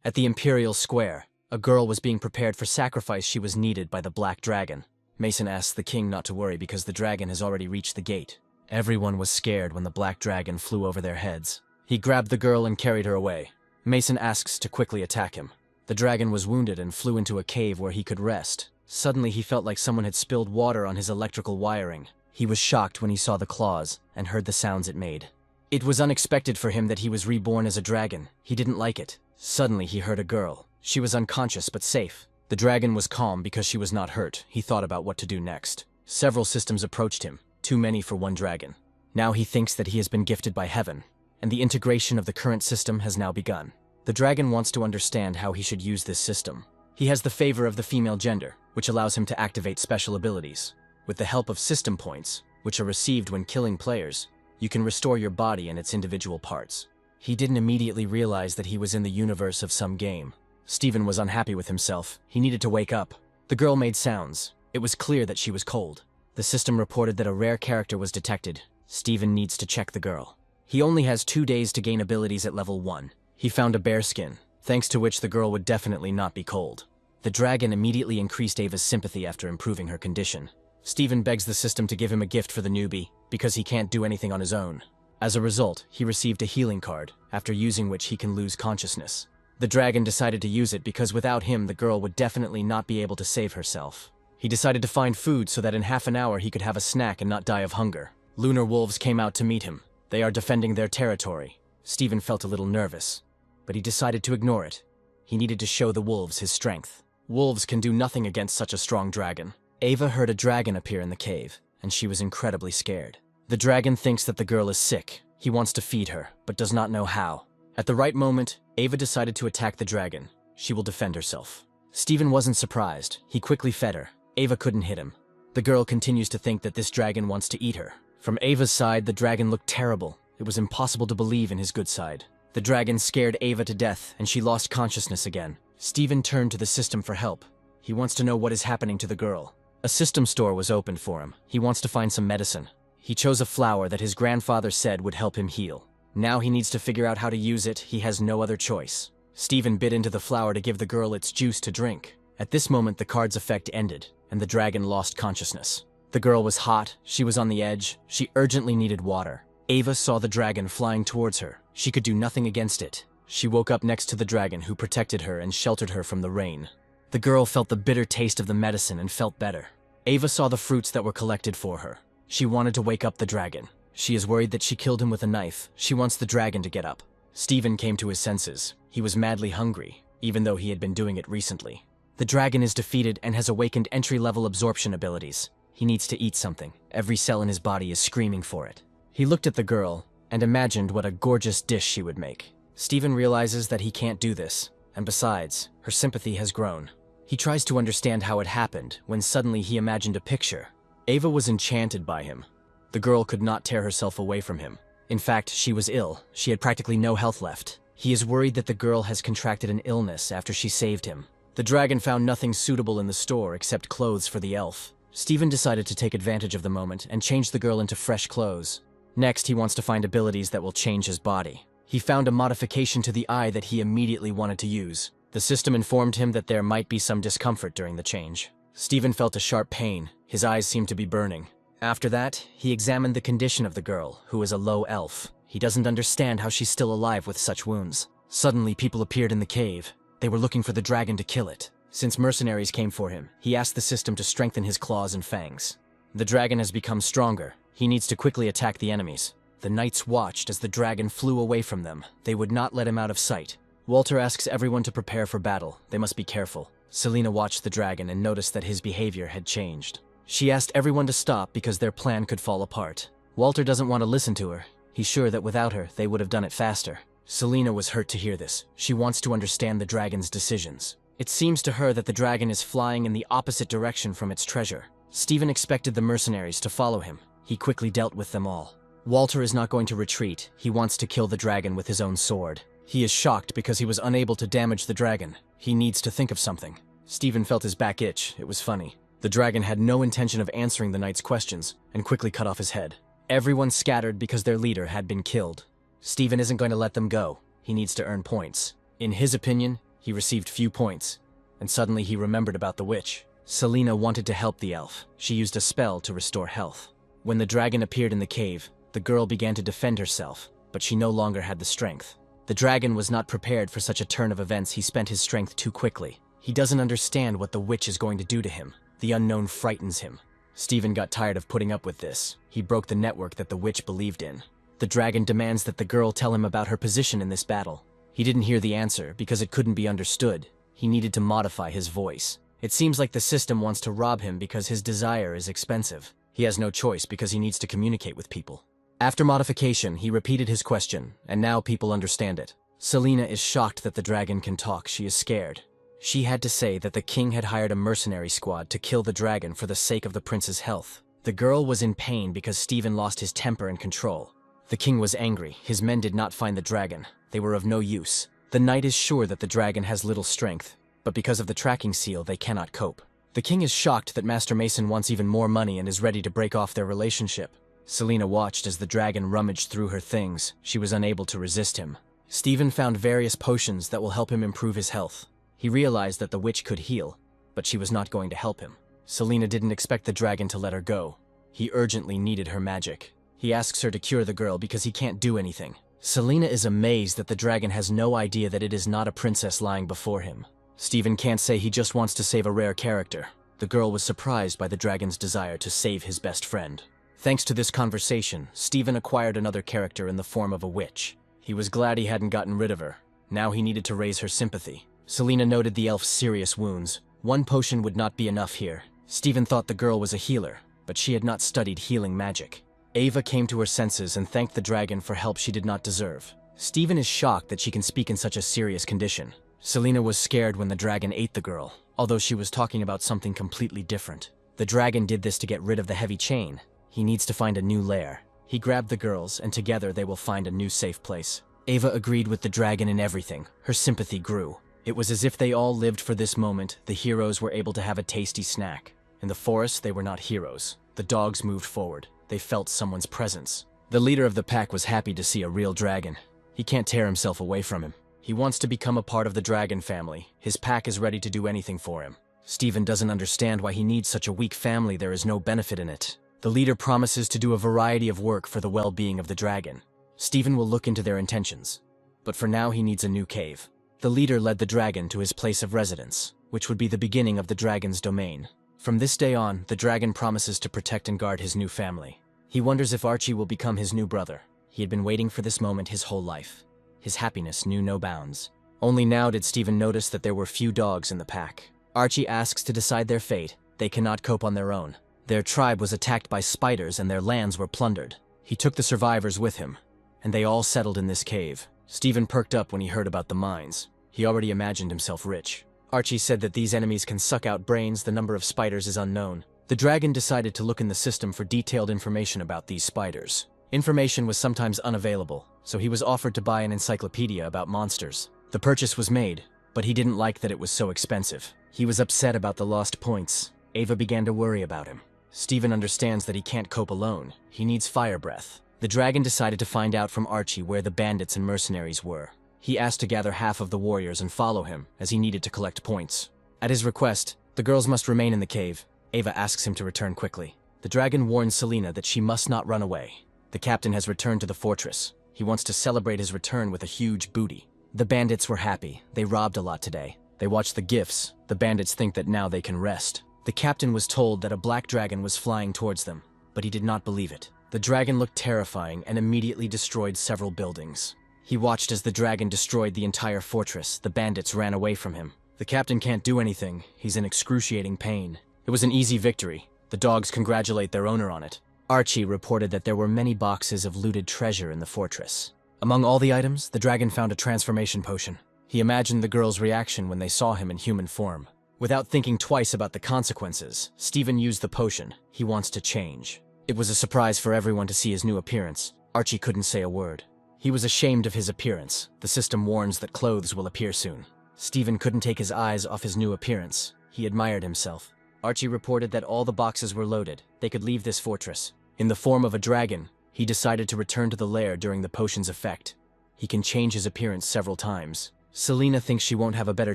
At the Imperial Square, a girl was being prepared for sacrifice. She was needed by the Black Dragon. Mason asks the king not to worry because the dragon has already reached the gate. Everyone was scared when the Black Dragon flew over their heads. He grabbed the girl and carried her away. Mason asks to quickly attack him. The dragon was wounded and flew into a cave where he could rest. Suddenly he felt like someone had spilled water on his electrical wiring. He was shocked when he saw the claws and heard the sounds it made. It was unexpected for him that he was reborn as a dragon. He didn't like it. Suddenly he heard a girl. She was unconscious but safe. The dragon was calm because she was not hurt. He thought about what to do next. Several systems approached him, too many for one dragon. Now he thinks that he has been gifted by heaven, and the integration of the current system has now begun. The dragon wants to understand how he should use this system. He has the favor of the female gender, which allows him to activate special abilities. With the help of system points, which are received when killing players, you can restore your body and its individual parts. He didn't immediately realize that he was in the universe of some game. Stephen was unhappy with himself. He needed to wake up. The girl made sounds. It was clear that she was cold. The system reported that a rare character was detected. Stephen needs to check the girl. He only has 2 days to gain abilities at level 1. He found a bear skin, thanks to which the girl would definitely not be cold. The dragon immediately increased Ava's sympathy after improving her condition. Stephen begs the system to give him a gift for the newbie, because he can't do anything on his own. As a result, he received a healing card, after using which he can lose consciousness. The dragon decided to use it because without him the girl would definitely not be able to save herself. He decided to find food so that in half an hour he could have a snack and not die of hunger. Lunar wolves came out to meet him. They are defending their territory. Stephen felt a little nervous, but he decided to ignore it. He needed to show the wolves his strength. Wolves can do nothing against such a strong dragon. Ava heard a dragon appear in the cave, and she was incredibly scared. The dragon thinks that the girl is sick. He wants to feed her, but does not know how. At the right moment, Ava decided to attack the dragon. She will defend herself. Stephen wasn't surprised. He quickly fed her. Ava couldn't hit him. The girl continues to think that this dragon wants to eat her. From Ava's side, the dragon looked terrible. It was impossible to believe in his good side. The dragon scared Ava to death, and she lost consciousness again. Stephen turned to the system for help. He wants to know what is happening to the girl. A system store was opened for him. He wants to find some medicine. He chose a flower that his grandfather said would help him heal. Now he needs to figure out how to use it. He has no other choice. Stephen bit into the flower to give the girl its juice to drink. At this moment, the card's effect ended, and the dragon lost consciousness. The girl was hot. She was on the edge. She urgently needed water. Ava saw the dragon flying towards her. She could do nothing against it. She woke up next to the dragon, who protected her and sheltered her from the rain. The girl felt the bitter taste of the medicine and felt better. Ava saw the fruits that were collected for her. She wanted to wake up the dragon. She is worried that she killed him with a knife. She wants the dragon to get up. Stephen came to his senses. He was madly hungry, even though he had been doing it recently. The dragon is defeated and has awakened entry-level absorption abilities. He needs to eat something. Every cell in his body is screaming for it. He looked at the girl and imagined what a gorgeous dish she would make. Stephen realizes that he can't do this, and besides, her sympathy has grown. He tries to understand how it happened when suddenly he imagined a picture. Ava was enchanted by him. The girl could not tear herself away from him. In fact, she was ill. She had practically no health left. He is worried that the girl has contracted an illness after she saved him. The dragon found nothing suitable in the store except clothes for the elf. Stephen decided to take advantage of the moment and change the girl into fresh clothes. Next, he wants to find abilities that will change his body. He found a modification to the eye that he immediately wanted to use. The system informed him that there might be some discomfort during the change. Stephen felt a sharp pain. His eyes seemed to be burning. After that, he examined the condition of the girl, who is a low elf. He doesn't understand how she's still alive with such wounds. Suddenly, people appeared in the cave. They were looking for the dragon to kill it. Since mercenaries came for him, he asked the system to strengthen his claws and fangs. The dragon has become stronger. He needs to quickly attack the enemies. The knights watched as the dragon flew away from them. They would not let him out of sight. Walter asks everyone to prepare for battle. They must be careful. Selena watched the dragon and noticed that his behavior had changed. She asked everyone to stop because their plan could fall apart. Walter doesn't want to listen to her. He's sure that without her, they would have done it faster. Selena was hurt to hear this. She wants to understand the dragon's decisions. It seems to her that the dragon is flying in the opposite direction from its treasure. Stephen expected the mercenaries to follow him. He quickly dealt with them all. Walter is not going to retreat. He wants to kill the dragon with his own sword. He is shocked because he was unable to damage the dragon. He needs to think of something. Stephen felt his back itch. It was funny. The dragon had no intention of answering the knight's questions and quickly cut off his head. Everyone scattered because their leader had been killed. Stephen isn't going to let them go. He needs to earn points. In his opinion, He received few points, and suddenly he remembered about the witch. Selena wanted to help the elf. She used a spell to restore health. When the dragon appeared in the cave, the girl began to defend herself, but she no longer had the strength. The dragon was not prepared for such a turn of events. He spent his strength too quickly. He doesn't understand what the witch is going to do to him. The unknown frightens him. Steven got tired of putting up with this. He broke the network that the witch believed in. The dragon demands that the girl tell him about her position in this battle. He didn't hear the answer because it couldn't be understood. He needed to modify his voice. It seems like the system wants to rob him because his desire is expensive. He has no choice because he needs to communicate with people. After modification, he repeated his question, and now people understand it. Selena is shocked that the dragon can talk. She is scared. She had to say that the king had hired a mercenary squad to kill the dragon for the sake of the prince's health. The girl was in pain because Steven lost his temper and control. The king was angry. His men did not find the dragon. They were of no use. The knight is sure that the dragon has little strength, but because of the tracking seal, they cannot cope. The king is shocked that Master Mason wants even more money and is ready to break off their relationship. Selena watched as the dragon rummaged through her things. She was unable to resist him. Steven found various potions that will help him improve his health. He realized that the witch could heal, but she was not going to help him. Selena didn't expect the dragon to let her go. He urgently needed her magic. He asks her to cure the girl because he can't do anything. Selena is amazed that the dragon has no idea that it is not a princess lying before him. Steven can't say he just wants to save a rare character. The girl was surprised by the dragon's desire to save his best friend. Thanks to this conversation, Steven acquired another character in the form of a witch. He was glad he hadn't gotten rid of her. Now he needed to raise her sympathy. Selena noted the elf's serious wounds. One potion would not be enough here. Steven thought the girl was a healer, but she had not studied healing magic. Ava came to her senses and thanked the dragon for help she did not deserve. Steven is shocked that she can speak in such a serious condition. Selena was scared when the dragon ate the girl, although she was talking about something completely different. The dragon did this to get rid of the heavy chain. He needs to find a new lair. He grabbed the girls, and together they will find a new safe place. Ava agreed with the dragon in everything. Her sympathy grew. It was as if they all lived for this moment. The heroes were able to have a tasty snack. In the forest, they were not heroes. The dogs moved forward. They felt someone's presence. The leader of the pack was happy to see a real dragon. He can't tear himself away from him. He wants to become a part of the dragon family. His pack is ready to do anything for him. Steven doesn't understand why he needs such a weak family. There is no benefit in it. The leader promises to do a variety of work for the well-being of the dragon. Steven will look into their intentions. But for now, he needs a new cave. The leader led the dragon to his place of residence, which would be the beginning of the dragon's domain. From this day on, the dragon promises to protect and guard his new family. He wonders if Archie will become his new brother. He had been waiting for this moment his whole life. His happiness knew no bounds. Only now did Steven notice that there were few dogs in the pack. Archie asks to decide their fate. They cannot cope on their own. Their tribe was attacked by spiders and their lands were plundered. He took the survivors with him, and they all settled in this cave. Steven perked up when he heard about the mines. He already imagined himself rich. Archie said that these enemies can suck out brains. The number of spiders is unknown. The dragon decided to look in the system for detailed information about these spiders. Information was sometimes unavailable, so he was offered to buy an encyclopedia about monsters. The purchase was made, but he didn't like that it was so expensive. He was upset about the lost points. Ava began to worry about him. Steven understands that he can't cope alone. He needs fire breath. The dragon decided to find out from Archie where the bandits and mercenaries were. He asked to gather half of the warriors and follow him, as he needed to collect points. At his request, the girls must remain in the cave. Ava asks him to return quickly. The dragon warns Selena that she must not run away. The captain has returned to the fortress. He wants to celebrate his return with a huge booty. The bandits were happy. They robbed a lot today. They watched the gifts. The bandits think that now they can rest. The captain was told that a black dragon was flying towards them, but he did not believe it. The dragon looked terrifying and immediately destroyed several buildings. He watched as the dragon destroyed the entire fortress. The bandits ran away from him. The captain can't do anything. He's in excruciating pain. It was an easy victory. The dogs congratulate their owner on it. Archie reported that there were many boxes of looted treasure in the fortress. Among all the items, the dragon found a transformation potion. He imagined the girls' reaction when they saw him in human form. Without thinking twice about the consequences, Steven used the potion. He wants to change. It was a surprise for everyone to see his new appearance. Archie couldn't say a word. He was ashamed of his appearance. The system warns that clothes will appear soon. Steven couldn't take his eyes off his new appearance. He admired himself. Archie reported that all the boxes were loaded. They could leave this fortress. In the form of a dragon, he decided to return to the lair during the potion's effect. He can change his appearance several times. Selena thinks she won't have a better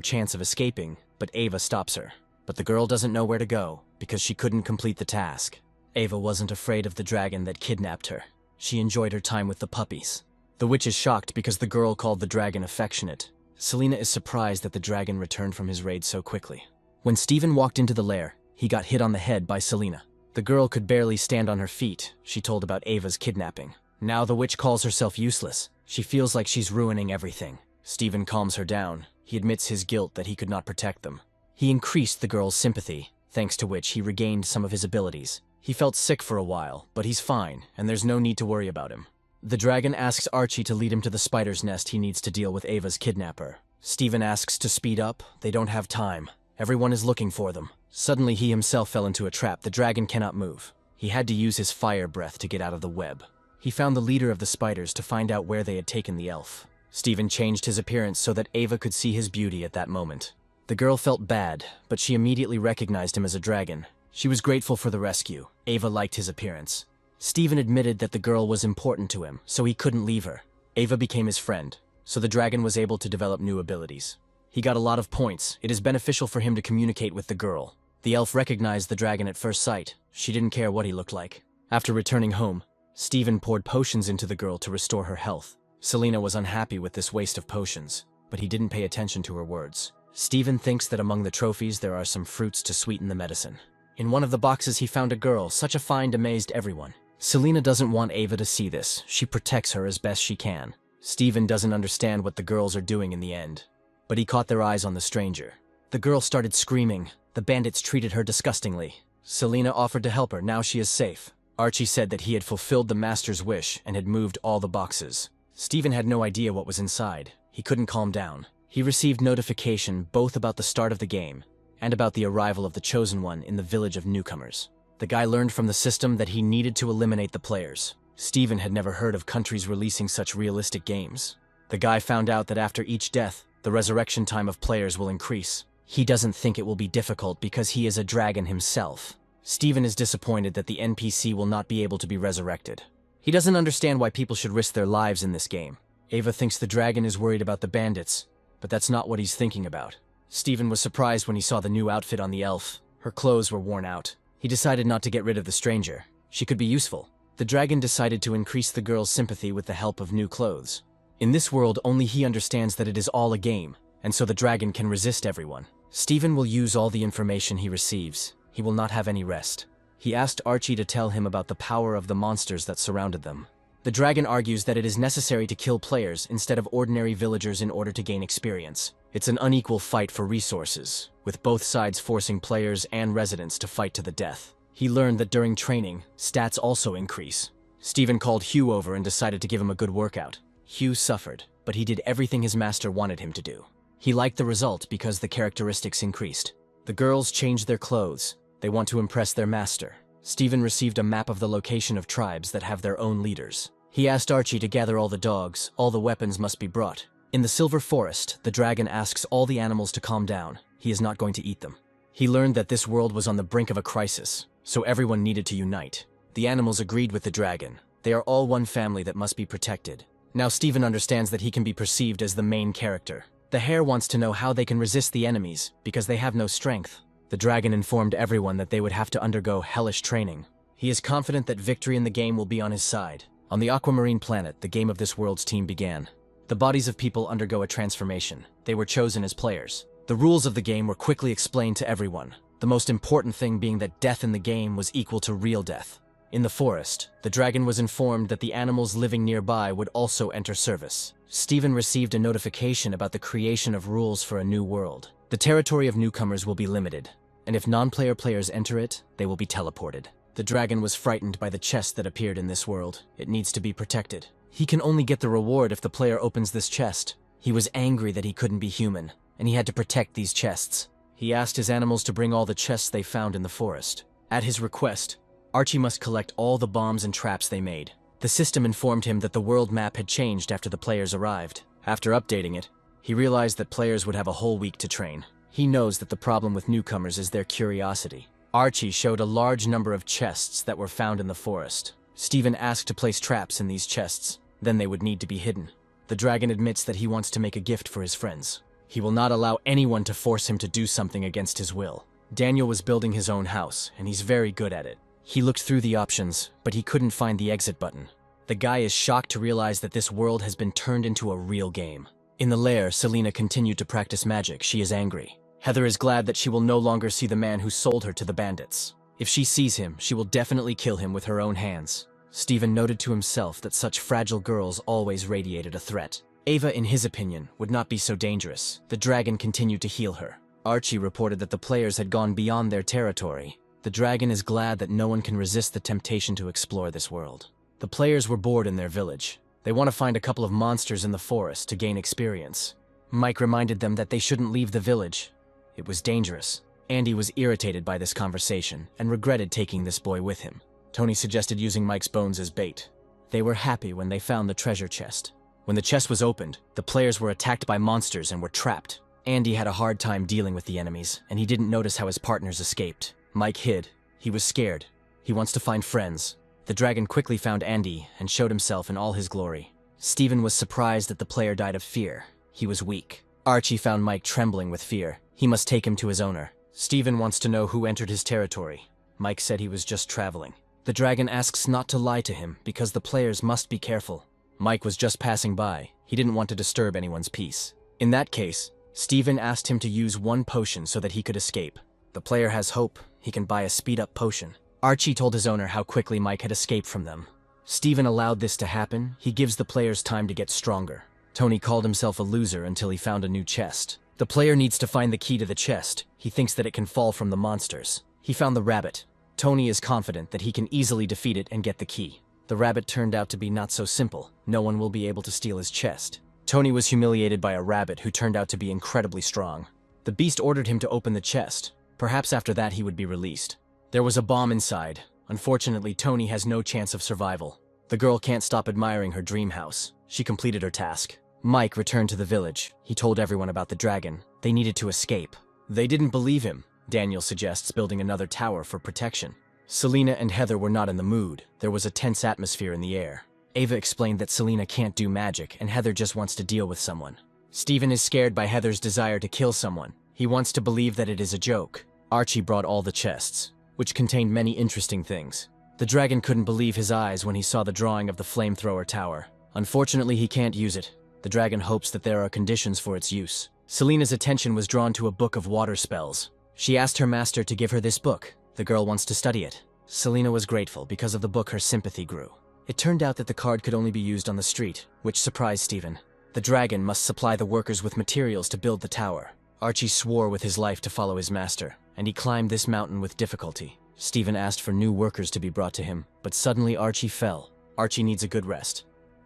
chance of escaping, but Ava stops her. But the girl doesn't know where to go, because she couldn't complete the task. Ava wasn't afraid of the dragon that kidnapped her. She enjoyed her time with the puppies. The witch is shocked because the girl called the dragon affectionate. Selena is surprised that the dragon returned from his raid so quickly. When Steven walked into the lair, he got hit on the head by Selena. The girl could barely stand on her feet. She told about Ava's kidnapping. Now the witch calls herself useless. She feels like she's ruining everything. Steven calms her down. He admits his guilt that he could not protect them. He increased the girl's sympathy, thanks to which he regained some of his abilities. He felt sick for a while, but he's fine, and there's no need to worry about him. The dragon asks Archie to lead him to the spider's nest he needs to deal with Ava's kidnapper. Steven asks to speed up. They don't have time. Everyone is looking for them. Suddenly he himself fell into a trap. The dragon cannot move. He had to use his fire breath to get out of the web. He found the leader of the spiders to find out where they had taken the elf. Steven changed his appearance so that Ava could see his beauty at that moment. The girl felt bad, but she immediately recognized him as a dragon. She was grateful for the rescue. Ava liked his appearance. Steven admitted that the girl was important to him, so he couldn't leave her. Ava became his friend, so the dragon was able to develop new abilities. He got a lot of points. It is beneficial for him to communicate with the girl. The elf recognized the dragon at first sight. She didn't care what he looked like. After returning home, Steven poured potions into the girl to restore her health. Selena was unhappy with this waste of potions, but he didn't pay attention to her words. Steven thinks that among the trophies there are some fruits to sweeten the medicine. In one of the boxes he found a girl. Such a find amazed everyone. Selena doesn't want Ava to see this. She protects her as best she can. Steven doesn't understand what the girls are doing in the end, but he caught their eyes on the stranger. The girl started screaming. The bandits treated her disgustingly. Selena offered to help her. Now she is safe. Archie said that he had fulfilled the master's wish and had moved all the boxes. Steven had no idea what was inside. He couldn't calm down. He received notification both about the start of the game and about the arrival of the Chosen One in the village of newcomers. The guy learned from the system that he needed to eliminate the players. Steven had never heard of countries releasing such realistic games. The guy found out that after each death, the resurrection time of players will increase. He doesn't think it will be difficult because he is a dragon himself. Steven is disappointed that the NPC will not be able to be resurrected. He doesn't understand why people should risk their lives in this game. Ava thinks the dragon is worried about the bandits, but that's not what he's thinking about. Steven was surprised when he saw the new outfit on the elf. Her clothes were worn out. He decided not to get rid of the stranger. She could be useful. The dragon decided to increase the girl's sympathy with the help of new clothes. In this world, only he understands that it is all a game, and so the dragon can resist everyone. Steven will use all the information he receives. He will not have any rest. He asked Archie to tell him about the power of the monsters that surrounded them. The dragon argues that it is necessary to kill players instead of ordinary villagers in order to gain experience. It's an unequal fight for resources, with both sides forcing players and residents to fight to the death. He learned that during training, stats also increase. Steven called Hugh over and decided to give him a good workout. Hugh suffered, but he did everything his master wanted him to do. He liked the result because the characteristics increased. The girls changed their clothes. They want to impress their master. Steven received a map of the location of tribes that have their own leaders. He asked Archie to gather all the dogs. All the weapons must be brought. In the Silver Forest, the dragon asks all the animals to calm down. He is not going to eat them. He learned that this world was on the brink of a crisis, so everyone needed to unite. The animals agreed with the dragon. They are all one family that must be protected. Now Steven understands that he can be perceived as the main character. The hare wants to know how they can resist the enemies, because they have no strength. The dragon informed everyone that they would have to undergo hellish training. He is confident that victory in the game will be on his side. On the aquamarine planet, the game of this world's team began. The bodies of people undergo a transformation. They were chosen as players. The rules of the game were quickly explained to everyone, the most important thing being that death in the game was equal to real death. In the forest, the dragon was informed that the animals living nearby would also enter service. Steven received a notification about the creation of rules for a new world. The territory of newcomers will be limited, and if non-player players enter it, they will be teleported. The dragon was frightened by the chest that appeared in this world. It needs to be protected. He can only get the reward if the player opens this chest. He was angry that he couldn't be human, and he had to protect these chests. He asked his animals to bring all the chests they found in the forest. At his request, Archie must collect all the bombs and traps they made. The system informed him that the world map had changed after the players arrived. After updating it, he realized that players would have a whole week to train. He knows that the problem with newcomers is their curiosity. Archie showed a large number of chests that were found in the forest. Steven asked to place traps in these chests, then they would need to be hidden. The dragon admits that he wants to make a gift for his friends. He will not allow anyone to force him to do something against his will. Daniel was building his own house, and he's very good at it. He looked through the options, but he couldn't find the exit button. The guy is shocked to realize that this world has been turned into a real game. In the lair, Selena continued to practice magic. She is angry. Heather is glad that she will no longer see the man who sold her to the bandits. If she sees him, she will definitely kill him with her own hands. Stephen noted to himself that such fragile girls always radiated a threat. Ava, in his opinion, would not be so dangerous. The dragon continued to heal her. Archie reported that the players had gone beyond their territory. The dragon is glad that no one can resist the temptation to explore this world. The players were bored in their village. They want to find a couple of monsters in the forest to gain experience. Mike reminded them that they shouldn't leave the village. It was dangerous. Andy was irritated by this conversation and regretted taking this boy with him. Tony suggested using Mike's bones as bait. They were happy when they found the treasure chest. When the chest was opened, the players were attacked by monsters and were trapped. Andy had a hard time dealing with the enemies, and he didn't notice how his partners escaped. Mike hid. He was scared. He wants to find friends. The dragon quickly found Andy and showed himself in all his glory. Stephen was surprised that the player died of fear. He was weak. Archie found Mike trembling with fear. He must take him to his owner. Stephen wants to know who entered his territory. Mike said he was just traveling. The dragon asks not to lie to him because the players must be careful. Mike was just passing by. He didn't want to disturb anyone's peace. In that case, Stephen asked him to use one potion so that he could escape. The player has hope. He can buy a speed-up potion. Archie told his owner how quickly Mike had escaped from them. Stephen allowed this to happen. He gives the players time to get stronger. Tony called himself a loser until he found a new chest. The player needs to find the key to the chest. He thinks that it can fall from the monsters. He found the rabbit. Tony is confident that he can easily defeat it and get the key. The rabbit turned out to be not so simple. No one will be able to steal his chest. Tony was humiliated by a rabbit who turned out to be incredibly strong. The beast ordered him to open the chest. Perhaps after that he would be released. There was a bomb inside. Unfortunately, Tony has no chance of survival. The girl can't stop admiring her dream house. She completed her task. Mike returned to the village. He told everyone about the dragon. They needed to escape. They didn't believe him. Daniel suggests building another tower for protection. Selena and Heather were not in the mood. There was a tense atmosphere in the air. Ava explained that Selena can't do magic and Heather just wants to deal with someone. Stephen is scared by Heather's desire to kill someone. He wants to believe that it is a joke. Archie brought all the chests, which contained many interesting things. The dragon couldn't believe his eyes when he saw the drawing of the flamethrower tower. Unfortunately, he can't use it. The dragon hopes that there are conditions for its use. Selena's attention was drawn to a book of water spells. She asked her master to give her this book. The girl wants to study it. Selena was grateful. Because of the book, her sympathy grew. It turned out that the card could only be used on the street, which surprised Stephen. The dragon must supply the workers with materials to build the tower. Archie swore with his life to follow his master, and he climbed this mountain with difficulty. Stephen asked for new workers to be brought to him, but suddenly Archie fell. Archie needs a good rest,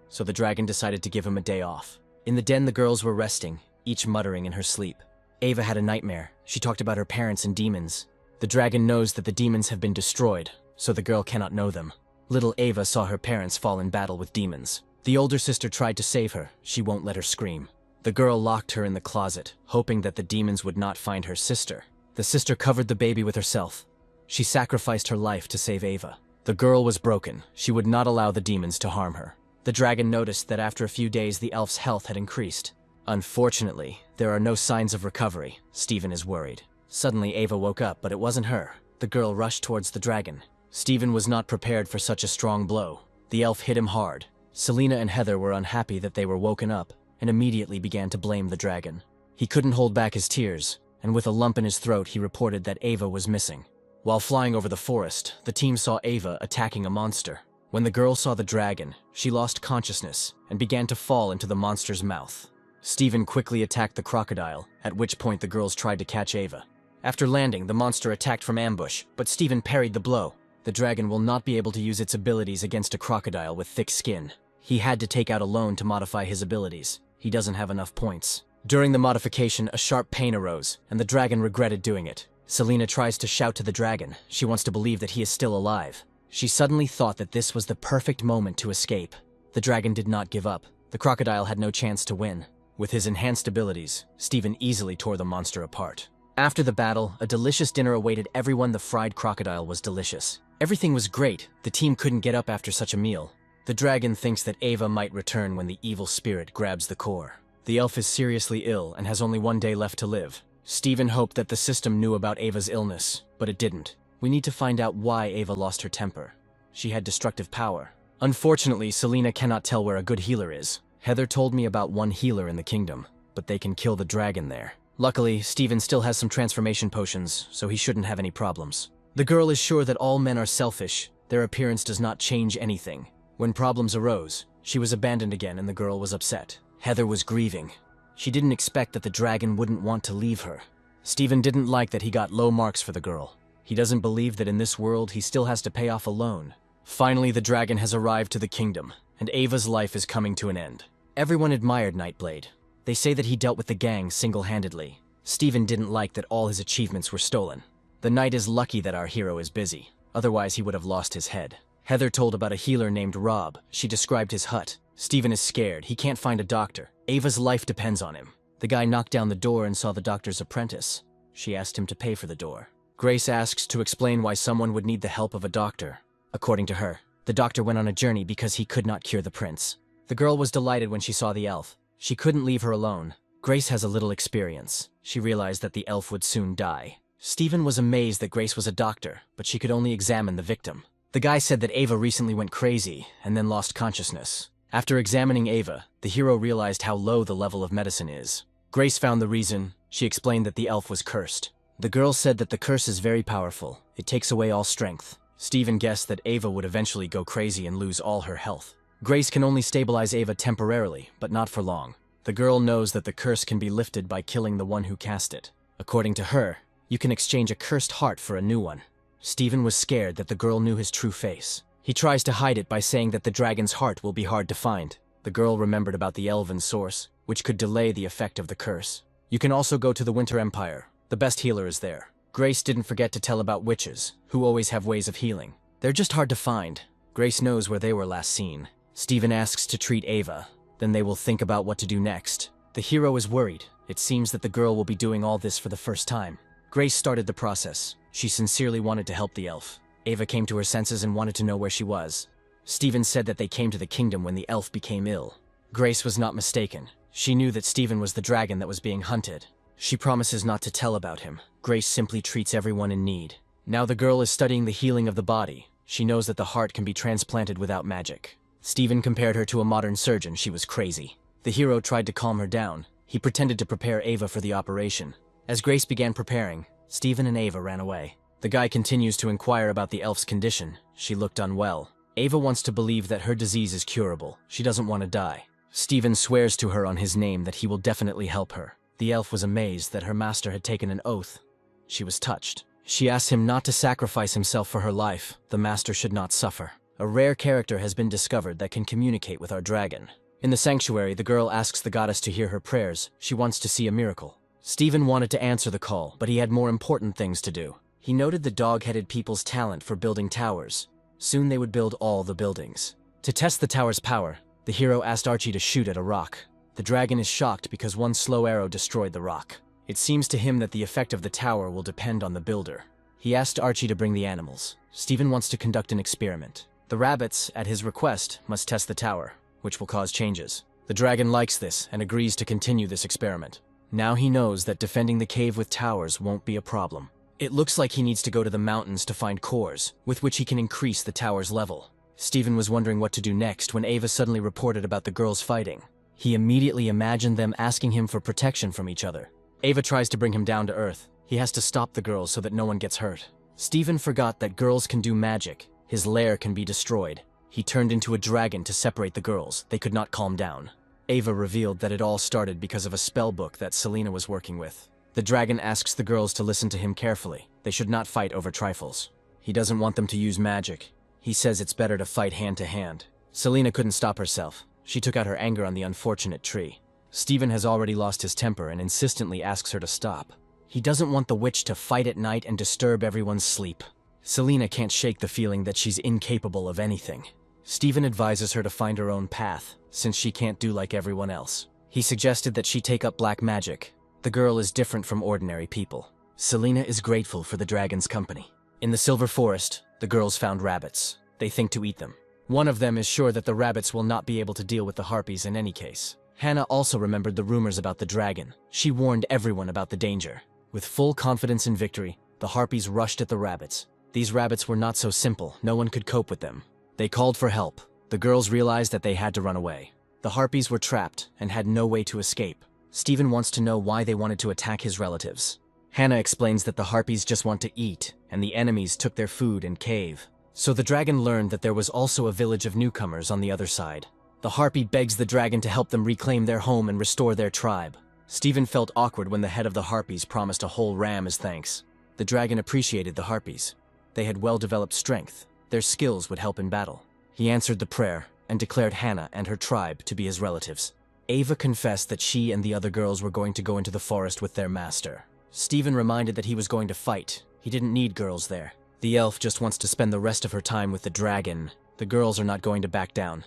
so the dragon decided to give him a day off. In the den, the girls were resting, each muttering in her sleep. Ava had a nightmare. She talked about her parents and demons. The dragon knows that the demons have been destroyed, so the girl cannot know them. Little Ava saw her parents fall in battle with demons. The older sister tried to save her. She won't let her scream. The girl locked her in the closet, hoping that the demons would not find her sister. The sister covered the baby with herself. She sacrificed her life to save Ava. The girl was broken. She would not allow the demons to harm her. The dragon noticed that after a few days the elf's health had increased. Unfortunately, there are no signs of recovery. Stephen is worried. Suddenly Ava woke up, but it wasn't her. The girl rushed towards the dragon. Stephen was not prepared for such a strong blow. The elf hit him hard. Selena and Heather were unhappy that they were woken up and immediately began to blame the dragon. He couldn't hold back his tears, and with a lump in his throat he reported that Ava was missing. While flying over the forest, the team saw Ava attacking a monster. When the girl saw the dragon, she lost consciousness and began to fall into the monster's mouth. Stephen quickly attacked the crocodile, at which point the girls tried to catch Ava. After landing, the monster attacked from ambush, but Stephen parried the blow. The dragon will not be able to use its abilities against a crocodile with thick skin. He had to take out a loan to modify his abilities. He doesn't have enough points. During the modification, a sharp pain arose, and the dragon regretted doing it. Selena tries to shout to the dragon. She wants to believe that he is still alive. She suddenly thought that this was the perfect moment to escape. The dragon did not give up. The crocodile had no chance to win. With his enhanced abilities, Stephen easily tore the monster apart. After the battle, a delicious dinner awaited everyone. The fried crocodile was delicious. Everything was great. The team couldn't get up after such a meal. The The dragon thinks that Ava might return when the evil spirit grabs the core. The elf is seriously ill and has only 1 day left to live. Steven hoped that the system knew about Ava's illness, but it didn't. We need to find out why Ava lost her temper. She had destructive power. Unfortunately, Selena cannot tell where a good healer is. Heather told me about one healer in the kingdom, but they can kill the dragon there. Luckily, Steven still has some transformation potions, so he shouldn't have any problems. The girl is sure that all men are selfish. Their appearance does not change anything. When problems arose, she was abandoned again and the girl was upset. Heather was grieving. She didn't expect that the dragon wouldn't want to leave her. Steven didn't like that he got low marks for the girl. He doesn't believe that in this world he still has to pay off a loan. Finally, the dragon has arrived to the kingdom, and Ava's life is coming to an end. Everyone admired Nightblade. They say that he dealt with the gang single-handedly. Steven didn't like that all his achievements were stolen. The knight is lucky that our hero is busy. Otherwise, he would have lost his head. Heather told about a healer named Rob. She described his hut. Steven is scared. He can't find a doctor. Ava's life depends on him. The guy knocked down the door and saw the doctor's apprentice. She asked him to pay for the door. Grace asks to explain why someone would need the help of a doctor. According to her, the doctor went on a journey because he could not cure the prince. The girl was delighted when she saw the elf. She couldn't leave her alone. Grace has a little experience. She realized that the elf would soon die. Steven was amazed that Grace was a doctor, but she could only examine the victim. The guy said that Ava recently went crazy and then lost consciousness. After examining Ava, the hero realized how low the level of medicine is. Grace found the reason. She explained that the elf was cursed. The girl said that the curse is very powerful. It takes away all strength. Steven guessed that Ava would eventually go crazy and lose all her health. Grace can only stabilize Ava temporarily, but not for long. The girl knows that the curse can be lifted by killing the one who cast it. According to her, you can exchange a cursed heart for a new one. Steven was scared that the girl knew his true face. He tries to hide it by saying that the dragon's heart will be hard to find. The girl remembered about the elven source, which could delay the effect of the curse. You can also go to the Winter Empire. The best healer is there. Grace didn't forget to tell about witches, who always have ways of healing. They're just hard to find. Grace knows where they were last seen. Steven asks to treat Ava. Then they will think about what to do next. The hero is worried. It seems that the girl will be doing all this for the first time. Grace started the process. She sincerely wanted to help the elf. Ava came to her senses and wanted to know where she was. Steven said that they came to the kingdom when the elf became ill. Grace was not mistaken. She knew that Steven was the dragon that was being hunted. She promises not to tell about him. Grace simply treats everyone in need. Now the girl is studying the healing of the body. She knows that the heart can be transplanted without magic. Steven compared her to a modern surgeon. She was crazy. The hero tried to calm her down. He pretended to prepare Ava for the operation. As Grace began preparing, Steven and Ava ran away. The guy continues to inquire about the elf's condition. She looked unwell. Ava wants to believe that her disease is curable. She doesn't want to die. Steven swears to her on his name that he will definitely help her. The elf was amazed that her master had taken an oath. She was touched. She asked him not to sacrifice himself for her life. The master should not suffer. A rare character has been discovered that can communicate with our dragon. In the sanctuary, the girl asks the goddess to hear her prayers. She wants to see a miracle. Steven wanted to answer the call, but he had more important things to do. He noted the dog-headed people's talent for building towers. Soon they would build all the buildings. To test the tower's power, the hero asked Archie to shoot at a rock. The dragon is shocked because one slow arrow destroyed the rock. It seems to him that the effect of the tower will depend on the builder. He asked Archie to bring the animals. Steven wants to conduct an experiment. The rabbits, at his request, must test the tower, which will cause changes. The dragon likes this and agrees to continue this experiment. Now he knows that defending the cave with towers won't be a problem. It looks like he needs to go to the mountains to find cores, with which he can increase the tower's level. Steven was wondering what to do next when Ava suddenly reported about the girls fighting. He immediately imagined them asking him for protection from each other. Ava tries to bring him down to earth. He has to stop the girls so that no one gets hurt. Steven forgot that girls can do magic. His lair can be destroyed. He turned into a dragon to separate the girls. They could not calm down. Ava revealed that it all started because of a spell book that Selena was working with. The dragon asks the girls to listen to him carefully. They should not fight over trifles. He doesn't want them to use magic. He says it's better to fight hand to hand. Selena couldn't stop herself. She took out her anger on the unfortunate tree. Steven has already lost his temper and insistently asks her to stop. He doesn't want the witch to fight at night and disturb everyone's sleep. Selena can't shake the feeling that she's incapable of anything. Steven advises her to find her own path, since she can't do like everyone else. He suggested that she take up black magic. The girl is different from ordinary people. Selena is grateful for the dragon's company. In the Silver Forest, the girls found rabbits. They think to eat them. One of them is sure that the rabbits will not be able to deal with the harpies in any case. Hannah also remembered the rumors about the dragon. She warned everyone about the danger. With full confidence in victory, the harpies rushed at the rabbits. These rabbits were not so simple, no one could cope with them. They called for help. The girls realized that they had to run away. The harpies were trapped and had no way to escape. Steven wants to know why they wanted to attack his relatives. Hannah explains that the harpies just want to eat, and the enemies took their food and cave. So the dragon learned that there was also a village of newcomers on the other side. The harpy begs the dragon to help them reclaim their home and restore their tribe. Steven felt awkward when the head of the harpies promised a whole ram as thanks. The dragon appreciated the harpies. They had well-developed strength. Their skills would help in battle. He answered the prayer and declared Hannah and her tribe to be his relatives. Ava confessed that she and the other girls were going to go into the forest with their master. Steven reminded that he was going to fight. He didn't need girls there. The elf just wants to spend the rest of her time with the dragon. The girls are not going to back down.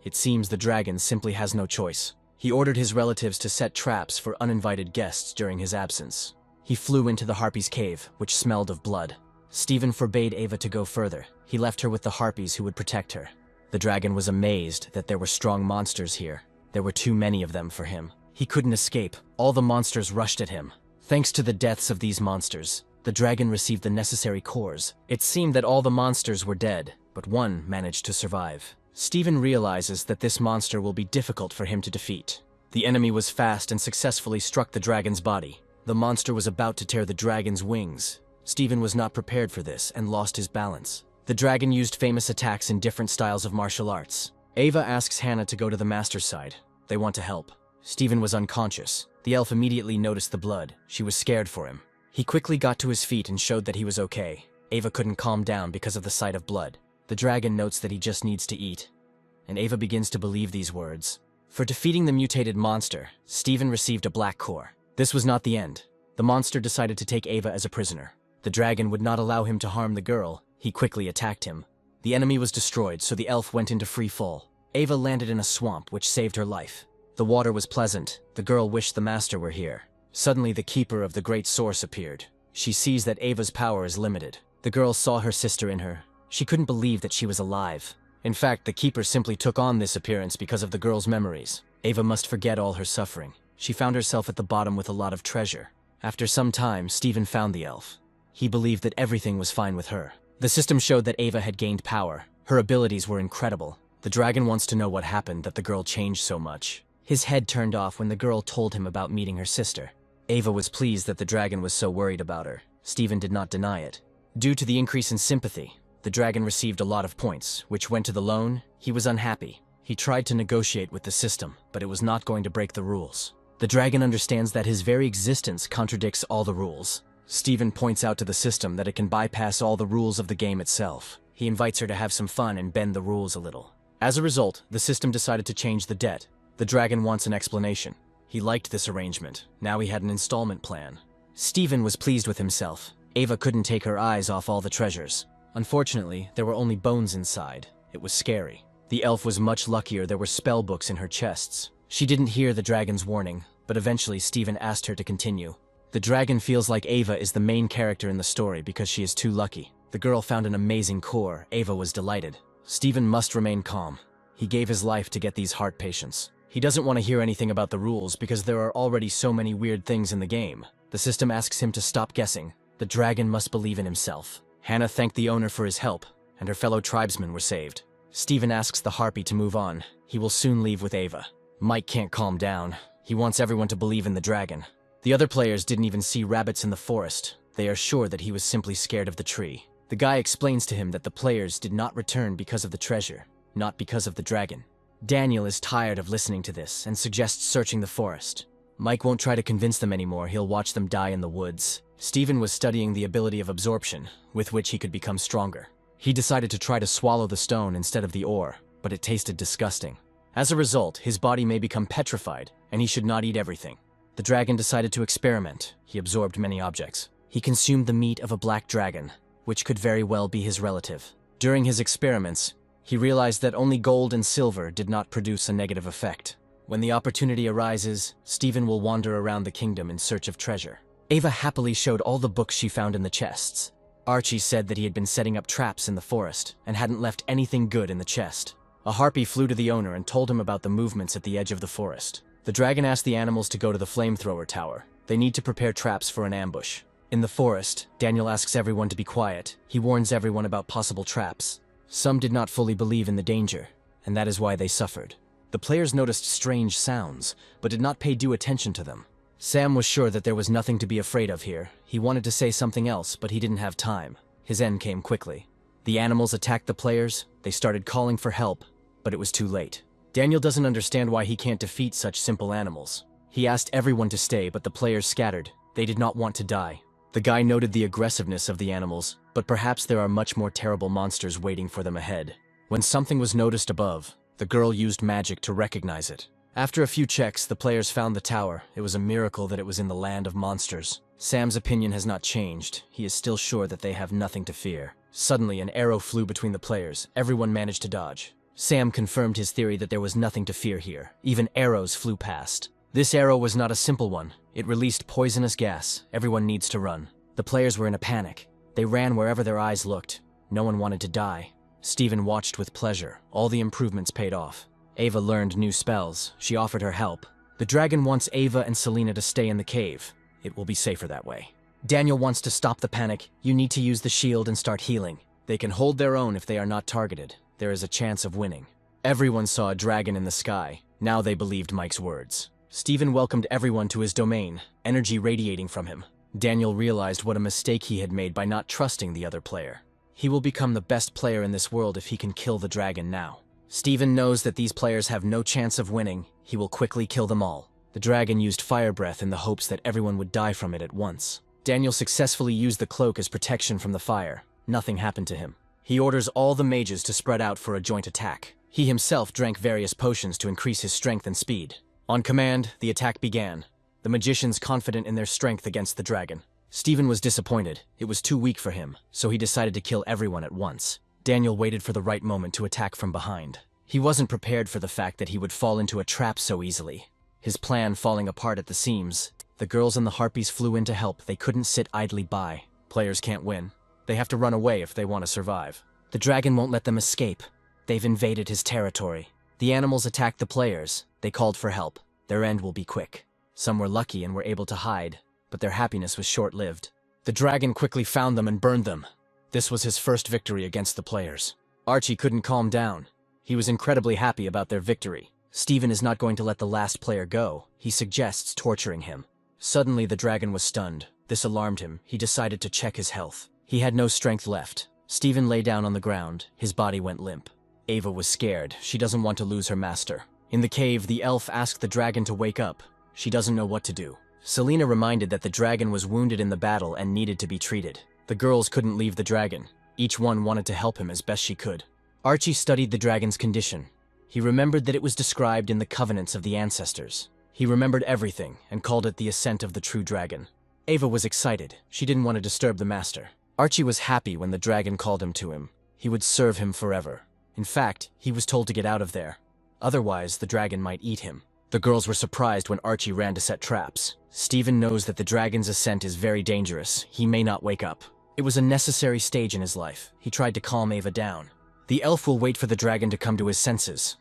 It seems the dragon simply has no choice. He ordered his relatives to set traps for uninvited guests during his absence. He flew into the harpy's cave, which smelled of blood. Steven forbade Ava to go further. He left her with the harpies who would protect her. The dragon was amazed that there were strong monsters here. There were too many of them for him. He couldn't escape. All the monsters rushed at him. Thanks to the deaths of these monsters, the dragon received the necessary cores. It seemed that all the monsters were dead, but one managed to survive. Steven realizes that this monster will be difficult for him to defeat. The enemy was fast and successfully struck the dragon's body. The monster was about to tear the dragon's wings. Steven was not prepared for this and lost his balance. The dragon used famous attacks in different styles of martial arts. Ava asks Hannah to go to the master's side. They want to help. Steven was unconscious. The elf immediately noticed the blood. She was scared for him. He quickly got to his feet and showed that he was okay. Ava couldn't calm down because of the sight of blood. The dragon notes that he just needs to eat, and Ava begins to believe these words. For defeating the mutated monster, Steven received a black core. This was not the end. The monster decided to take Ava as a prisoner. The dragon would not allow him to harm the girl. He quickly attacked him. The enemy was destroyed, so the elf went into free fall. Ava landed in a swamp, which saved her life. The water was pleasant. The girl wished the master were here. Suddenly, the keeper of the great source appeared. She sees that Ava's power is limited. The girl saw her sister in her. She couldn't believe that she was alive. In fact, the keeper simply took on this appearance because of the girl's memories. Ava must forget all her suffering. She found herself at the bottom with a lot of treasure. After some time, Steven found the elf. He believed that everything was fine with her. The system showed that Ava had gained power. Her abilities were incredible. The dragon wants to know what happened that the girl changed so much. His head turned off when the girl told him about meeting her sister. Ava was pleased that the dragon was so worried about her. Steven did not deny it. Due to the increase in sympathy, the dragon received a lot of points, which went to the loan. He was unhappy. He tried to negotiate with the system, but it was not going to break the rules. The dragon understands that his very existence contradicts all the rules. Steven points out to the system that it can bypass all the rules of the game itself. He invites her to have some fun and bend the rules a little. As a result, the system decided to change the debt. The dragon wants an explanation. He liked this arrangement. Now he had an installment plan. Steven was pleased with himself. Ava couldn't take her eyes off all the treasures. Unfortunately, there were only bones inside. It was scary. The elf was much luckier there were spell books in her chests. She didn't hear the dragon's warning, but eventually Steven asked her to continue. The dragon feels like Ava is the main character in the story because she is too lucky. The girl found an amazing core. Ava was delighted. Steven must remain calm. He gave his life to get these heart patients. He doesn't want to hear anything about the rules because there are already so many weird things in the game. The system asks him to stop guessing. The dragon must believe in himself. Hannah thanked the owner for his help, and her fellow tribesmen were saved. Steven asks the harpy to move on. He will soon leave with Ava. Mike can't calm down. He wants everyone to believe in the dragon. The other players didn't even see rabbits in the forest. They are sure that he was simply scared of the tree. The guy explains to him that the players did not return because of the treasure, not because of the dragon. Daniel is tired of listening to this and suggests searching the forest. Mike won't try to convince them anymore. He'll watch them die in the woods. Steven was studying the ability of absorption, with which he could become stronger. He decided to try to swallow the stone instead of the ore, but it tasted disgusting. As a result, his body may become petrified, and he should not eat everything. The dragon decided to experiment. He absorbed many objects. He consumed the meat of a black dragon, which could very well be his relative. During his experiments, he realized that only gold and silver did not produce a negative effect. When the opportunity arises, Steven will wander around the kingdom in search of treasure. Ava happily showed all the books she found in the chests. Archie said that he had been setting up traps in the forest and hadn't left anything good in the chest. A harpy flew to the owner and told him about the movements at the edge of the forest. The dragon asked the animals to go to the flamethrower tower. They need to prepare traps for an ambush. In the forest, Daniel asks everyone to be quiet. He warns everyone about possible traps. Some did not fully believe in the danger, and that is why they suffered. The players noticed strange sounds, but did not pay due attention to them. Sam was sure that there was nothing to be afraid of here. He wanted to say something else, but he didn't have time. His end came quickly. The animals attacked the players. They started calling for help, but it was too late. Daniel doesn't understand why he can't defeat such simple animals. He asked everyone to stay, but the players scattered. They did not want to die. The guy noted the aggressiveness of the animals, but perhaps there are much more terrible monsters waiting for them ahead. When something was noticed above, the girl used magic to recognize it. After a few checks, the players found the tower. It was a miracle that it was in the land of monsters. Sam's opinion has not changed. He is still sure that they have nothing to fear. Suddenly, an arrow flew between the players. Everyone managed to dodge. Sam confirmed his theory that there was nothing to fear here. Even arrows flew past. This arrow was not a simple one. It released poisonous gas. Everyone needs to run. The players were in a panic. They ran wherever their eyes looked. No one wanted to die. Steven watched with pleasure. All the improvements paid off. Ava learned new spells. She offered her help. The dragon wants Ava and Selena to stay in the cave. It will be safer that way. Daniel wants to stop the panic. You need to use the shield and start healing. They can hold their own if they are not targeted. There is a chance of winning. Everyone saw a dragon in the sky. Now they believed Mike's words. Steven welcomed everyone to his domain, energy radiating from him. Daniel realized what a mistake he had made by not trusting the other player. He will become the best player in this world if he can kill the dragon now. Steven knows that these players have no chance of winning. He will quickly kill them all. The dragon used fire breath in the hopes that everyone would die from it at once. Daniel successfully used the cloak as protection from the fire. Nothing happened to him. He orders all the mages to spread out for a joint attack. He himself drank various potions to increase his strength and speed. On command, the attack began. The magicians confident in their strength against the dragon. Steven was disappointed. It was too weak for him, so he decided to kill everyone at once. Daniel waited for the right moment to attack from behind. He wasn't prepared for the fact that he would fall into a trap so easily. His plan falling apart at the seams. The girls and the harpies flew in to help. They couldn't sit idly by. Players can't win. They have to run away if they want to survive. The dragon won't let them escape. They've invaded his territory. The animals attacked the players. They called for help. Their end will be quick. Some were lucky and were able to hide, but their happiness was short-lived. The dragon quickly found them and burned them. This was his first victory against the players. Archie couldn't calm down. He was incredibly happy about their victory. Steven is not going to let the last player go. He suggests torturing him. Suddenly, the dragon was stunned. This alarmed him. He decided to check his health. He had no strength left. Steven lay down on the ground. His body went limp. Ava was scared. She doesn't want to lose her master. In the cave, the elf asked the dragon to wake up. She doesn't know what to do. Selena reminded that the dragon was wounded in the battle and needed to be treated. The girls couldn't leave the dragon. Each one wanted to help him as best she could. Archie studied the dragon's condition. He remembered that it was described in the covenants of the ancestors. He remembered everything and called it the ascent of the true dragon. Ava was excited. She didn't want to disturb the master. Archie was happy when the dragon called him to him. He would serve him forever. In fact, he was told to get out of there. Otherwise, the dragon might eat him. The girls were surprised when Archie ran to set traps. Steven knows that the dragon's ascent is very dangerous. He may not wake up. It was a necessary stage in his life. He tried to calm Ava down. The elf will wait for the dragon to come to his senses.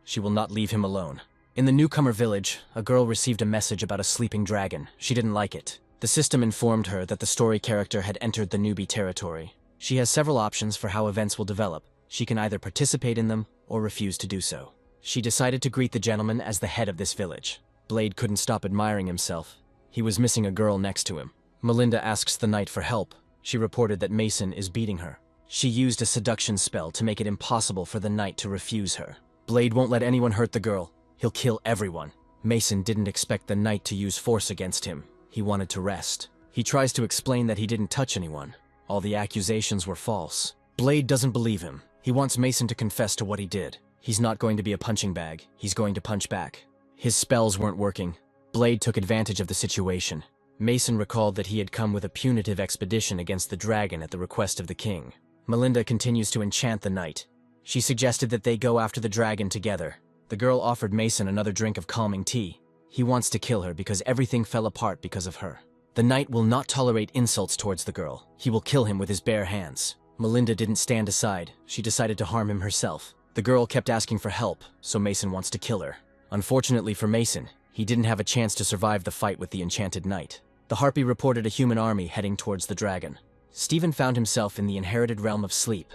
She will not leave him alone. In the newcomer village, a girl received a message about a sleeping dragon. She didn't like it. The system informed her that the story character had entered the newbie territory. She has several options for how events will develop. She can either participate in them or refuse to do so. She decided to greet the gentleman as the head of this village. Blade couldn't stop admiring himself. He was missing a girl next to him. Melinda asks the knight for help. She reported that Mason is beating her. She used a seduction spell to make it impossible for the knight to refuse her. Blade won't let anyone hurt the girl. He'll kill everyone. Mason didn't expect the knight to use force against him. He wanted to rest. He tries to explain that he didn't touch anyone. All the accusations were false. Blade doesn't believe him. He wants Mason to confess to what he did. He's not going to be a punching bag. He's going to punch back. His spells weren't working. Blade took advantage of the situation. Mason recalled that he had come with a punitive expedition against the dragon at the request of the king. Melinda continues to enchant the knight. She suggested that they go after the dragon together. The girl offered Mason another drink of calming tea. He wants to kill her because everything fell apart because of her. The knight will not tolerate insults towards the girl. He will kill him with his bare hands. Melinda didn't stand aside. She decided to harm him herself. The girl kept asking for help, so Mason wants to kill her. Unfortunately for Mason, he didn't have a chance to survive the fight with the enchanted knight. The harpy reported a human army heading towards the dragon. Stephen found himself in the inherited realm of sleep.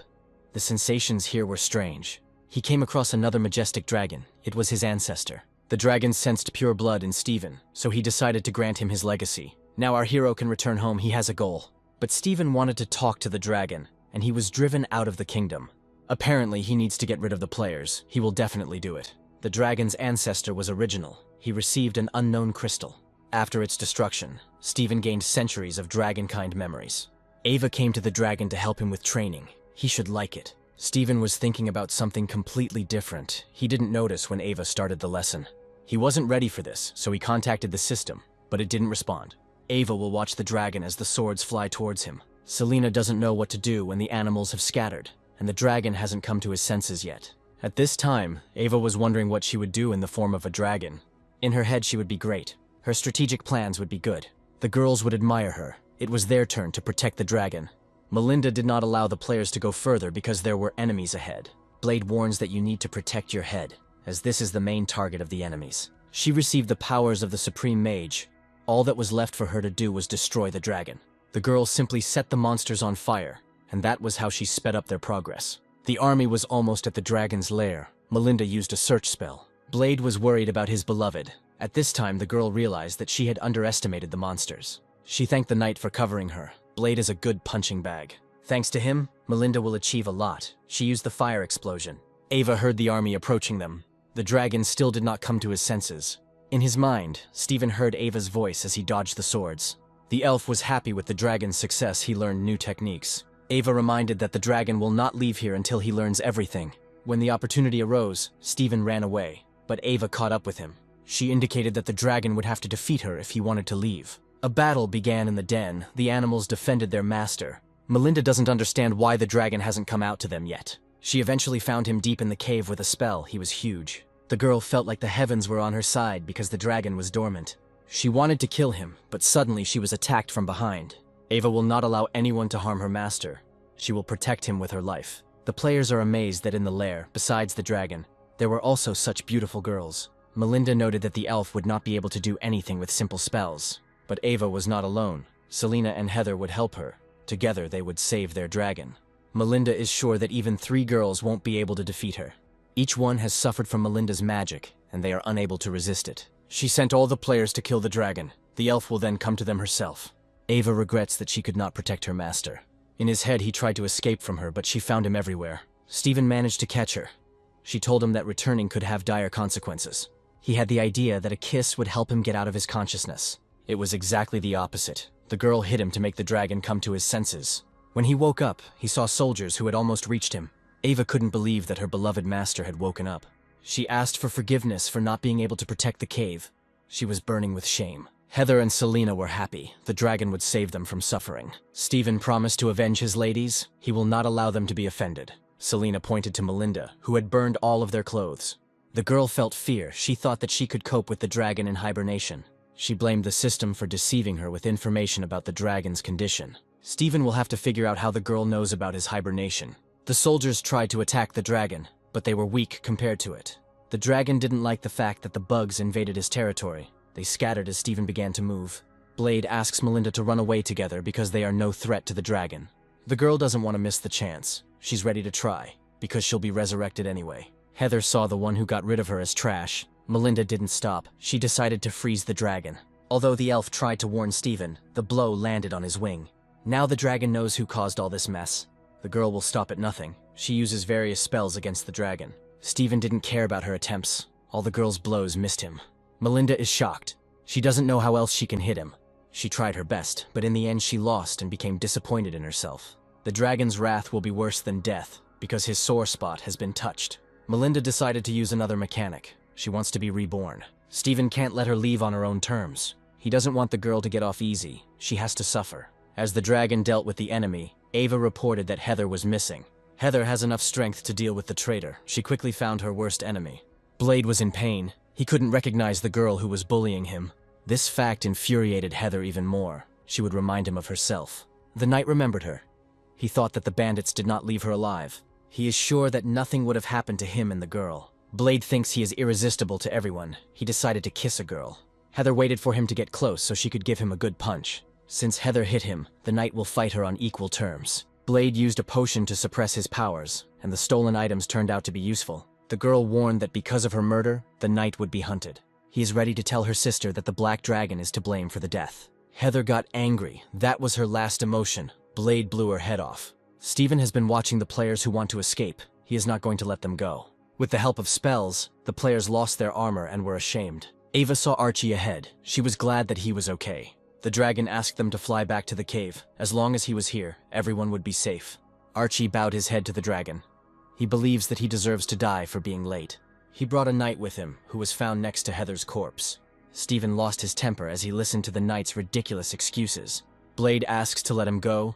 The sensations here were strange. He came across another majestic dragon. It was his ancestor. The dragon sensed pure blood in Stephen, so he decided to grant him his legacy. Now our hero can return home. He has a goal. But Stephen wanted to talk to the dragon, and he was driven out of the kingdom. Apparently, he needs to get rid of the players. He will definitely do it. The dragon's ancestor was original. He received an unknown crystal. After its destruction, Stephen gained centuries of dragonkind memories. Ava came to the dragon to help him with training. He should like it. Stephen was thinking about something completely different. He didn't notice when Ava started the lesson. He wasn't ready for this, so he contacted the system, but it didn't respond. Ava will watch the dragon as the swords fly towards him. Selena doesn't know what to do when the animals have scattered, and the dragon hasn't come to his senses yet. At this time, Ava was wondering what she would do in the form of a dragon. In her head, she would be great. Her strategic plans would be good. The girls would admire her. It was their turn to protect the dragon. Melinda did not allow the players to go further because there were enemies ahead. Blade warns that you need to protect your head, as this is the main target of the enemies. She received the powers of the Supreme Mage. All that was left for her to do was destroy the dragon. The girls simply set the monsters on fire, and that was how she sped up their progress. The army was almost at the dragon's lair. Melinda used a search spell. Blade was worried about his beloved. At this time, the girl realized that she had underestimated the monsters. She thanked the knight for covering her. Blade is a good punching bag. Thanks to him, Melinda will achieve a lot. She used the fire explosion. Ava heard the army approaching them. The dragon still did not come to his senses. In his mind, Stephen heard Ava's voice as he dodged the swords. The elf was happy with the dragon's success. He learned new techniques. Ava reminded that the dragon will not leave here until he learns everything. When the opportunity arose, Stephen ran away, but Ava caught up with him. She indicated that the dragon would have to defeat her if he wanted to leave. A battle began in the den. The animals defended their master. Melinda doesn't understand why the dragon hasn't come out to them yet. She eventually found him deep in the cave with a spell. He was huge. The girl felt like the heavens were on her side because the dragon was dormant. She wanted to kill him, but suddenly she was attacked from behind. Ava will not allow anyone to harm her master. She will protect him with her life. The players are amazed that in the lair, besides the dragon, there were also such beautiful girls. Melinda noted that the elf would not be able to do anything with simple spells. But Ava was not alone. Selena and Heather would help her. Together they would save their dragon. Melinda is sure that even 3 girls won't be able to defeat her. Each one has suffered from Melinda's magic, and they are unable to resist it. She sent all the players to kill the dragon. The elf will then come to them herself. Ava regrets that she could not protect her master. In his head, he tried to escape from her, but she found him everywhere. Stephen managed to catch her. She told him that returning could have dire consequences. He had the idea that a kiss would help him get out of his consciousness. It was exactly the opposite. The girl hit him to make the dragon come to his senses. When he woke up, he saw soldiers who had almost reached him. Ava couldn't believe that her beloved master had woken up. She asked for forgiveness for not being able to protect the cave. She was burning with shame. Heather and Selena were happy. The dragon would save them from suffering. Stephen promised to avenge his ladies. He will not allow them to be offended. Selena pointed to Melinda, who had burned all of their clothes. The girl felt fear. She thought that she could cope with the dragon in hibernation. She blamed the system for deceiving her with information about the dragon's condition. Stephen will have to figure out how the girl knows about his hibernation. The soldiers tried to attack the dragon, but they were weak compared to it. The dragon didn't like the fact that the bugs invaded his territory. They scattered as Stephen began to move. Blade asks Melinda to run away together because they are no threat to the dragon. The girl doesn't want to miss the chance. She's ready to try, because she'll be resurrected anyway. Heather saw the one who got rid of her as trash. Melinda didn't stop. She decided to freeze the dragon. Although the elf tried to warn Stephen, the blow landed on his wing. Now the dragon knows who caused all this mess. The girl will stop at nothing. She uses various spells against the dragon. Stephen didn't care about her attempts. All the girl's blows missed him. Melinda is shocked. She doesn't know how else she can hit him. She tried her best, but in the end she lost and became disappointed in herself. The dragon's wrath will be worse than death, because his sore spot has been touched. Melinda decided to use another mechanic. She wants to be reborn. Stephen can't let her leave on her own terms. He doesn't want the girl to get off easy. She has to suffer. As the dragon dealt with the enemy, Ava reported that Heather was missing. Heather has enough strength to deal with the traitor. She quickly found her worst enemy. Blade was in pain. He couldn't recognize the girl who was bullying him. This fact infuriated Heather even more. She would remind him of herself. The knight remembered her. He thought that the bandits did not leave her alive. He is sure that nothing would have happened to him and the girl. Blade thinks he is irresistible to everyone. He decided to kiss a girl. Heather waited for him to get close so she could give him a good punch. Since Heather hit him, the knight will fight her on equal terms. Blade used a potion to suppress his powers, and the stolen items turned out to be useful. The girl warned that because of her murder, the knight would be hunted. He is ready to tell her sister that the black dragon is to blame for the death. Heather got angry. That was her last emotion. Blade blew her head off. Steven has been watching the players who want to escape. He is not going to let them go. With the help of spells, the players lost their armor and were ashamed. Ava saw Archie ahead. She was glad that he was okay. The dragon asked them to fly back to the cave. As long as he was here, everyone would be safe. Archie bowed his head to the dragon. He believes that he deserves to die for being late. He brought a knight with him, who was found next to Heather's corpse. Steven lost his temper as he listened to the knight's ridiculous excuses. Blade asks to let him go.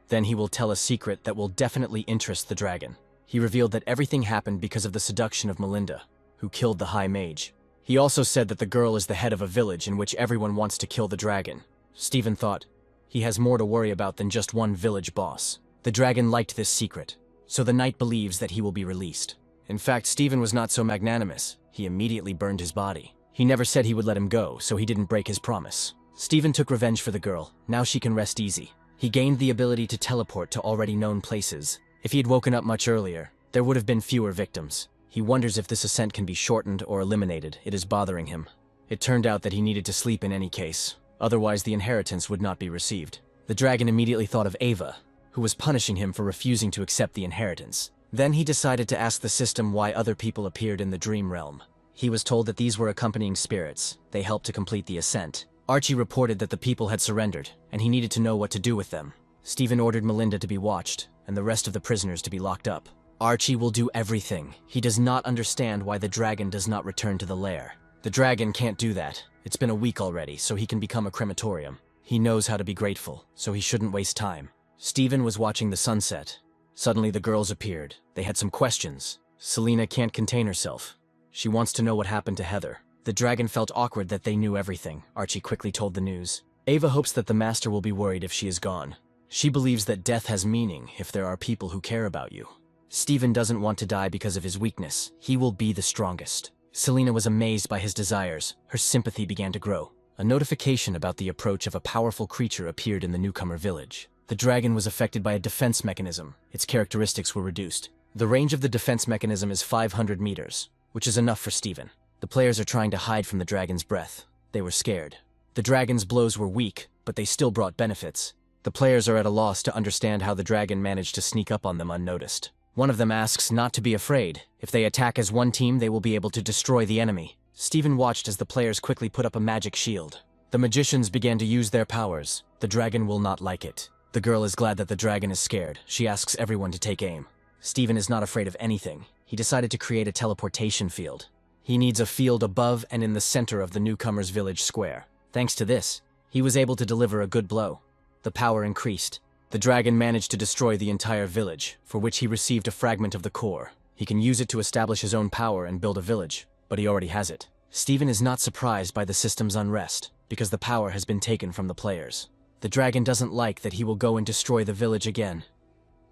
Then he will tell a secret that will definitely interest the dragon. He revealed that everything happened because of the seduction of Melinda, who killed the High Mage. He also said that the girl is the head of a village in which everyone wants to kill the dragon. Steven thought, he has more to worry about than just one village boss. The dragon liked this secret, so the knight believes that he will be released. In fact, Steven was not so magnanimous. He immediately burned his body. He never said he would let him go, so he didn't break his promise. Steven took revenge for the girl. Now she can rest easy. He gained the ability to teleport to already known places. If he had woken up much earlier, there would have been fewer victims. He wonders if this ascent can be shortened or eliminated. It is bothering him. It turned out that he needed to sleep in any case. Otherwise, the inheritance would not be received. The dragon immediately thought of Ava, who was punishing him for refusing to accept the inheritance. Then he decided to ask the system why other people appeared in the dream realm. He was told that these were accompanying spirits. They helped to complete the ascent. Archie reported that the people had surrendered, and he needed to know what to do with them. Steven ordered Melinda to be watched, and the rest of the prisoners to be locked up. Archie will do everything. He does not understand why the dragon does not return to the lair. The dragon can't do that. It's been a week already, so he can become a crematorium. He knows how to be grateful, so he shouldn't waste time. Steven was watching the sunset. Suddenly the girls appeared. They had some questions. Selena can't contain herself. She wants to know what happened to Heather. The dragon felt awkward that they knew everything. Archie quickly told the news. Ava hopes that the master will be worried if she is gone. She believes that death has meaning if there are people who care about you. Steven doesn't want to die because of his weakness. He will be the strongest. Selena was amazed by his desires. Her sympathy began to grow. A notification about the approach of a powerful creature appeared in the newcomer village. The dragon was affected by a defense mechanism. Its characteristics were reduced. The range of the defense mechanism is 500 meters, which is enough for Steven. The players are trying to hide from the dragon's breath. They were scared. The dragon's blows were weak, but they still brought benefits. The players are at a loss to understand how the dragon managed to sneak up on them unnoticed. One of them asks not to be afraid. If they attack as one team, they will be able to destroy the enemy. Steven watched as the players quickly put up a magic shield. The magicians began to use their powers. The dragon will not like it. The girl is glad that the dragon is scared. She asks everyone to take aim. Steven is not afraid of anything. He decided to create a teleportation field. He needs a field above and in the center of the newcomer's village square. Thanks to this, he was able to deliver a good blow. The power increased. The dragon managed to destroy the entire village, for which he received a fragment of the core. He can use it to establish his own power and build a village, but he already has it. Steven is not surprised by the system's unrest, because the power has been taken from the players. The dragon doesn't like that he will go and destroy the village again,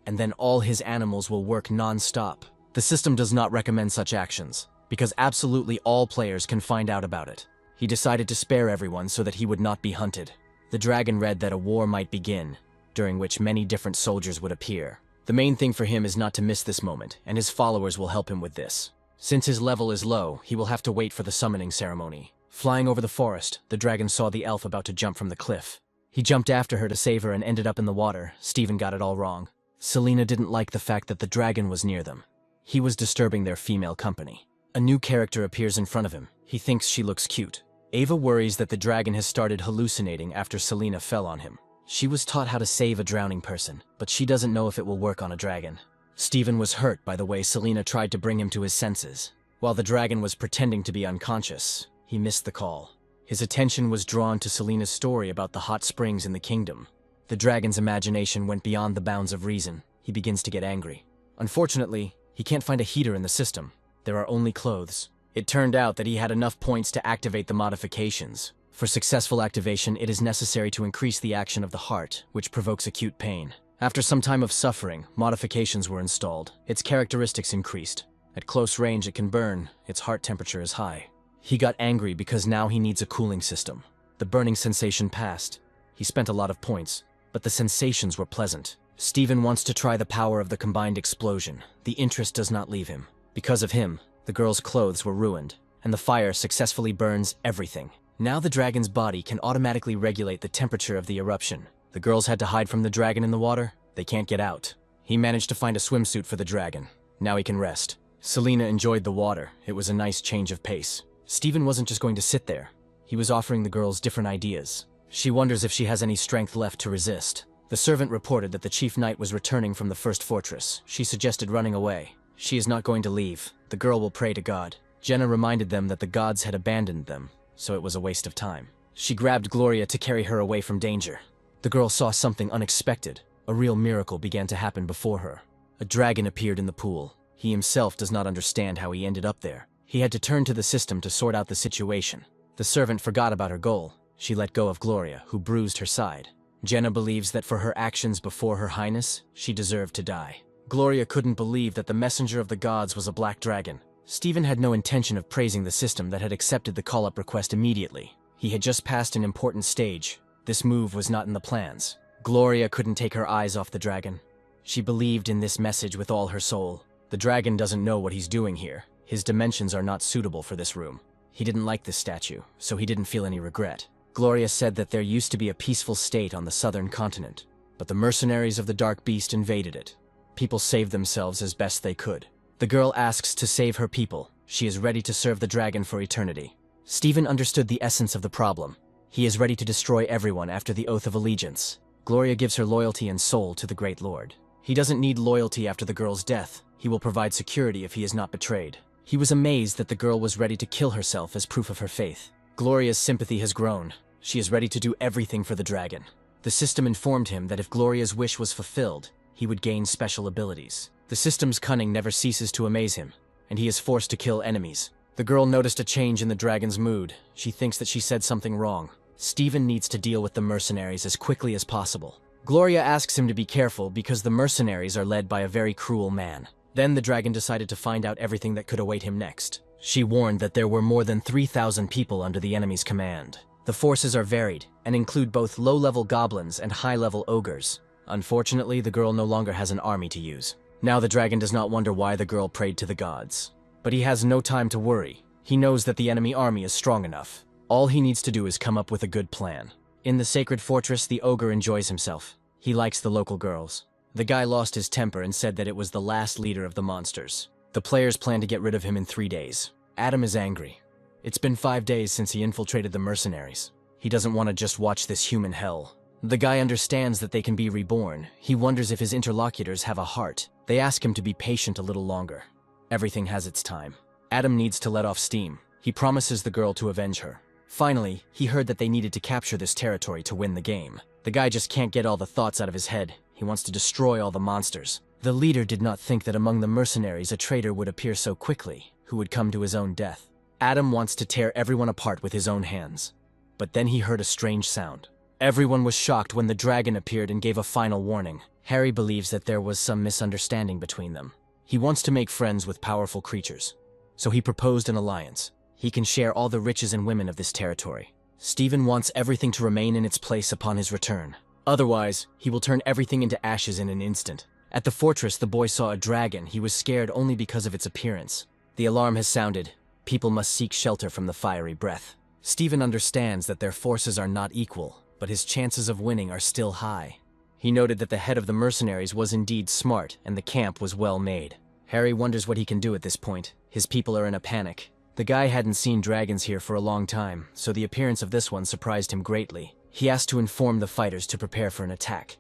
and then all his animals will work non-stop. The system does not recommend such actions, because absolutely all players can find out about it. He decided to spare everyone so that he would not be hunted. The dragon read that a war might begin, during which many different soldiers would appear. The main thing for him is not to miss this moment, and his followers will help him with this. Since his level is low, he will have to wait for the summoning ceremony. Flying over the forest, the dragon saw the elf about to jump from the cliff. He jumped after her to save her and ended up in the water. Steven got it all wrong. Selena didn't like the fact that the dragon was near them. He was disturbing their female company. A new character appears in front of him. He thinks she looks cute. Ava worries that the dragon has started hallucinating after Selena fell on him. She was taught how to save a drowning person, but she doesn't know if it will work on a dragon. Steven was hurt by the way Selena tried to bring him to his senses. While the dragon was pretending to be unconscious, he missed the call. His attention was drawn to Selena's story about the hot springs in the kingdom. The dragon's imagination went beyond the bounds of reason. He begins to get angry. Unfortunately, he can't find a heater in the system. There are only clothes. It turned out that he had enough points to activate the modifications. For successful activation, it is necessary to increase the action of the heart, which provokes acute pain. After some time of suffering, modifications were installed. Its characteristics increased. At close range, it can burn. Its heart temperature is high. He got angry because now he needs a cooling system. The burning sensation passed. He spent a lot of points, but the sensations were pleasant. Steven wants to try the power of the combined explosion. The interest does not leave him. Because of him, the girl's clothes were ruined, and the fire successfully burns everything. Now the dragon's body can automatically regulate the temperature of the eruption. The girls had to hide from the dragon in the water. They can't get out. He managed to find a swimsuit for the dragon. Now he can rest. Selena enjoyed the water. It was a nice change of pace. Steven wasn't just going to sit there. He was offering the girls different ideas. She wonders if she has any strength left to resist. The servant reported that the chief knight was returning from the first fortress. She suggested running away. She is not going to leave. The girl will pray to God. Jenna reminded them that the gods had abandoned them, so it was a waste of time. She grabbed Gloria to carry her away from danger. The girl saw something unexpected. A real miracle began to happen before her. A dragon appeared in the pool. He himself does not understand how he ended up there. He had to turn to the system to sort out the situation. The servant forgot about her goal. She let go of Gloria, who bruised her side. Jenna believes that for her actions before her highness, she deserved to die. Gloria couldn't believe that the messenger of the gods was a black dragon. Steven had no intention of praising the system that had accepted the call-up request immediately. He had just passed an important stage. This move was not in the plans. Gloria couldn't take her eyes off the dragon. She believed in this message with all her soul. The dragon doesn't know what he's doing here. His dimensions are not suitable for this room. He didn't like this statue, so he didn't feel any regret. Gloria said that there used to be a peaceful state on the southern continent, but the mercenaries of the Dark Beast invaded it. People saved themselves as best they could. The girl asks to save her people. She is ready to serve the dragon for eternity. Steven understood the essence of the problem. He is ready to destroy everyone after the Oath of Allegiance. Gloria gives her loyalty and soul to the Great Lord. He doesn't need loyalty after the girl's death. He will provide security if he is not betrayed. He was amazed that the girl was ready to kill herself as proof of her faith. Gloria's sympathy has grown. She is ready to do everything for the dragon. The system informed him that if Gloria's wish was fulfilled, he would gain special abilities. The system's cunning never ceases to amaze him, and he is forced to kill enemies. The girl noticed a change in the dragon's mood. She thinks that she said something wrong. Steven needs to deal with the mercenaries as quickly as possible. Gloria asks him to be careful because the mercenaries are led by a very cruel man. Then the dragon decided to find out everything that could await him next. She warned that there were more than 3,000 people under the enemy's command. The forces are varied and include both low-level goblins and high-level ogres. Unfortunately, the girl no longer has an army to use. Now the dragon does not wonder why the girl prayed to the gods. But he has no time to worry. He knows that the enemy army is strong enough. All he needs to do is come up with a good plan. In the sacred fortress, the ogre enjoys himself. He likes the local girls. The guy lost his temper and said that it was the last leader of the monsters. The players plan to get rid of him in 3 days. Adam is angry. It's been 5 days since he infiltrated the mercenaries. He doesn't want to just watch this human hell. The guy understands that they can be reborn. He wonders if his interlocutors have a heart. They ask him to be patient a little longer. Everything has its time. Adam needs to let off steam. He promises the girl to avenge her. Finally, he heard that they needed to capture this territory to win the game. The guy just can't get all the thoughts out of his head. He wants to destroy all the monsters. The leader did not think that among the mercenaries a traitor would appear so quickly, who would come to his own death. Adam wants to tear everyone apart with his own hands. But then he heard a strange sound. Everyone was shocked when the dragon appeared and gave a final warning. Harry believes that there was some misunderstanding between them. He wants to make friends with powerful creatures. So he proposed an alliance. He can share all the riches and women of this territory. Steven wants everything to remain in its place upon his return. Otherwise, he will turn everything into ashes in an instant. At the fortress, the boy saw a dragon. He was scared only because of its appearance. The alarm has sounded. People must seek shelter from the fiery breath. Steven understands that their forces are not equal, but his chances of winning are still high. He noted that the head of the mercenaries was indeed smart, and the camp was well made. Harry wonders what he can do at this point. His people are in a panic. The guy hadn't seen dragons here for a long time, so the appearance of this one surprised him greatly. He asked to inform the fighters to prepare for an attack.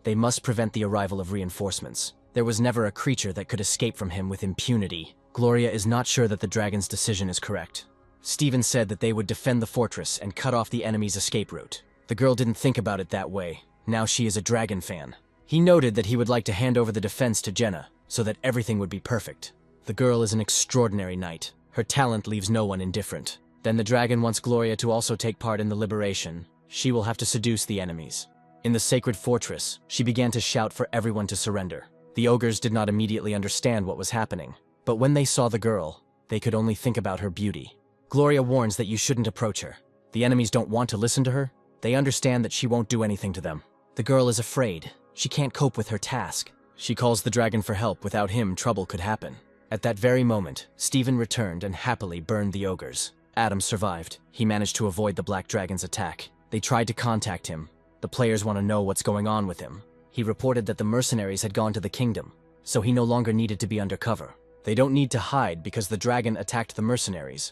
They must prevent the arrival of reinforcements. There was never a creature that could escape from him with impunity. Gloria is not sure that the dragon's decision is correct. Steven said that they would defend the fortress and cut off the enemy's escape route. The girl didn't think about it that way. Now she is a dragon fan. He noted that he would like to hand over the defense to Jenna, so that everything would be perfect. The girl is an extraordinary knight. Her talent leaves no one indifferent. Then the dragon wants Gloria to also take part in the liberation. She will have to seduce the enemies. In the sacred fortress, she began to shout for everyone to surrender. The ogres did not immediately understand what was happening, but when they saw the girl, they could only think about her beauty. Gloria warns that you shouldn't approach her. The enemies don't want to listen to her. They understand that she won't do anything to them. The girl is afraid. She can't cope with her task. She calls the dragon for help. Without him, trouble could happen. At that very moment, Stephen returned and happily burned the ogres. Adam survived. He managed to avoid the black dragon's attack. They tried to contact him. The players want to know what's going on with him. He reported that the mercenaries had gone to the kingdom, so he no longer needed to be undercover. They don't need to hide because the dragon attacked the mercenaries.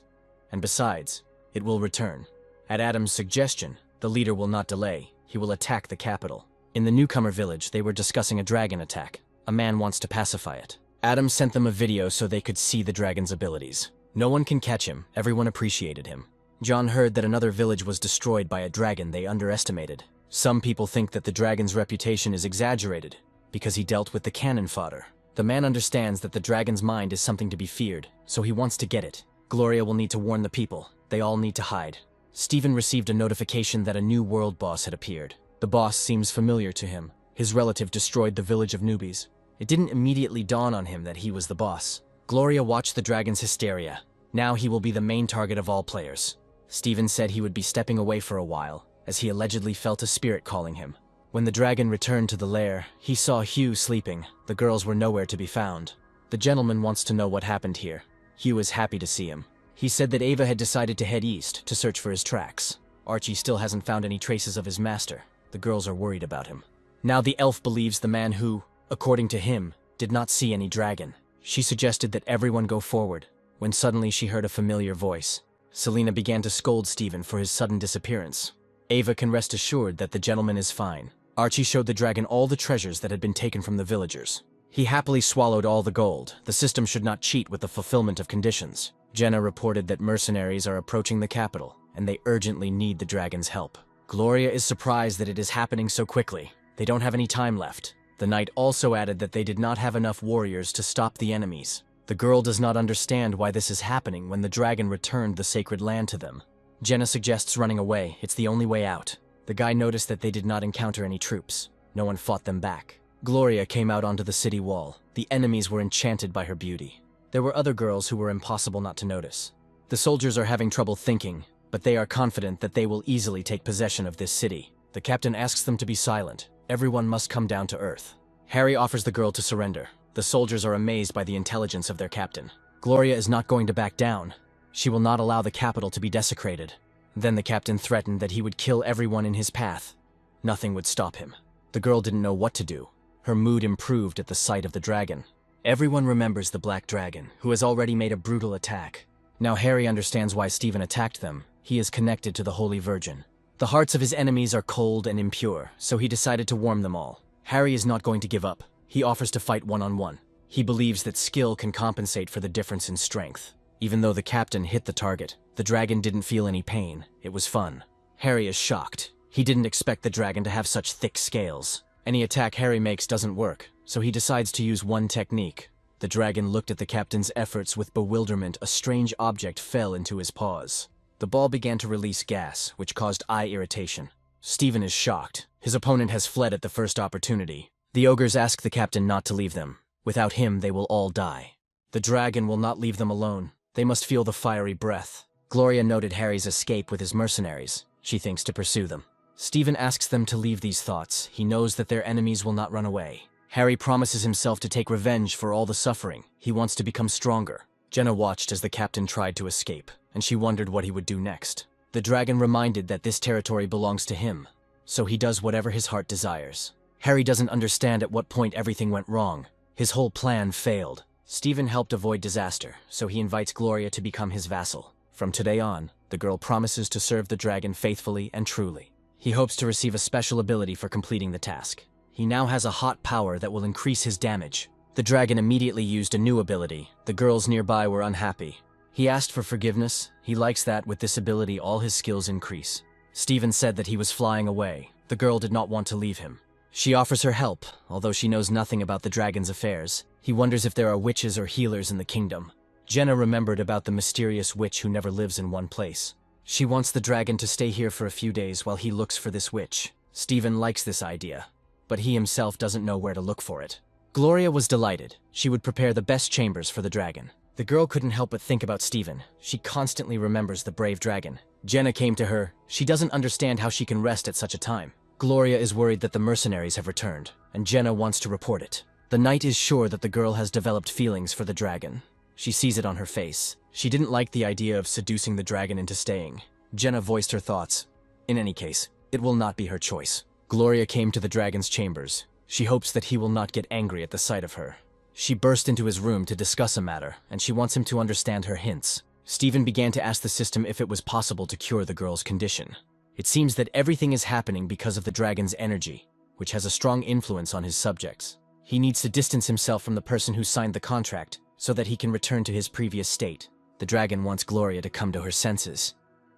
And besides, it will return. At Adam's suggestion, the leader will not delay. He will attack the capital. In the newcomer village, they were discussing a dragon attack. A man wants to pacify it. Adam sent them a video so they could see the dragon's abilities. No one can catch him. Everyone appreciated him. John heard that another village was destroyed by a dragon they underestimated. Some people think that the dragon's reputation is exaggerated because he dealt with the cannon fodder. The man understands that the dragon's mind is something to be feared, so he wants to get it. Gloria will need to warn the people. They all need to hide. Stephen received a notification that a new world boss had appeared. The boss seems familiar to him. His relative destroyed the village of newbies. It didn't immediately dawn on him that he was the boss. Gloria watched the dragon's hysteria. Now he will be the main target of all players. Stephen said he would be stepping away for a while, as he allegedly felt a spirit calling him. When the dragon returned to the lair, he saw Hugh sleeping. The girls were nowhere to be found. The gentleman wants to know what happened here. Hugh is happy to see him. He said that Ava had decided to head east to search for his tracks. Archie still hasn't found any traces of his master. The girls are worried about him. Now the elf believes the man who, according to him, did not see any dragon. She suggested that everyone go forward, when suddenly she heard a familiar voice. Selena began to scold Stephen for his sudden disappearance. Ava can rest assured that the gentleman is fine. Archie showed the dragon all the treasures that had been taken from the villagers. He happily swallowed all the gold. The system should not cheat with the fulfillment of conditions. Jenna reported that mercenaries are approaching the capital, and they urgently need the dragon's help. Gloria is surprised that it is happening so quickly. They don't have any time left. The knight also added that they did not have enough warriors to stop the enemies. The girl does not understand why this is happening when the dragon returned the sacred land to them. Jenna suggests running away. It's the only way out. The guy noticed that they did not encounter any troops. No one fought them back. Gloria came out onto the city wall. The enemies were enchanted by her beauty. There were other girls who were impossible not to notice. The soldiers are having trouble thinking, but they are confident that they will easily take possession of this city. The captain asks them to be silent. Everyone must come down to earth. Harry offers the girl to surrender. The soldiers are amazed by the intelligence of their captain. Gloria is not going to back down. She will not allow the capital to be desecrated. Then the captain threatened that he would kill everyone in his path. Nothing would stop him. The girl didn't know what to do. Her mood improved at the sight of the dragon. Everyone remembers the black dragon, who has already made a brutal attack. Now Harry understands why Stephen attacked them. He is connected to the Holy Virgin. The hearts of his enemies are cold and impure, so he decided to warm them all. Harry is not going to give up. He offers to fight one-on-one. He believes that skill can compensate for the difference in strength. Even though the captain hit the target, the dragon didn't feel any pain. It was fun. Harry is shocked. He didn't expect the dragon to have such thick scales. Any attack Harry makes doesn't work, so he decides to use one technique. The dragon looked at the captain's efforts with bewilderment. A strange object fell into his paws. The ball began to release gas, which caused eye irritation. Stephen is shocked. His opponent has fled at the first opportunity. The ogres ask the captain not to leave them. Without him, they will all die. The dragon will not leave them alone. They must feel the fiery breath. Gloria noted Harry's escape with his mercenaries. She thinks to pursue them. Stephen asks them to leave these thoughts. He knows that their enemies will not run away. Harry promises himself to take revenge for all the suffering. He wants to become stronger. Jenna watched as the captain tried to escape, and she wondered what he would do next. The dragon reminded that this territory belongs to him, so he does whatever his heart desires. Harry doesn't understand at what point everything went wrong. His whole plan failed. Stephen helped avoid disaster, so he invites Gloria to become his vassal. From today on, the girl promises to serve the dragon faithfully and truly. He hopes to receive a special ability for completing the task. He now has a hot power that will increase his damage. The dragon immediately used a new ability. The girls nearby were unhappy. He asked for forgiveness. He likes that with this ability all his skills increase. Stephen said that he was flying away. The girl did not want to leave him. She offers her help, although she knows nothing about the dragon's affairs. He wonders if there are witches or healers in the kingdom. Jenna remembered about the mysterious witch who never lives in one place. She wants the dragon to stay here for a few days while he looks for this witch. Stephen likes this idea, but he himself doesn't know where to look for it. Gloria was delighted. She would prepare the best chambers for the dragon. The girl couldn't help but think about Stephen. She constantly remembers the brave dragon. Jenna came to her. She doesn't understand how she can rest at such a time. Gloria is worried that the mercenaries have returned, and Jenna wants to report it. The knight is sure that the girl has developed feelings for the dragon. She sees it on her face. She didn't like the idea of seducing the dragon into staying. Jenna voiced her thoughts. In any case, it will not be her choice. Gloria came to the dragon's chambers. She hopes that he will not get angry at the sight of her. She burst into his room to discuss a matter, and she wants him to understand her hints. Stephen began to ask the system if it was possible to cure the girl's condition. It seems that everything is happening because of the dragon's energy, which has a strong influence on his subjects. He needs to distance himself from the person who signed the contract so that he can return to his previous state. The dragon wants Gloria to come to her senses.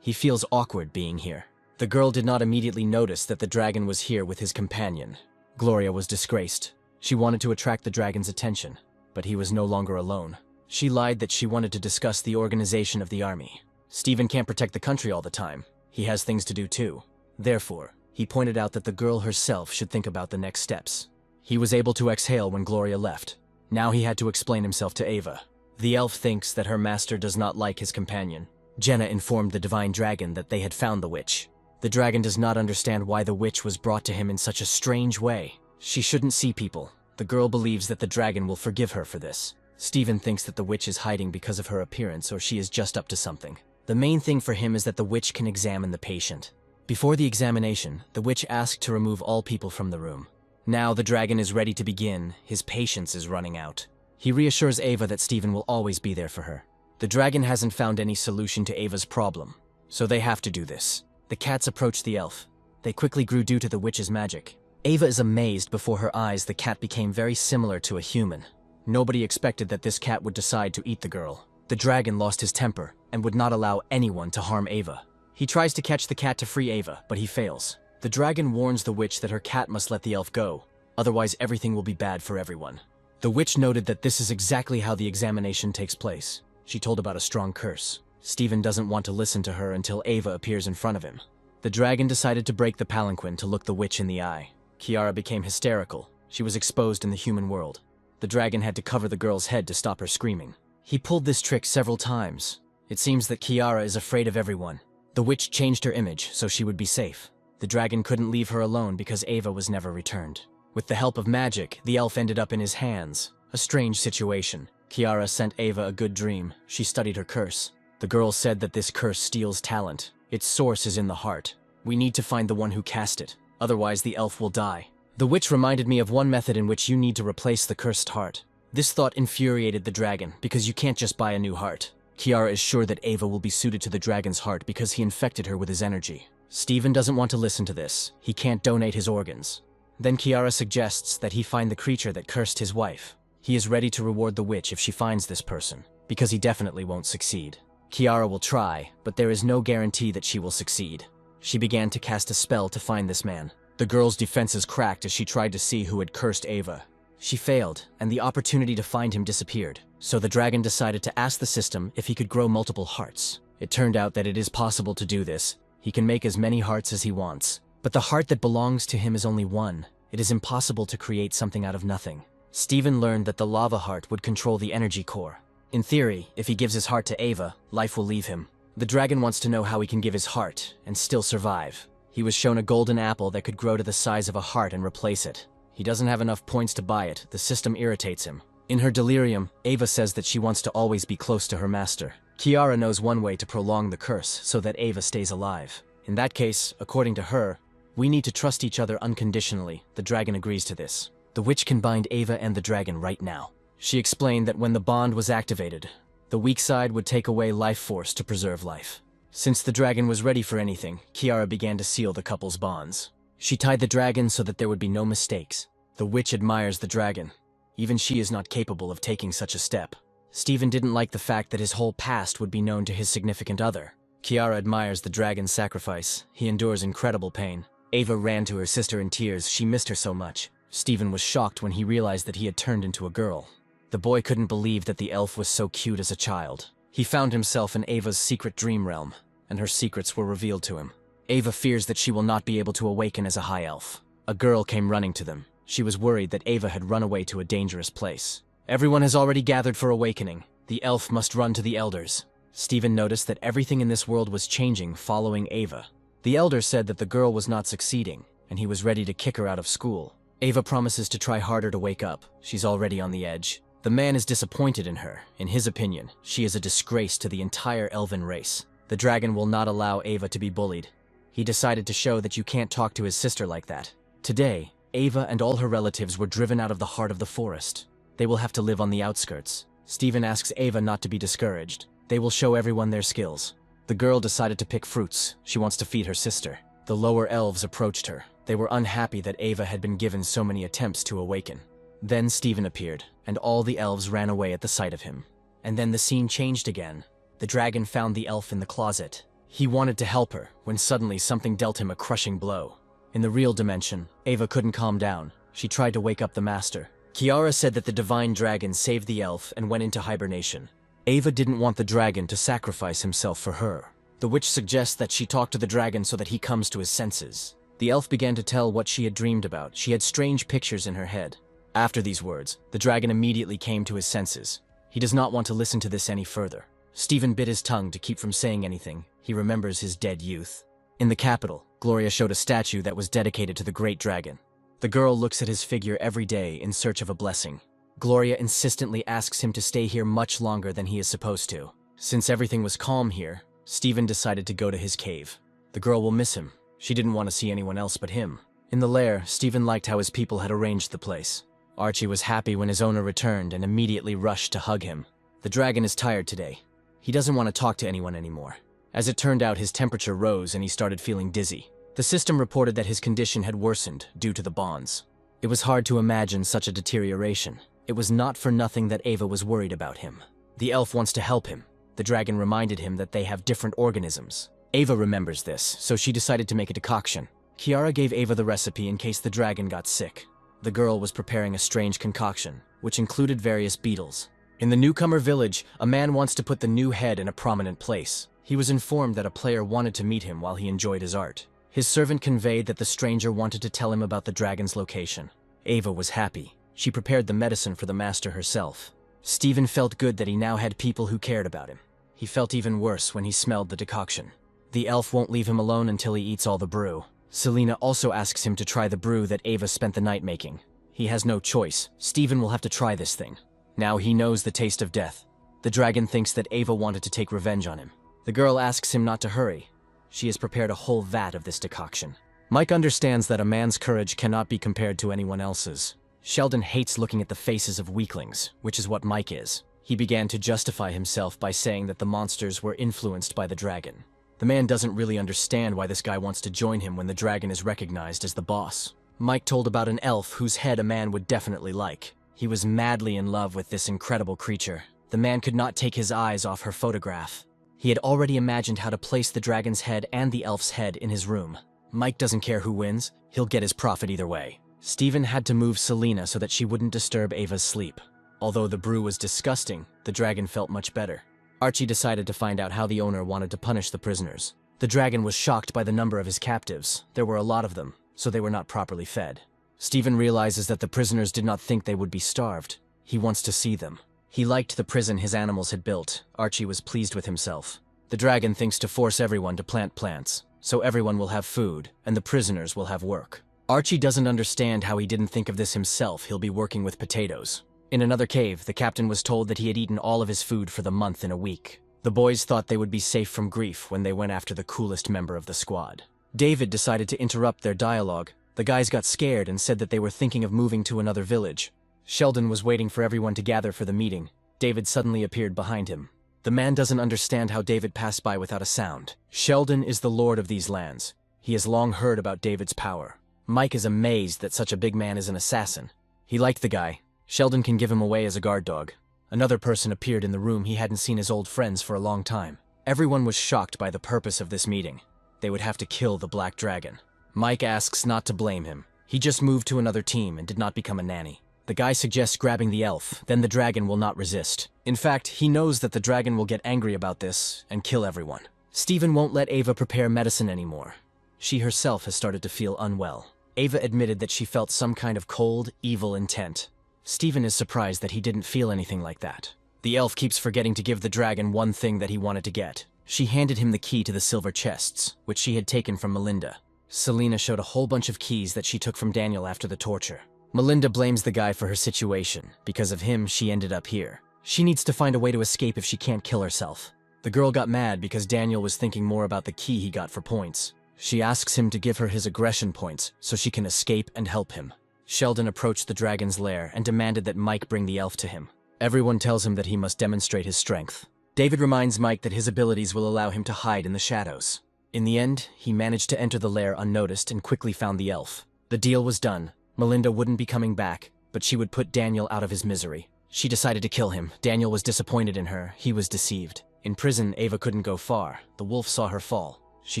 He feels awkward being here. The girl did not immediately notice that the dragon was here with his companion. Gloria was disgraced. She wanted to attract the dragon's attention, but he was no longer alone. She lied that she wanted to discuss the organization of the army. Stephen can't protect the country all the time. He has things to do too. Therefore, he pointed out that the girl herself should think about the next steps. He was able to exhale when Gloria left. Now he had to explain himself to Ava. The elf thinks that her master does not like his companion. Jenna informed the divine dragon that they had found the witch. The dragon does not understand why the witch was brought to him in such a strange way. She shouldn't see people. The girl believes that the dragon will forgive her for this. Stephen thinks that the witch is hiding because of her appearance, or she is just up to something. The main thing for him is that the witch can examine the patient. Before the examination, the witch asked to remove all people from the room. Now the dragon is ready to begin. His patience is running out. He reassures Ava that Stephen will always be there for her. The dragon hasn't found any solution to Ava's problem, so they have to do this. The cats approached the elf. They quickly grew due to the witch's magic. Ava is amazed. Before her eyes, the cat became very similar to a human. Nobody expected that this cat would decide to eat the girl. The dragon lost his temper and would not allow anyone to harm Ava. He tries to catch the cat to free Ava, but he fails. The dragon warns the witch that her cat must let the elf go, otherwise everything will be bad for everyone. The witch noted that this is exactly how the examination takes place. She told about a strong curse. Stephen doesn't want to listen to her until Ava appears in front of him. The dragon decided to break the palanquin to look the witch in the eye. Kiara became hysterical. She was exposed in the human world. The dragon had to cover the girl's head to stop her screaming. He pulled this trick several times. It seems that Kiara is afraid of everyone. The witch changed her image so she would be safe. The dragon couldn't leave her alone because Ava was never returned. With the help of magic, the elf ended up in his hands. A strange situation. Kiara sent Ava a good dream. She studied her curse. The girl said that this curse steals talent. Its source is in the heart. We need to find the one who cast it. Otherwise, the elf will die. The witch reminded me of one method in which you need to replace the cursed heart. This thought infuriated the dragon, because you can't just buy a new heart. Kiara is sure that Ava will be suited to the dragon's heart because he infected her with his energy. Stephen doesn't want to listen to this. He can't donate his organs. Then Kiara suggests that he find the creature that cursed his wife. He is ready to reward the witch if she finds this person, because he definitely won't succeed. Kiara will try, but there is no guarantee that she will succeed. She began to cast a spell to find this man. The girl's defenses cracked as she tried to see who had cursed Ava. She failed, and the opportunity to find him disappeared. So the dragon decided to ask the system if he could grow multiple hearts. It turned out that it is possible to do this. He can make as many hearts as he wants. But the heart that belongs to him is only one. It is impossible to create something out of nothing. Stephen learned that the lava heart would control the energy core. In theory, if he gives his heart to Ava, life will leave him. The dragon wants to know how he can give his heart and still survive. He was shown a golden apple that could grow to the size of a heart and replace it. He doesn't have enough points to buy it. The system irritates him. In her delirium, Ava says that she wants to always be close to her master. Kiara knows one way to prolong the curse so that Ava stays alive. In that case, according to her, we need to trust each other unconditionally. The dragon agrees to this. The witch can bind Ava and the dragon right now. She explained that when the bond was activated, the weak side would take away life force to preserve life. Since the dragon was ready for anything, Kiara began to seal the couple's bonds. She tied the dragon so that there would be no mistakes. The witch admires the dragon. Even she is not capable of taking such a step. Stephen didn't like the fact that his whole past would be known to his significant other. Kiara admires the dragon's sacrifice. He endures incredible pain. Ava ran to her sister in tears. She missed her so much. Stephen was shocked when he realized that he had turned into a girl. The boy couldn't believe that the elf was so cute as a child. He found himself in Ava's secret dream realm, and her secrets were revealed to him. Ava fears that she will not be able to awaken as a high elf. A girl came running to them. She was worried that Ava had run away to a dangerous place. Everyone has already gathered for awakening. The elf must run to the elders. Stephen noticed that everything in this world was changing following Ava. The elder said that the girl was not succeeding, and he was ready to kick her out of school. Ava promises to try harder to wake up. She's already on the edge. The man is disappointed in her. In his opinion, she is a disgrace to the entire elven race. The dragon will not allow Ava to be bullied. He decided to show that you can't talk to his sister like that. Today, Ava and all her relatives were driven out of the heart of the forest. They will have to live on the outskirts. Stephen asks Ava not to be discouraged. They will show everyone their skills. The girl decided to pick fruits. She wants to feed her sister. The lower elves approached her. They were unhappy that Ava had been given so many attempts to awaken. Then Stephen appeared, and all the elves ran away at the sight of him. And then the scene changed again. The dragon found the elf in the closet. He wanted to help her, when suddenly something dealt him a crushing blow. In the real dimension, Ava couldn't calm down. She tried to wake up the master. Kiara said that the divine dragon saved the elf and went into hibernation. Ava didn't want the dragon to sacrifice himself for her. The witch suggests that she talk to the dragon so that he comes to his senses. The elf began to tell what she had dreamed about. She had strange pictures in her head. After these words, the dragon immediately came to his senses. He does not want to listen to this any further. Stephen bit his tongue to keep from saying anything. He remembers his dead youth. In the capital, Gloria showed a statue that was dedicated to the great dragon. The girl looks at his figure every day in search of a blessing. Gloria insistently asks him to stay here much longer than he is supposed to. Since everything was calm here, Stephen decided to go to his cave. The girl will miss him. She didn't want to see anyone else but him. In the lair, Stephen liked how his people had arranged the place. Archie was happy when his owner returned and immediately rushed to hug him. The dragon is tired today. He doesn't want to talk to anyone anymore. As it turned out, his temperature rose and he started feeling dizzy. The system reported that his condition had worsened due to the bonds. It was hard to imagine such a deterioration. It was not for nothing that Ava was worried about him. The elf wants to help him. The dragon reminded him that they have different organisms. Ava remembers this, so she decided to make a decoction. Kiara gave Ava the recipe in case the dragon got sick. The girl was preparing a strange concoction, which included various beetles. In the newcomer village, a man wants to put the new head in a prominent place. He was informed that a player wanted to meet him while he enjoyed his art. His servant conveyed that the stranger wanted to tell him about the dragon's location. Ava was happy. She prepared the medicine for the master herself. Stephen felt good that he now had people who cared about him. He felt even worse when he smelled the decoction. The elf won't leave him alone until he eats all the brew. Selena also asks him to try the brew that Ava spent the night making. He has no choice. Stephen will have to try this thing. Now he knows the taste of death. The dragon thinks that Ava wanted to take revenge on him. The girl asks him not to hurry. She has prepared a whole vat of this decoction. Mike understands that a man's courage cannot be compared to anyone else's. Sheldon hates looking at the faces of weaklings, which is what Mike is. He began to justify himself by saying that the monsters were influenced by the dragon. The man doesn't really understand why this guy wants to join him when the dragon is recognized as the boss. Mike told about an elf whose head a man would definitely like. He was madly in love with this incredible creature. The man could not take his eyes off her photograph. He had already imagined how to place the dragon's head and the elf's head in his room. Mike doesn't care who wins. He'll get his profit either way. Stephen had to move Selena so that she wouldn't disturb Ava's sleep. Although the brew was disgusting, the dragon felt much better. Archie decided to find out how the owner wanted to punish the prisoners. The dragon was shocked by the number of his captives. There were a lot of them, so they were not properly fed. Stephen realizes that the prisoners did not think they would be starved. He wants to see them. He liked the prison his animals had built. Archie was pleased with himself. The dragon thinks to force everyone to plant plants, so everyone will have food, and the prisoners will have work. Archie doesn't understand how he didn't think of this himself. He'll be working with potatoes. In another cave, the captain was told that he had eaten all of his food for the month in a week. The boys thought they would be safe from grief when they went after the coolest member of the squad. David decided to interrupt their dialogue. The guys got scared and said that they were thinking of moving to another village. Sheldon was waiting for everyone to gather for the meeting. David suddenly appeared behind him. The man doesn't understand how David passed by without a sound. Sheldon is the lord of these lands. He has long heard about David's power. Mike is amazed that such a big man is an assassin. He liked the guy. Sheldon can give him away as a guard dog. Another person appeared in the room. He hadn't seen his old friends for a long time. Everyone was shocked by the purpose of this meeting. They would have to kill the Black Dragon. Mike asks not to blame him. He just moved to another team and did not become a nanny. The guy suggests grabbing the elf, then the dragon will not resist. In fact, he knows that the dragon will get angry about this and kill everyone. Stephen won't let Ava prepare medicine anymore. She herself has started to feel unwell. Ava admitted that she felt some kind of cold, evil intent. Stephen is surprised that he didn't feel anything like that. The elf keeps forgetting to give the dragon one thing that he wanted to get. She handed him the key to the silver chests, which she had taken from Melinda. Selena showed a whole bunch of keys that she took from Daniel after the torture. Melinda blames the guy for her situation. Because of him, she ended up here. She needs to find a way to escape if she can't kill herself. The girl got mad because Daniel was thinking more about the key he got for points. She asks him to give her his aggression points so she can escape and help him. Sheldon approached the dragon's lair and demanded that Mike bring the elf to him. Everyone tells him that he must demonstrate his strength. David reminds Mike that his abilities will allow him to hide in the shadows. In the end, he managed to enter the lair unnoticed and quickly found the elf. The deal was done. Melinda wouldn't be coming back, but she would put Daniel out of his misery. She decided to kill him. Daniel was disappointed in her. He was deceived. In prison, Ava couldn't go far. The wolf saw her fall. She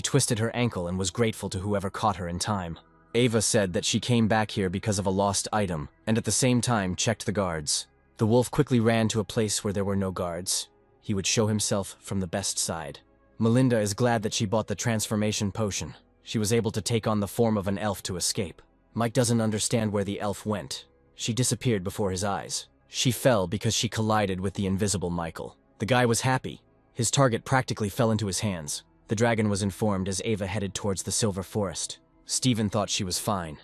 twisted her ankle and was grateful to whoever caught her in time. Ava said that she came back here because of a lost item, and at the same time checked the guards. The wolf quickly ran to a place where there were no guards. He would show himself from the best side. Melinda is glad that she bought the transformation potion. She was able to take on the form of an elf to escape. Mike doesn't understand where the elf went. She disappeared before his eyes. She fell because she collided with the invisible Michael. The guy was happy. His target practically fell into his hands. The dragon was informed as Ava headed towards the Silver Forest. Stephen thought she was fine,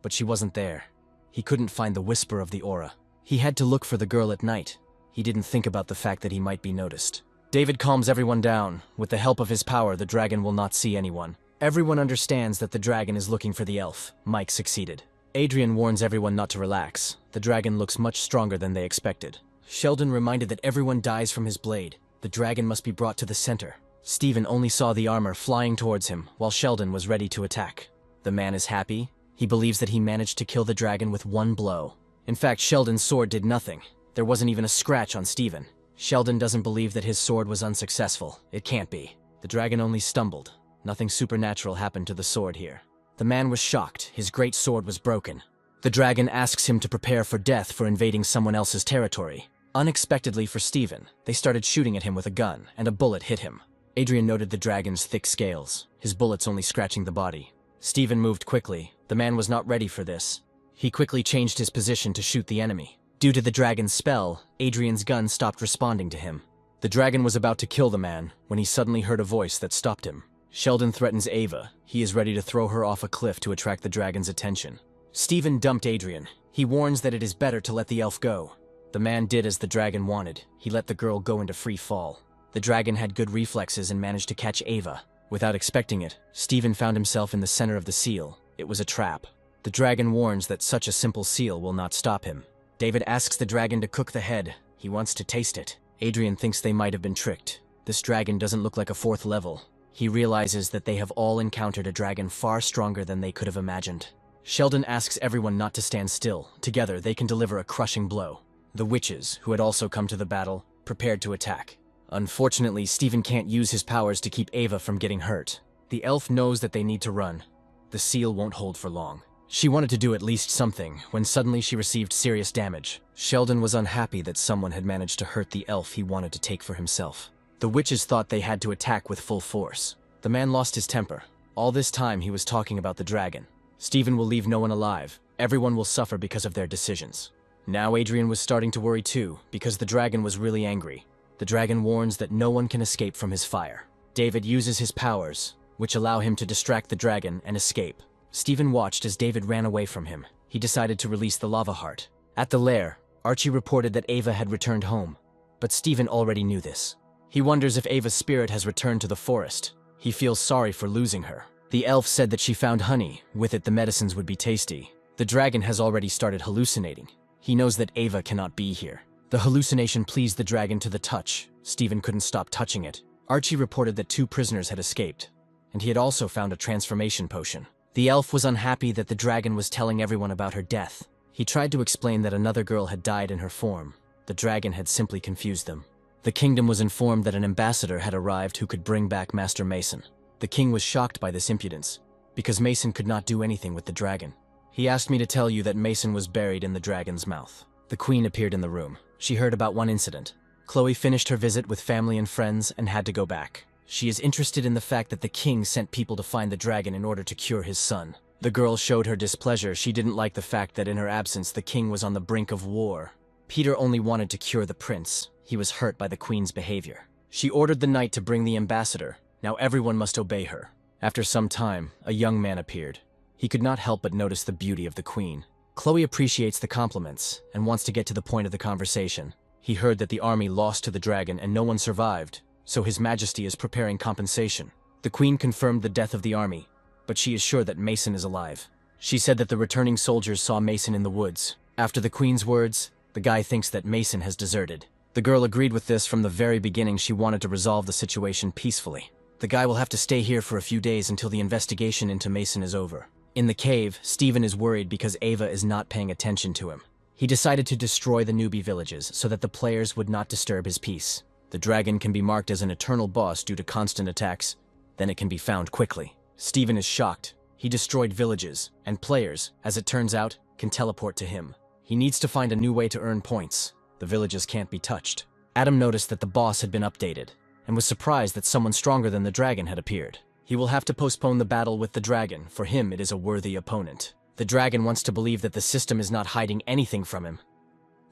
but she wasn't there. He couldn't find the whisper of the aura. He had to look for the girl at night. He didn't think about the fact that he might be noticed. David calms everyone down. With the help of his power, the dragon will not see anyone. Everyone understands that the dragon is looking for the elf. Mike succeeded. Adrian warns everyone not to relax. The dragon looks much stronger than they expected. Sheldon reminded that everyone dies from his blade. The dragon must be brought to the center. Stephen only saw the armor flying towards him, while Sheldon was ready to attack. The man is happy. He believes that he managed to kill the dragon with one blow. In fact, Sheldon's sword did nothing. There wasn't even a scratch on Stephen. Sheldon doesn't believe that his sword was unsuccessful. It can't be. The dragon only stumbled. Nothing supernatural happened to the sword here. The man was shocked. His great sword was broken. The dragon asks him to prepare for death for invading someone else's territory. Unexpectedly for Stephen, they started shooting at him with a gun, and a bullet hit him. Adrian noted the dragon's thick scales, his bullets only scratching the body. Stephen moved quickly. The man was not ready for this. He quickly changed his position to shoot the enemy. Due to the dragon's spell, Adrian's gun stopped responding to him. The dragon was about to kill the man when he suddenly heard a voice that stopped him. Sheldon threatens Ava. He is ready to throw her off a cliff to attract the dragon's attention. Stephen dumped Adrian. He warns that it is better to let the elf go. The man did as the dragon wanted. He let the girl go into free fall. The dragon had good reflexes and managed to catch Ava. Without expecting it, Stephen found himself in the center of the seal. It was a trap. The dragon warns that such a simple seal will not stop him. David asks the dragon to cook the head. He wants to taste it. Adrian thinks they might have been tricked. This dragon doesn't look like a fourth level. He realizes that they have all encountered a dragon far stronger than they could have imagined. Sheldon asks everyone not to stand still. Together, they can deliver a crushing blow. The witches, who had also come to the battle, prepared to attack. Unfortunately, Stephen can't use his powers to keep Ava from getting hurt. The elf knows that they need to run. The seal won't hold for long. She wanted to do at least something, when suddenly she received serious damage. Sheldon was unhappy that someone had managed to hurt the elf he wanted to take for himself. The witches thought they had to attack with full force. The man lost his temper. All this time he was talking about the dragon. Stephen will leave no one alive. Everyone will suffer because of their decisions. Now Adrian was starting to worry too, because the dragon was really angry. The dragon warns that no one can escape from his fire. David uses his powers, which allow him to distract the dragon and escape. Stephen watched as David ran away from him. He decided to release the lava heart. At the lair, Archie reported that Ava had returned home, but Stephen already knew this. He wonders if Ava's spirit has returned to the forest. He feels sorry for losing her. The elf said that she found honey. With it, the medicines would be tasty. The dragon has already started hallucinating. He knows that Ava cannot be here. The hallucination pleased the dragon to the touch. Stephen couldn't stop touching it. Archie reported that 2 prisoners had escaped, and he had also found a transformation potion. The elf was unhappy that the dragon was telling everyone about her death. He tried to explain that another girl had died in her form. The dragon had simply confused them. The kingdom was informed that an ambassador had arrived who could bring back Master Mason. The king was shocked by this impudence, because Mason could not do anything with the dragon. He asked me to tell you that Mason was buried in the dragon's mouth. The queen appeared in the room. She heard about one incident. Chloe finished her visit with family and friends and had to go back. She is interested in the fact that the king sent people to find the dragon in order to cure his son. The girl showed her displeasure. She didn't like the fact that in her absence the king was on the brink of war. Peter only wanted to cure the prince. He was hurt by the queen's behavior. She ordered the knight to bring the ambassador. Now everyone must obey her. After some time, a young man appeared. He could not help but notice the beauty of the queen. Chloe appreciates the compliments and wants to get to the point of the conversation. He heard that the army lost to the dragon and no one survived, so His Majesty is preparing compensation. The queen confirmed the death of the army, but she is sure that Mason is alive. She said that the returning soldiers saw Mason in the woods. After the queen's words, the guy thinks that Mason has deserted. The girl agreed with this from the very beginning. She wanted to resolve the situation peacefully. The guy will have to stay here for a few days until the investigation into Mason is over. In the cave, Steven is worried because Ava is not paying attention to him. He decided to destroy the newbie villages so that the players would not disturb his peace. The dragon can be marked as an eternal boss due to constant attacks, then it can be found quickly. Steven is shocked. He destroyed villages, and players, as it turns out, can teleport to him. He needs to find a new way to earn points. The villages can't be touched. Adam noticed that the boss had been updated, and was surprised that someone stronger than the dragon had appeared. He will have to postpone the battle with the dragon. For him, it is a worthy opponent. The dragon wants to believe that the system is not hiding anything from him.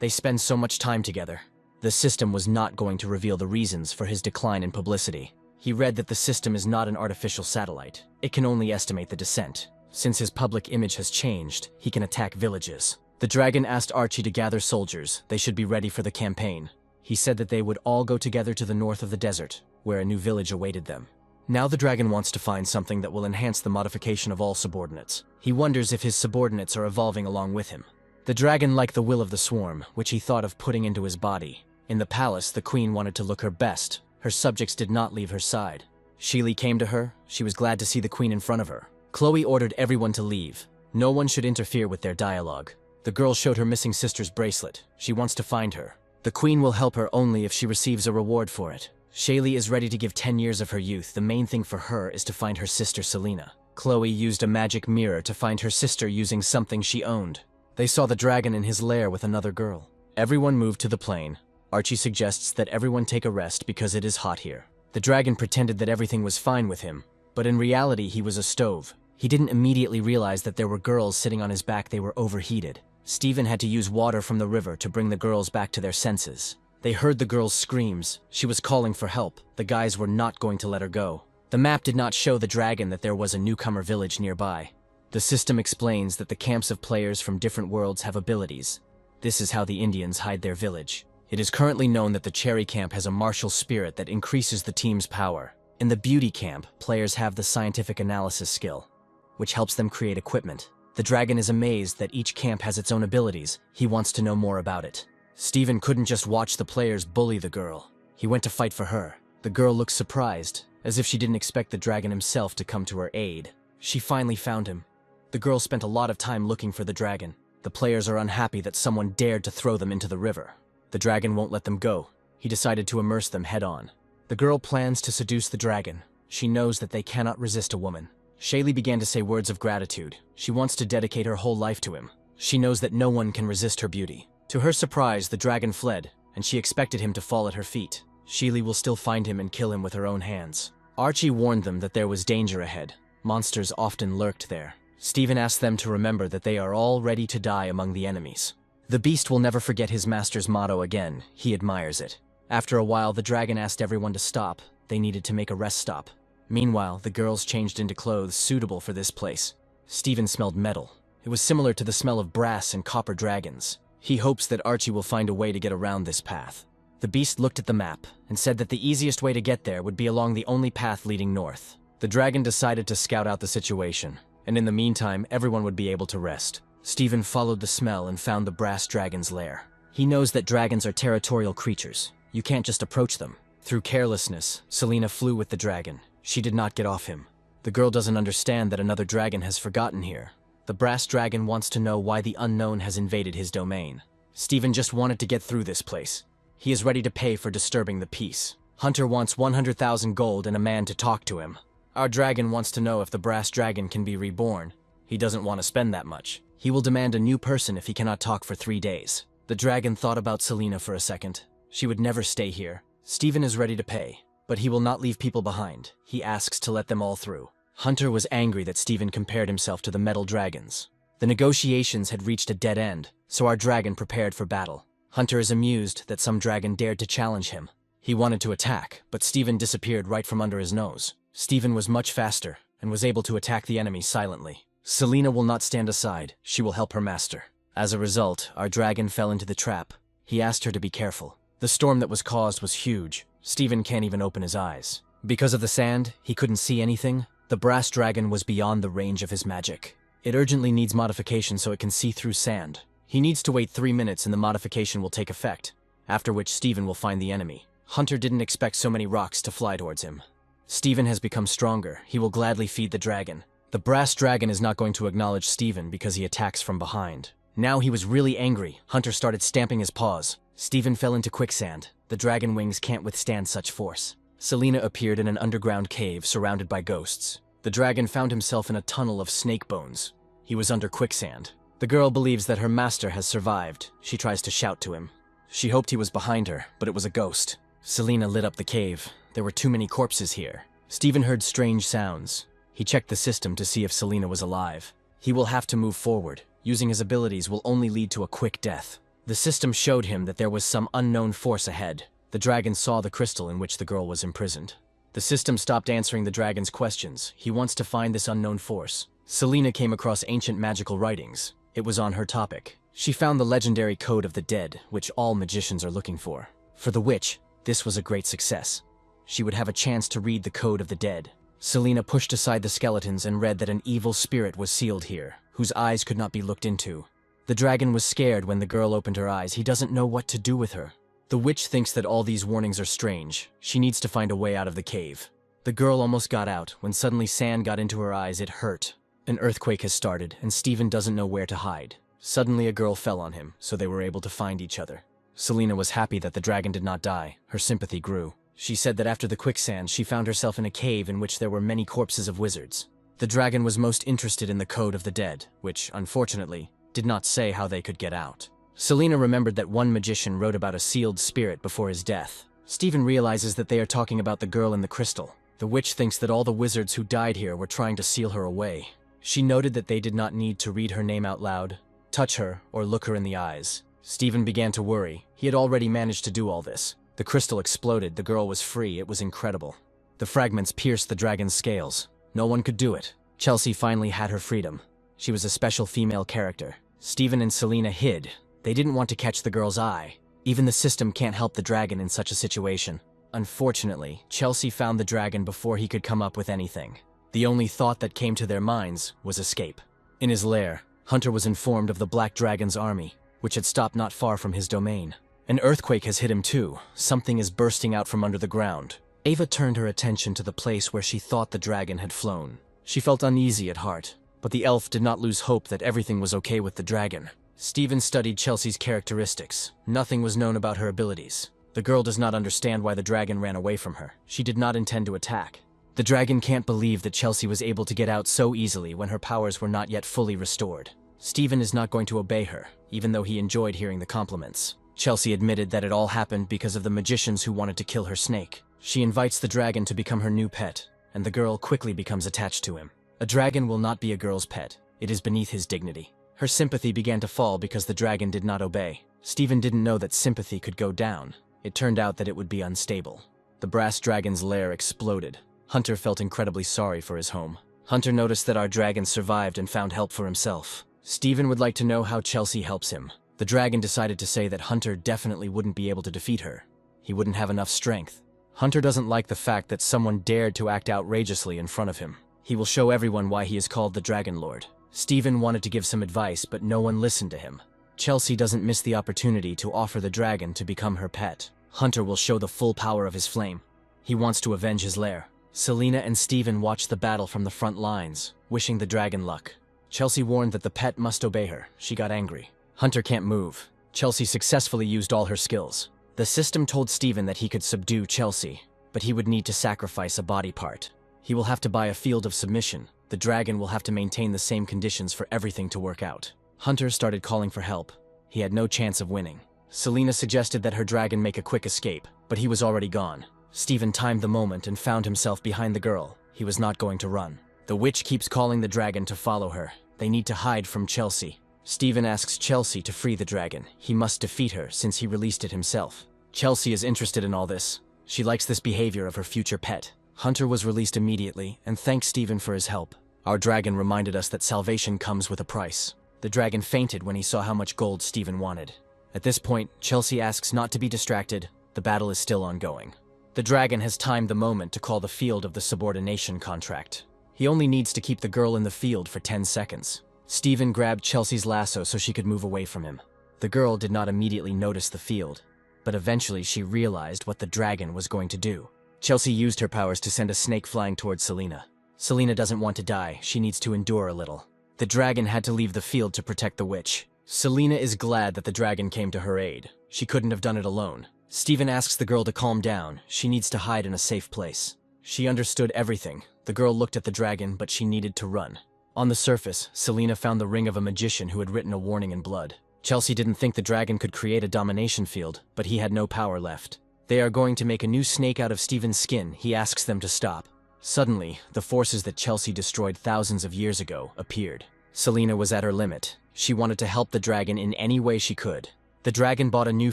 They spend so much time together. The system was not going to reveal the reasons for his decline in publicity. He read that the system is not an artificial satellite. It can only estimate the descent. Since his public image has changed, he can attack villages. The dragon asked Archie to gather soldiers. They should be ready for the campaign. He said that they would all go together to the north of the desert, where a new village awaited them. Now the dragon wants to find something that will enhance the modification of all subordinates. He wonders if his subordinates are evolving along with him. The dragon liked the will of the swarm, which he thought of putting into his body. In the palace, the queen wanted to look her best. Her subjects did not leave her side. Sheely came to her. She was glad to see the queen in front of her. Chloe ordered everyone to leave. No one should interfere with their dialogue. The girl showed her missing sister's bracelet. She wants to find her. The queen will help her only if she receives a reward for it. Shaylee is ready to give 10 years of her youth. The main thing for her is to find her sister Selena. Chloe used a magic mirror to find her sister using something she owned. They saw the dragon in his lair with another girl. Everyone moved to the plain. Archie suggests that everyone take a rest because it is hot here. The dragon pretended that everything was fine with him, but in reality he was a stove. He didn't immediately realize that there were girls sitting on his back. They were overheated. Steven had to use water from the river to bring the girls back to their senses. They heard the girl's screams. She was calling for help. The guys were not going to let her go. The map did not show the dragon that there was a newcomer village nearby. The system explains that the camps of players from different worlds have abilities. This is how the Indians hide their village. It is currently known that the Cherry Camp has a martial spirit that increases the team's power. In the Beauty Camp, players have the scientific analysis skill, which helps them create equipment. The dragon is amazed that each camp has its own abilities. He wants to know more about it. Steven couldn't just watch the players bully the girl. He went to fight for her. The girl looked surprised, as if she didn't expect the dragon himself to come to her aid. She finally found him. The girl spent a lot of time looking for the dragon. The players are unhappy that someone dared to throw them into the river. The dragon won't let them go. He decided to immerse them head-on. The girl plans to seduce the dragon. She knows that they cannot resist a woman. Shaylee began to say words of gratitude. She wants to dedicate her whole life to him. She knows that no one can resist her beauty. To her surprise, the dragon fled, and she expected him to fall at her feet. Sheely will still find him and kill him with her own hands. Archie warned them that there was danger ahead. Monsters often lurked there. Steven asked them to remember that they are all ready to die among the enemies. The beast will never forget his master's motto again. He admires it. After a while, the dragon asked everyone to stop. They needed to make a rest stop. Meanwhile, the girls changed into clothes suitable for this place. Steven smelled metal. It was similar to the smell of brass and copper dragons. He hopes that Archie will find a way to get around this path. The beast looked at the map and said that the easiest way to get there would be along the only path leading north. The dragon decided to scout out the situation, and in the meantime, everyone would be able to rest. Steven followed the smell and found the brass dragon's lair. He knows that dragons are territorial creatures. You can't just approach them. Through carelessness, Selena flew with the dragon. She did not get off him. The girl doesn't understand that another dragon has forgotten here. The brass dragon wants to know why the unknown has invaded his domain. Steven just wanted to get through this place. He is ready to pay for disturbing the peace. Hunter wants 100,000 gold and a man to talk to him. Our dragon wants to know if the brass dragon can be reborn. He doesn't want to spend that much. He will demand a new person if he cannot talk for 3 days. The dragon thought about Selena for a second. She would never stay here. Steven is ready to pay, but he will not leave people behind. He asks to let them all through. Hunter was angry that Steven compared himself to the metal dragons. The negotiations had reached a dead end, so our dragon prepared for battle. Hunter is amused that some dragon dared to challenge him. He wanted to attack, but Steven disappeared right from under his nose. Steven was much faster and was able to attack the enemy silently. Selena will not stand aside. She will help her master. As a result, our dragon fell into the trap. He asked her to be careful. The storm that was caused was huge. Steven can't even open his eyes. Because of the sand, he couldn't see anything. The brass dragon was beyond the range of his magic. It urgently needs modification so it can see through sand. He needs to wait 3 minutes and the modification will take effect, after which Steven will find the enemy. Hunter didn't expect so many rocks to fly towards him. Steven has become stronger. He will gladly feed the dragon. The brass dragon is not going to acknowledge Steven because he attacks from behind. Now he was really angry. Hunter started stamping his paws. Steven fell into quicksand. The dragon wings can't withstand such force. Selena appeared in an underground cave surrounded by ghosts. The dragon found himself in a tunnel of snake bones. He was under quicksand. The girl believes that her master has survived. She tries to shout to him. She hoped he was behind her, but it was a ghost. Selena lit up the cave. There were too many corpses here. Steven heard strange sounds. He checked the system to see if Selena was alive. He will have to move forward. Using his abilities will only lead to a quick death. The system showed him that there was some unknown force ahead. The dragon saw the crystal in which the girl was imprisoned. The system stopped answering the dragon's questions. He wants to find this unknown force. Selena came across ancient magical writings. It was on her topic. She found the legendary Code of the Dead, which all magicians are looking for. For the witch, this was a great success. She would have a chance to read the Code of the Dead. Selena pushed aside the skeletons and read that an evil spirit was sealed here, whose eyes could not be looked into. The dragon was scared when the girl opened her eyes. He doesn't know what to do with her. The witch thinks that all these warnings are strange. She needs to find a way out of the cave. The girl almost got out. When suddenly sand got into her eyes, it hurt. An earthquake has started, and Steven doesn't know where to hide. Suddenly a girl fell on him, so they were able to find each other. Selena was happy that the dragon did not die. Her sympathy grew. She said that after the quicksand, she found herself in a cave in which there were many corpses of wizards. The dragon was most interested in the Code of the Dead, which, unfortunately, did not say how they could get out. Selena remembered that one magician wrote about a sealed spirit before his death. Steven realizes that they are talking about the girl in the crystal. The witch thinks that all the wizards who died here were trying to seal her away. She noted that they did not need to read her name out loud, touch her, or look her in the eyes. Steven began to worry. He had already managed to do all this. The crystal exploded. The girl was free. It was incredible. The fragments pierced the dragon's scales. No one could do it. Chelsea finally had her freedom. She was a special female character. Steven and Selena hid. They didn't want to catch the girl's eye. Even the system can't help the dragon in such a situation. Unfortunately, Chelsea found the dragon before he could come up with anything. The only thought that came to their minds was escape. In his lair, Hunter was informed of the Black Dragon's army, which had stopped not far from his domain. An earthquake has hit him too. Something is bursting out from under the ground. Ava turned her attention to the place where she thought the dragon had flown. She felt uneasy at heart, but the elf did not lose hope that everything was okay with the dragon. Steven studied Chelsea's characteristics. Nothing was known about her abilities. The girl does not understand why the dragon ran away from her. She did not intend to attack. The dragon can't believe that Chelsea was able to get out so easily when her powers were not yet fully restored. Steven is not going to obey her, even though he enjoyed hearing the compliments. Chelsea admitted that it all happened because of the magicians who wanted to kill her snake. She invites the dragon to become her new pet, and the girl quickly becomes attached to him. A dragon will not be a girl's pet. It is beneath his dignity. Her sympathy began to fall because the dragon did not obey. Steven didn't know that sympathy could go down. It turned out that it would be unstable. The brass dragon's lair exploded. Hunter felt incredibly sorry for his home. Hunter noticed that our dragon survived and found help for himself. Steven would like to know how Chelsea helps him. The dragon decided to say that Hunter definitely wouldn't be able to defeat her. He wouldn't have enough strength. Hunter doesn't like the fact that someone dared to act outrageously in front of him. He will show everyone why he is called the Dragon Lord. Steven wanted to give some advice, but no one listened to him. Chelsea doesn't miss the opportunity to offer the dragon to become her pet. Hunter will show the full power of his flame. He wants to avenge his lair. Selena and Steven watched the battle from the front lines, wishing the dragon luck. Chelsea warned that the pet must obey her. She got angry. Hunter can't move. Chelsea successfully used all her skills. The system told Steven that he could subdue Chelsea, but he would need to sacrifice a body part. He will have to buy a field of submission. The dragon will have to maintain the same conditions for everything to work out. Hunter started calling for help. He had no chance of winning. Selena suggested that her dragon make a quick escape, but he was already gone. Steven timed the moment and found himself behind the girl. He was not going to run. The witch keeps calling the dragon to follow her. They need to hide from Chelsea. Steven asks Chelsea to free the dragon. He must defeat her since he released it himself. Chelsea is interested in all this. She likes this behavior of her future pet. Hunter was released immediately and thanked Steven for his help. Our dragon reminded us that salvation comes with a price. The dragon fainted when he saw how much gold Steven wanted. At this point, Chelsea asks not to be distracted. The battle is still ongoing. The dragon has timed the moment to call the field of the subordination contract. He only needs to keep the girl in the field for 10 seconds. Steven grabbed Chelsea's lasso so she could move away from him. The girl did not immediately notice the field, but eventually she realized what the dragon was going to do. Chelsea used her powers to send a snake flying towards Selena. Selena doesn't want to die, she needs to endure a little. The dragon had to leave the field to protect the witch. Selena is glad that the dragon came to her aid. She couldn't have done it alone. Steven asks the girl to calm down. She needs to hide in a safe place. She understood everything. The girl looked at the dragon, but she needed to run. On the surface, Selena found the ring of a magician who had written a warning in blood. Chelsea didn't think the dragon could create a domination field, but he had no power left. They are going to make a new snake out of Steven's skin. He asks them to stop. Suddenly, the forces that Chelsea destroyed thousands of years ago appeared. Selena was at her limit. She wanted to help the dragon in any way she could. The dragon bought a new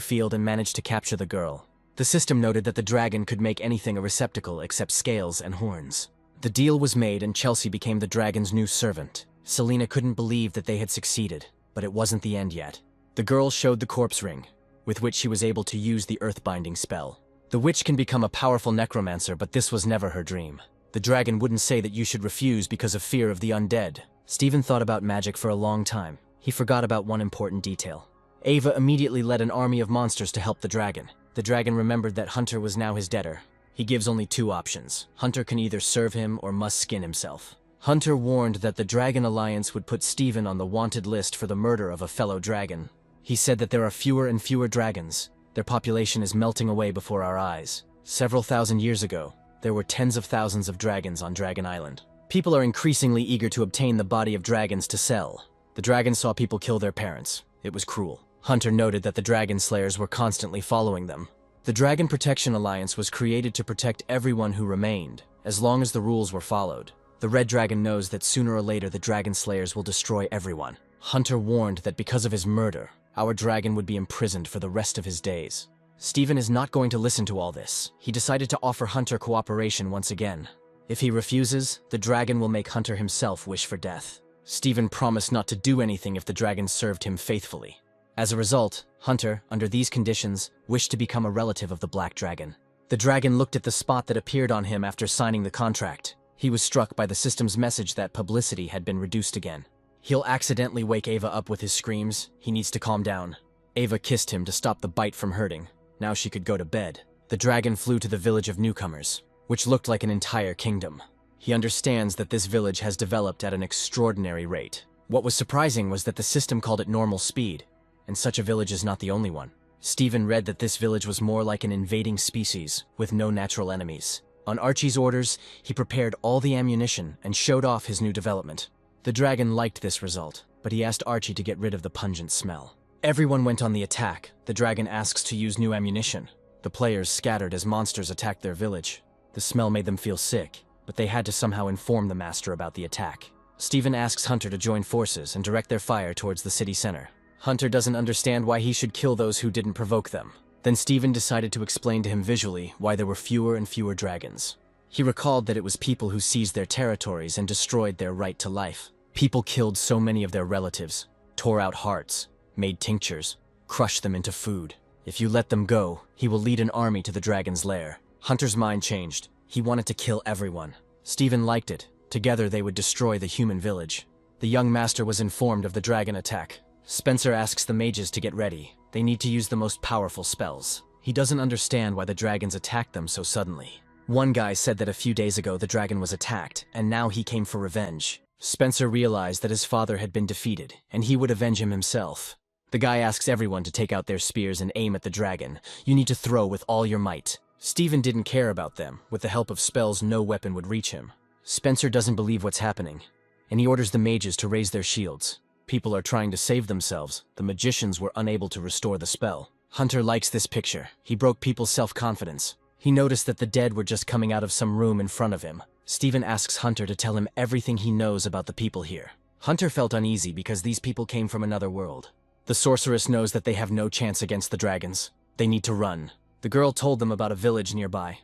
field and managed to capture the girl. The system noted that the dragon could make anything a receptacle except scales and horns. The deal was made and Chelsea became the dragon's new servant. Selena couldn't believe that they had succeeded, but it wasn't the end yet. The girl showed the corpse ring, with which she was able to use the earth-binding spell. The witch can become a powerful necromancer, but this was never her dream. The dragon wouldn't say that you should refuse because of fear of the undead. Steven thought about magic for a long time. He forgot about one important detail. Ava immediately led an army of monsters to help the dragon. The dragon remembered that Hunter was now his debtor. He gives only two options. Hunter can either serve him or must skin himself. Hunter warned that the Dragon Alliance would put Steven on the wanted list for the murder of a fellow dragon. He said that there are fewer and fewer dragons. Their population is melting away before our eyes. Several thousand years ago, there were tens of thousands of dragons on Dragon Island. People are increasingly eager to obtain the body of dragons to sell. The dragon saw people kill their parents. It was cruel. Hunter noted that the dragon slayers were constantly following them. The Dragon Protection Alliance was created to protect everyone who remained, as long as the rules were followed. The Red Dragon knows that sooner or later the dragon slayers will destroy everyone. Hunter warned that because of his murder, our dragon would be imprisoned for the rest of his days. Steven is not going to listen to all this. He decided to offer Hunter cooperation once again. If he refuses, the dragon will make Hunter himself wish for death. Steven promised not to do anything if the dragon served him faithfully. As a result, Hunter, under these conditions, wished to become a relative of the Black Dragon. The dragon looked at the spot that appeared on him after signing the contract. He was struck by the system's message that publicity had been reduced again. He'll accidentally wake Ava up with his screams. He needs to calm down. Ava kissed him to stop the bite from hurting. Now she could go to bed. The dragon flew to the village of newcomers, which looked like an entire kingdom. He understands that this village has developed at an extraordinary rate. What was surprising was that the system called it normal speed, and such a village is not the only one. Steven read that this village was more like an invading species, with no natural enemies. On Archie's orders, he prepared all the ammunition and showed off his new development. The dragon liked this result, but he asked Archie to get rid of the pungent smell. Everyone went on the attack. The dragon asks to use new ammunition. The players scattered as monsters attacked their village. The smell made them feel sick, but they had to somehow inform the master about the attack. Steven asks Hunter to join forces and direct their fire towards the city center. Hunter doesn't understand why he should kill those who didn't provoke them. Then Steven decided to explain to him visually why there were fewer and fewer dragons. He recalled that it was people who seized their territories and destroyed their right to life. People killed so many of their relatives, tore out hearts, made tinctures, crushed them into food. If you let them go, he will lead an army to the dragon's lair. Hunter's mind changed. He wanted to kill everyone. Steven liked it. Together they would destroy the human village. The young master was informed of the dragon attack. Spencer asks the mages to get ready. They need to use the most powerful spells. He doesn't understand why the dragons attacked them so suddenly. One guy said that a few days ago the dragon was attacked, and now he came for revenge. Spencer realized that his father had been defeated, and he would avenge him himself. The guy asks everyone to take out their spears and aim at the dragon. You need to throw with all your might. Steven didn't care about them. With the help of spells, no weapon would reach him. Spencer doesn't believe what's happening, and he orders the mages to raise their shields. People are trying to save themselves. The magicians were unable to restore the spell. Hunter likes this picture. He broke people's self-confidence. He noticed that the dead were just coming out of some room in front of him. Steven asks Hunter to tell him everything he knows about the people here. Hunter felt uneasy because these people came from another world. The sorceress knows that they have no chance against the dragons. They need to run. The girl told them about a village nearby.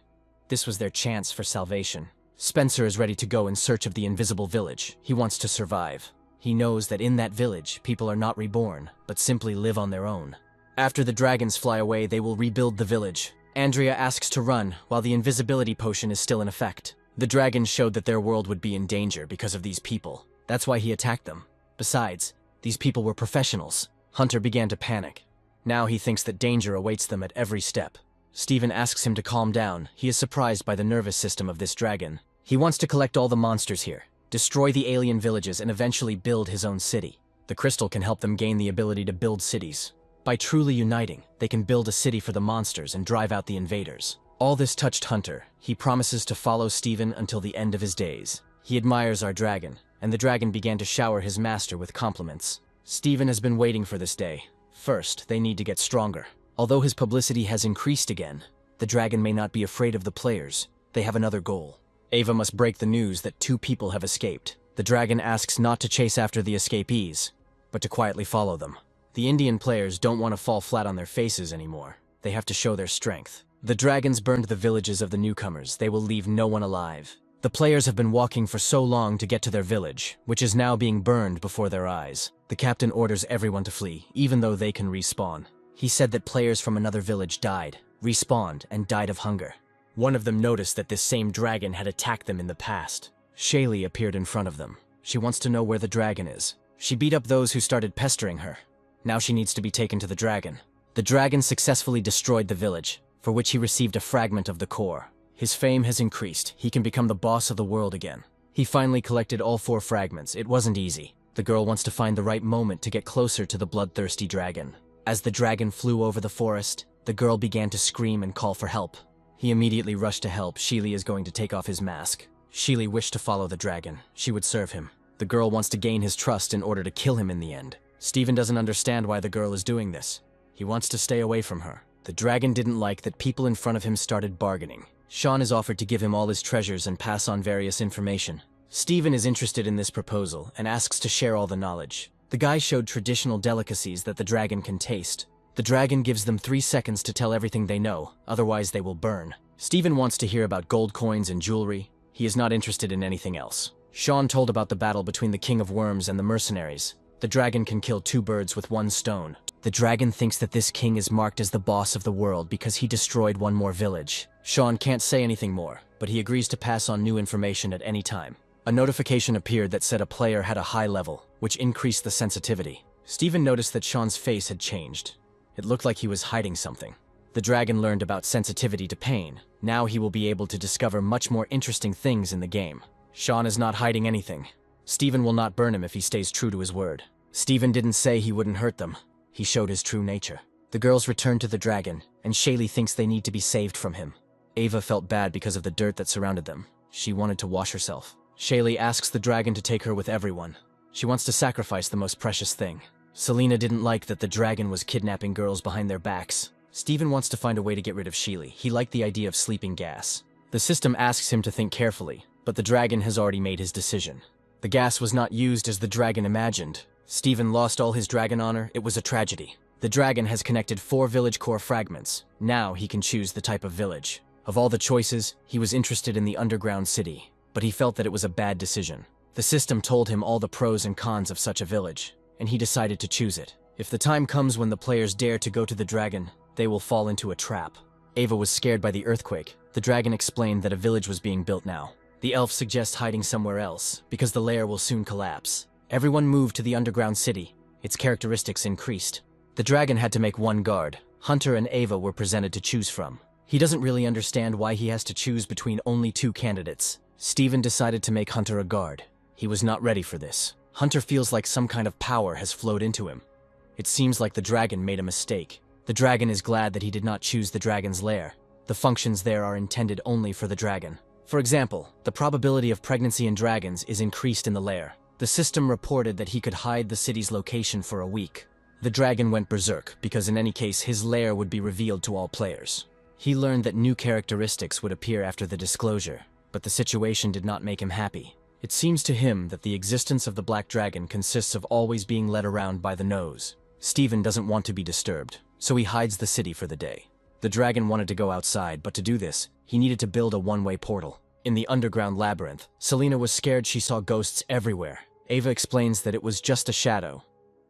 This was their chance for salvation. Spencer is ready to go in search of the invisible village. He wants to survive. He knows that in that village, people are not reborn, but simply live on their own. After the dragons fly away, they will rebuild the village. Andrea asks to run, while the invisibility potion is still in effect. The dragons showed that their world would be in danger because of these people. That's why he attacked them. Besides, these people were professionals. Hunter began to panic. Now he thinks that danger awaits them at every step. Steven asks him to calm down. He is surprised by the nervous system of this dragon. He wants to collect all the monsters here, destroy the alien villages, and eventually build his own city. The crystal can help them gain the ability to build cities. By truly uniting, they can build a city for the monsters and drive out the invaders. All this touched Hunter. He promises to follow Steven until the end of his days. He admires our dragon, and the dragon began to shower his master with compliments. Steven has been waiting for this day. First, they need to get stronger. Although his publicity has increased again, the dragon may not be afraid of the players. They have another goal. Ava must break the news that 2 people have escaped. The dragon asks not to chase after the escapees, but to quietly follow them. The Indian players don't want to fall flat on their faces anymore. They have to show their strength. The dragons burned the villages of the newcomers. They will leave no one alive. The players have been walking for so long to get to their village, which is now being burned before their eyes. The captain orders everyone to flee, even though they can respawn. He said that players from another village died, respawned, and died of hunger. One of them noticed that this same dragon had attacked them in the past. Shaylee appeared in front of them. She wants to know where the dragon is. She beat up those who started pestering her. Now she needs to be taken to the dragon. The dragon successfully destroyed the village, for which he received a fragment of the core. His fame has increased. He can become the boss of the world again. He finally collected all 4 fragments. It wasn't easy. The girl wants to find the right moment to get closer to the bloodthirsty dragon. As the dragon flew over the forest, the girl began to scream and call for help. He immediately rushed to help. Sheely is going to take off his mask. Sheely wished to follow the dragon. She would serve him. The girl wants to gain his trust in order to kill him in the end. Steven doesn't understand why the girl is doing this. He wants to stay away from her. The dragon didn't like that people in front of him started bargaining. Sean is offered to give him all his treasures and pass on various information. Steven is interested in this proposal and asks to share all the knowledge. The guy showed traditional delicacies that the dragon can taste. The dragon gives them 3 seconds to tell everything they know, otherwise they will burn. Steven wants to hear about gold coins and jewelry. He is not interested in anything else. Sean told about the battle between the King of Worms and the mercenaries. The dragon can kill 2 birds with 1 stone. The dragon thinks that this king is marked as the boss of the world because he destroyed 1 more village. Sean can't say anything more, but he agrees to pass on new information at any time. A notification appeared that said a player had a high level, which increased the sensitivity. Steven noticed that Sean's face had changed. It looked like he was hiding something. The dragon learned about sensitivity to pain. Now he will be able to discover much more interesting things in the game. Sean is not hiding anything. Steven will not burn him if he stays true to his word. Steven didn't say he wouldn't hurt them. He showed his true nature. The girls return to the dragon, and Shaylee thinks they need to be saved from him. Ava felt bad because of the dirt that surrounded them. She wanted to wash herself. Shaylee asks the dragon to take her with everyone. She wants to sacrifice the most precious thing. Selena didn't like that the dragon was kidnapping girls behind their backs. Steven wants to find a way to get rid of Shaylee. He liked the idea of sleeping gas. The system asks him to think carefully, but the dragon has already made his decision. The gas was not used as the dragon imagined. Steven lost all his dragon honor. It was a tragedy. The dragon has connected 4 village core fragments. Now he can choose the type of village. Of all the choices, he was interested in the underground city, but he felt that it was a bad decision. The system told him all the pros and cons of such a village, and he decided to choose it. If the time comes when the players dare to go to the dragon, they will fall into a trap. Ava was scared by the earthquake. The dragon explained that a village was being built now. The elf suggests hiding somewhere else, because the lair will soon collapse. Everyone moved to the underground city. Its characteristics increased. The dragon had to make 1 guard. Hunter and Ava were presented to choose from. He doesn't really understand why he has to choose between only 2 candidates. Steven decided to make Hunter a guard. He was not ready for this. Hunter feels like some kind of power has flowed into him. It seems like the dragon made a mistake. The dragon is glad that he did not choose the dragon's lair. The functions there are intended only for the dragon. For example, the probability of pregnancy in dragons is increased in the lair. The system reported that he could hide the city's location for a week. The dragon went berserk because in any case his lair would be revealed to all players. He learned that new characteristics would appear after the disclosure, but the situation did not make him happy. It seems to him that the existence of the Black Dragon consists of always being led around by the nose. Steven doesn't want to be disturbed, so he hides the city for the day. The dragon wanted to go outside, but to do this, he needed to build a one-way portal. In the underground labyrinth, Selena was scared she saw ghosts everywhere. Ava explains that it was just a shadow.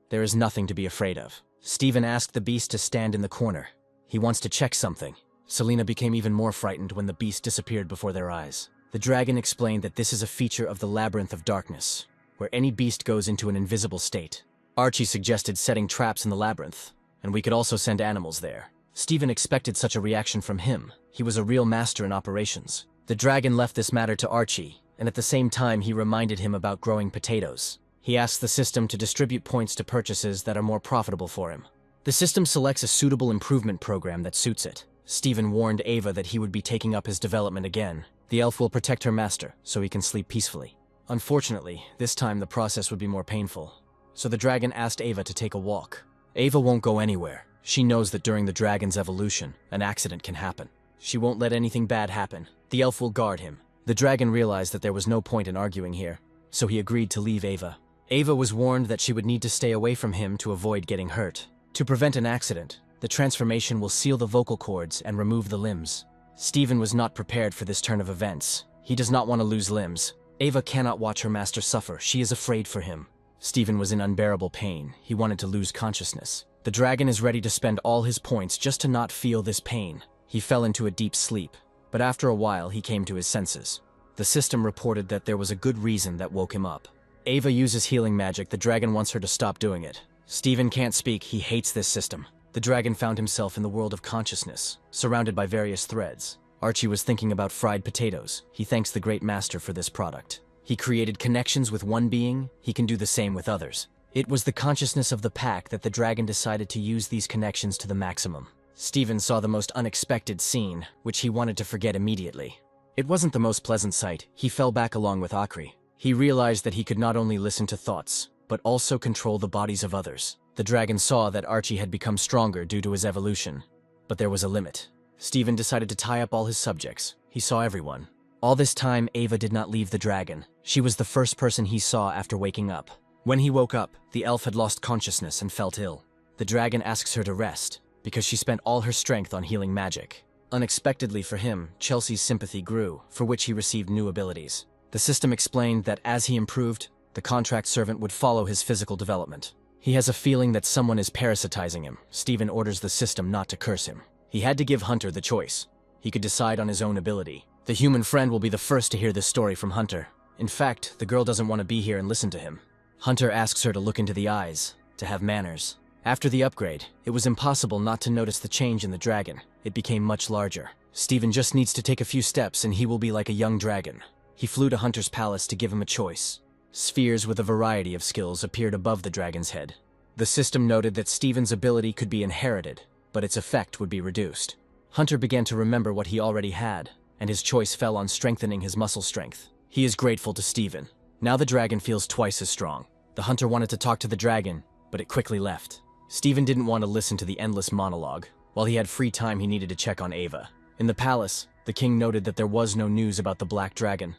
There is nothing to be afraid of. Steven asked the beast to stand in the corner. He wants to check something. Selena became even more frightened when the beast disappeared before their eyes. The dragon explained that this is a feature of the Labyrinth of Darkness, where any beast goes into an invisible state. Archie suggested setting traps in the labyrinth, and we could also send animals there. Steven expected such a reaction from him. He was a real master in operations. The dragon left this matter to Archie, and at the same time he reminded him about growing potatoes. He asked the system to distribute points to purchases that are more profitable for him. The system selects a suitable improvement program that suits it. Steven warned Ava that he would be taking up his development again. The elf will protect her master, so he can sleep peacefully. Unfortunately, this time the process would be more painful. So the dragon asked Ava to take a walk. Ava won't go anywhere. She knows that during the dragon's evolution, an accident can happen. She won't let anything bad happen. The elf will guard him. The dragon realized that there was no point in arguing here, so he agreed to leave Ava. Ava was warned that she would need to stay away from him to avoid getting hurt. To prevent an accident, the transformation will seal the vocal cords and remove the limbs. Steven was not prepared for this turn of events. He does not want to lose limbs. Ava cannot watch her master suffer. She is afraid for him. Steven was in unbearable pain. He wanted to lose consciousness. The dragon is ready to spend all his points just to not feel this pain. He fell into a deep sleep, but after a while he came to his senses. The system reported that there was a good reason that woke him up. Ava uses healing magic. The dragon wants her to stop doing it. Steven can't speak. He hates this system. The dragon found himself in the world of consciousness, surrounded by various threads. Archie was thinking about fried potatoes. He thanks the great master for this product. He created connections with one being. He can do the same with others. It was the consciousness of the pack that the dragon decided to use these connections to the maximum. Steven saw the most unexpected scene, which he wanted to forget immediately. It wasn't the most pleasant sight. He fell back along with Akri. He realized that he could not only listen to thoughts, but also control the bodies of others. The dragon saw that Archie had become stronger due to his evolution, but there was a limit. Steven decided to tie up all his subjects. He saw everyone. All this time, Ava did not leave the dragon. She was the first person he saw after waking up. When he woke up, the elf had lost consciousness and felt ill. The dragon asks her to rest, because she spent all her strength on healing magic. Unexpectedly for him, Chelsea's sympathy grew, for which he received new abilities. The system explained that as he improved, the contract servant would follow his physical development. He has a feeling that someone is parasitizing him. Steven orders the system not to curse him. He had to give Hunter the choice. He could decide on his own ability. The human friend will be the first to hear this story from Hunter. In fact, the girl doesn't want to be here and listen to him. Hunter asks her to look into the eyes, to have manners. After the upgrade, it was impossible not to notice the change in the dragon. It became much larger. Steven just needs to take a few steps and he will be like a young dragon. He flew to Hunter's palace to give him a choice. Spheres with a variety of skills appeared above the dragon's head. The system noted that Steven's ability could be inherited, but its effect would be reduced. Hunter began to remember what he already had, and his choice fell on strengthening his muscle strength. He is grateful to Steven. Now the dragon feels twice as strong. The hunter wanted to talk to the dragon, but it quickly left. Steven didn't want to listen to the endless monologue. While he had free time, he needed to check on Ava. In the palace, the king noted that there was no news about the Black Dragon.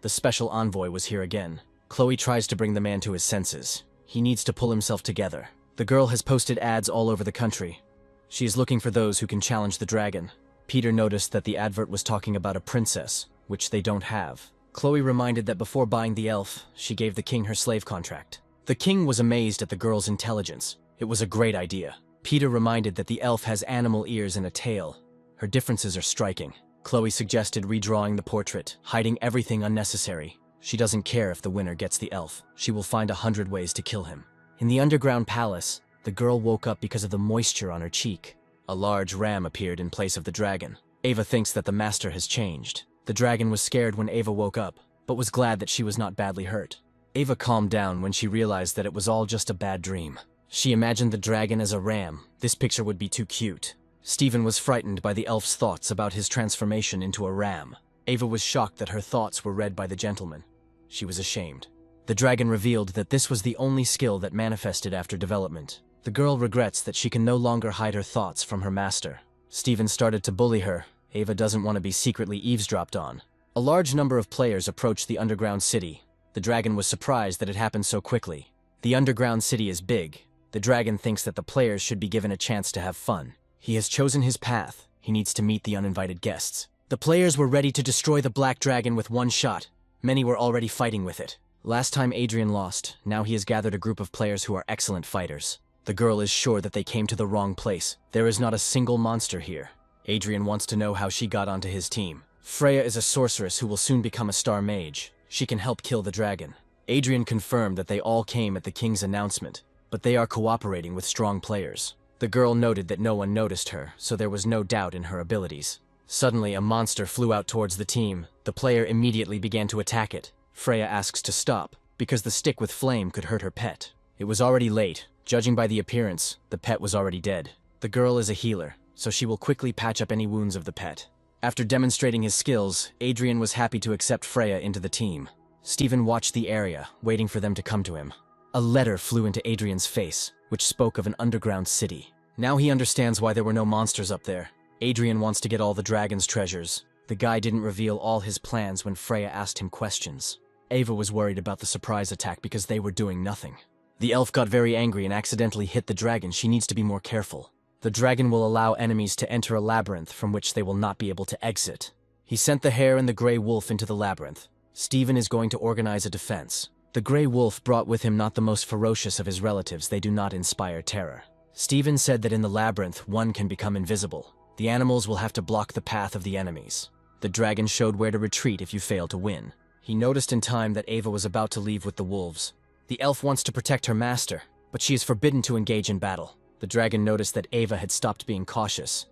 The special envoy was here again. Chloe tries to bring the man to his senses. He needs to pull himself together. The girl has posted ads all over the country. She is looking for those who can challenge the dragon. Peter noticed that the advert was talking about a princess, which they don't have. Chloe reminded that before buying the elf, she gave the king her slave contract. The king was amazed at the girl's intelligence. It was a great idea. Peter reminded that the elf has animal ears and a tail. Her differences are striking. Chloe suggested redrawing the portrait, hiding everything unnecessary. She doesn't care if the winner gets the elf. She will find 100 ways to kill him. In the underground palace, the girl woke up because of the moisture on her cheek. A large ram appeared in place of the dragon. Ava thinks that the master has changed. The dragon was scared when Ava woke up, but was glad that she was not badly hurt. Ava calmed down when she realized that it was all just a bad dream. She imagined the dragon as a ram. This picture would be too cute. Steven was frightened by the elf's thoughts about his transformation into a ram. Ava was shocked that her thoughts were read by the gentleman. She was ashamed. The dragon revealed that this was the only skill that manifested after development. The girl regrets that she can no longer hide her thoughts from her master. Steven started to bully her. Ava doesn't want to be secretly eavesdropped on. A large number of players approached the underground city. The dragon was surprised that it happened so quickly. The underground city is big. The dragon thinks that the players should be given a chance to have fun. He has chosen his path. He needs to meet the uninvited guests. The players were ready to destroy the black dragon with one shot. Many were already fighting with it. Last time Adrian lost, now he has gathered a group of players who are excellent fighters. The girl is sure that they came to the wrong place. There is not a single monster here. Adrian wants to know how she got onto his team. Freya is a sorceress who will soon become a star mage. She can help kill the dragon. Adrian confirmed that they all came at the king's announcement, but they are cooperating with strong players. The girl noted that no one noticed her, so there was no doubt in her abilities. Suddenly, a monster flew out towards the team. The player immediately began to attack it. Freya asks to stop, because the stick with flame could hurt her pet. It was already late. Judging by the appearance, the pet was already dead. The girl is a healer, so she will quickly patch up any wounds of the pet. After demonstrating his skills, Adrian was happy to accept Freya into the team. Steven watched the area, waiting for them to come to him. A letter flew into Adrian's face, which spoke of an underground city. Now he understands why there were no monsters up there. Adrian wants to get all the dragon's treasures. The guy didn't reveal all his plans when Freya asked him questions. Ava was worried about the surprise attack because they were doing nothing. The elf got very angry and accidentally hit the dragon. She needs to be more careful. The dragon will allow enemies to enter a labyrinth from which they will not be able to exit. He sent the hare and the gray wolf into the labyrinth. Steven is going to organize a defense. The gray wolf brought with him not the most ferocious of his relatives. They do not inspire terror. Steven said that in the labyrinth, one can become invisible. The animals will have to block the path of the enemies. The dragon showed where to retreat if you fail to win. He noticed in time that Ava was about to leave with the wolves. The elf wants to protect her master, but she is forbidden to engage in battle. The dragon noticed that Ava had stopped being cautious.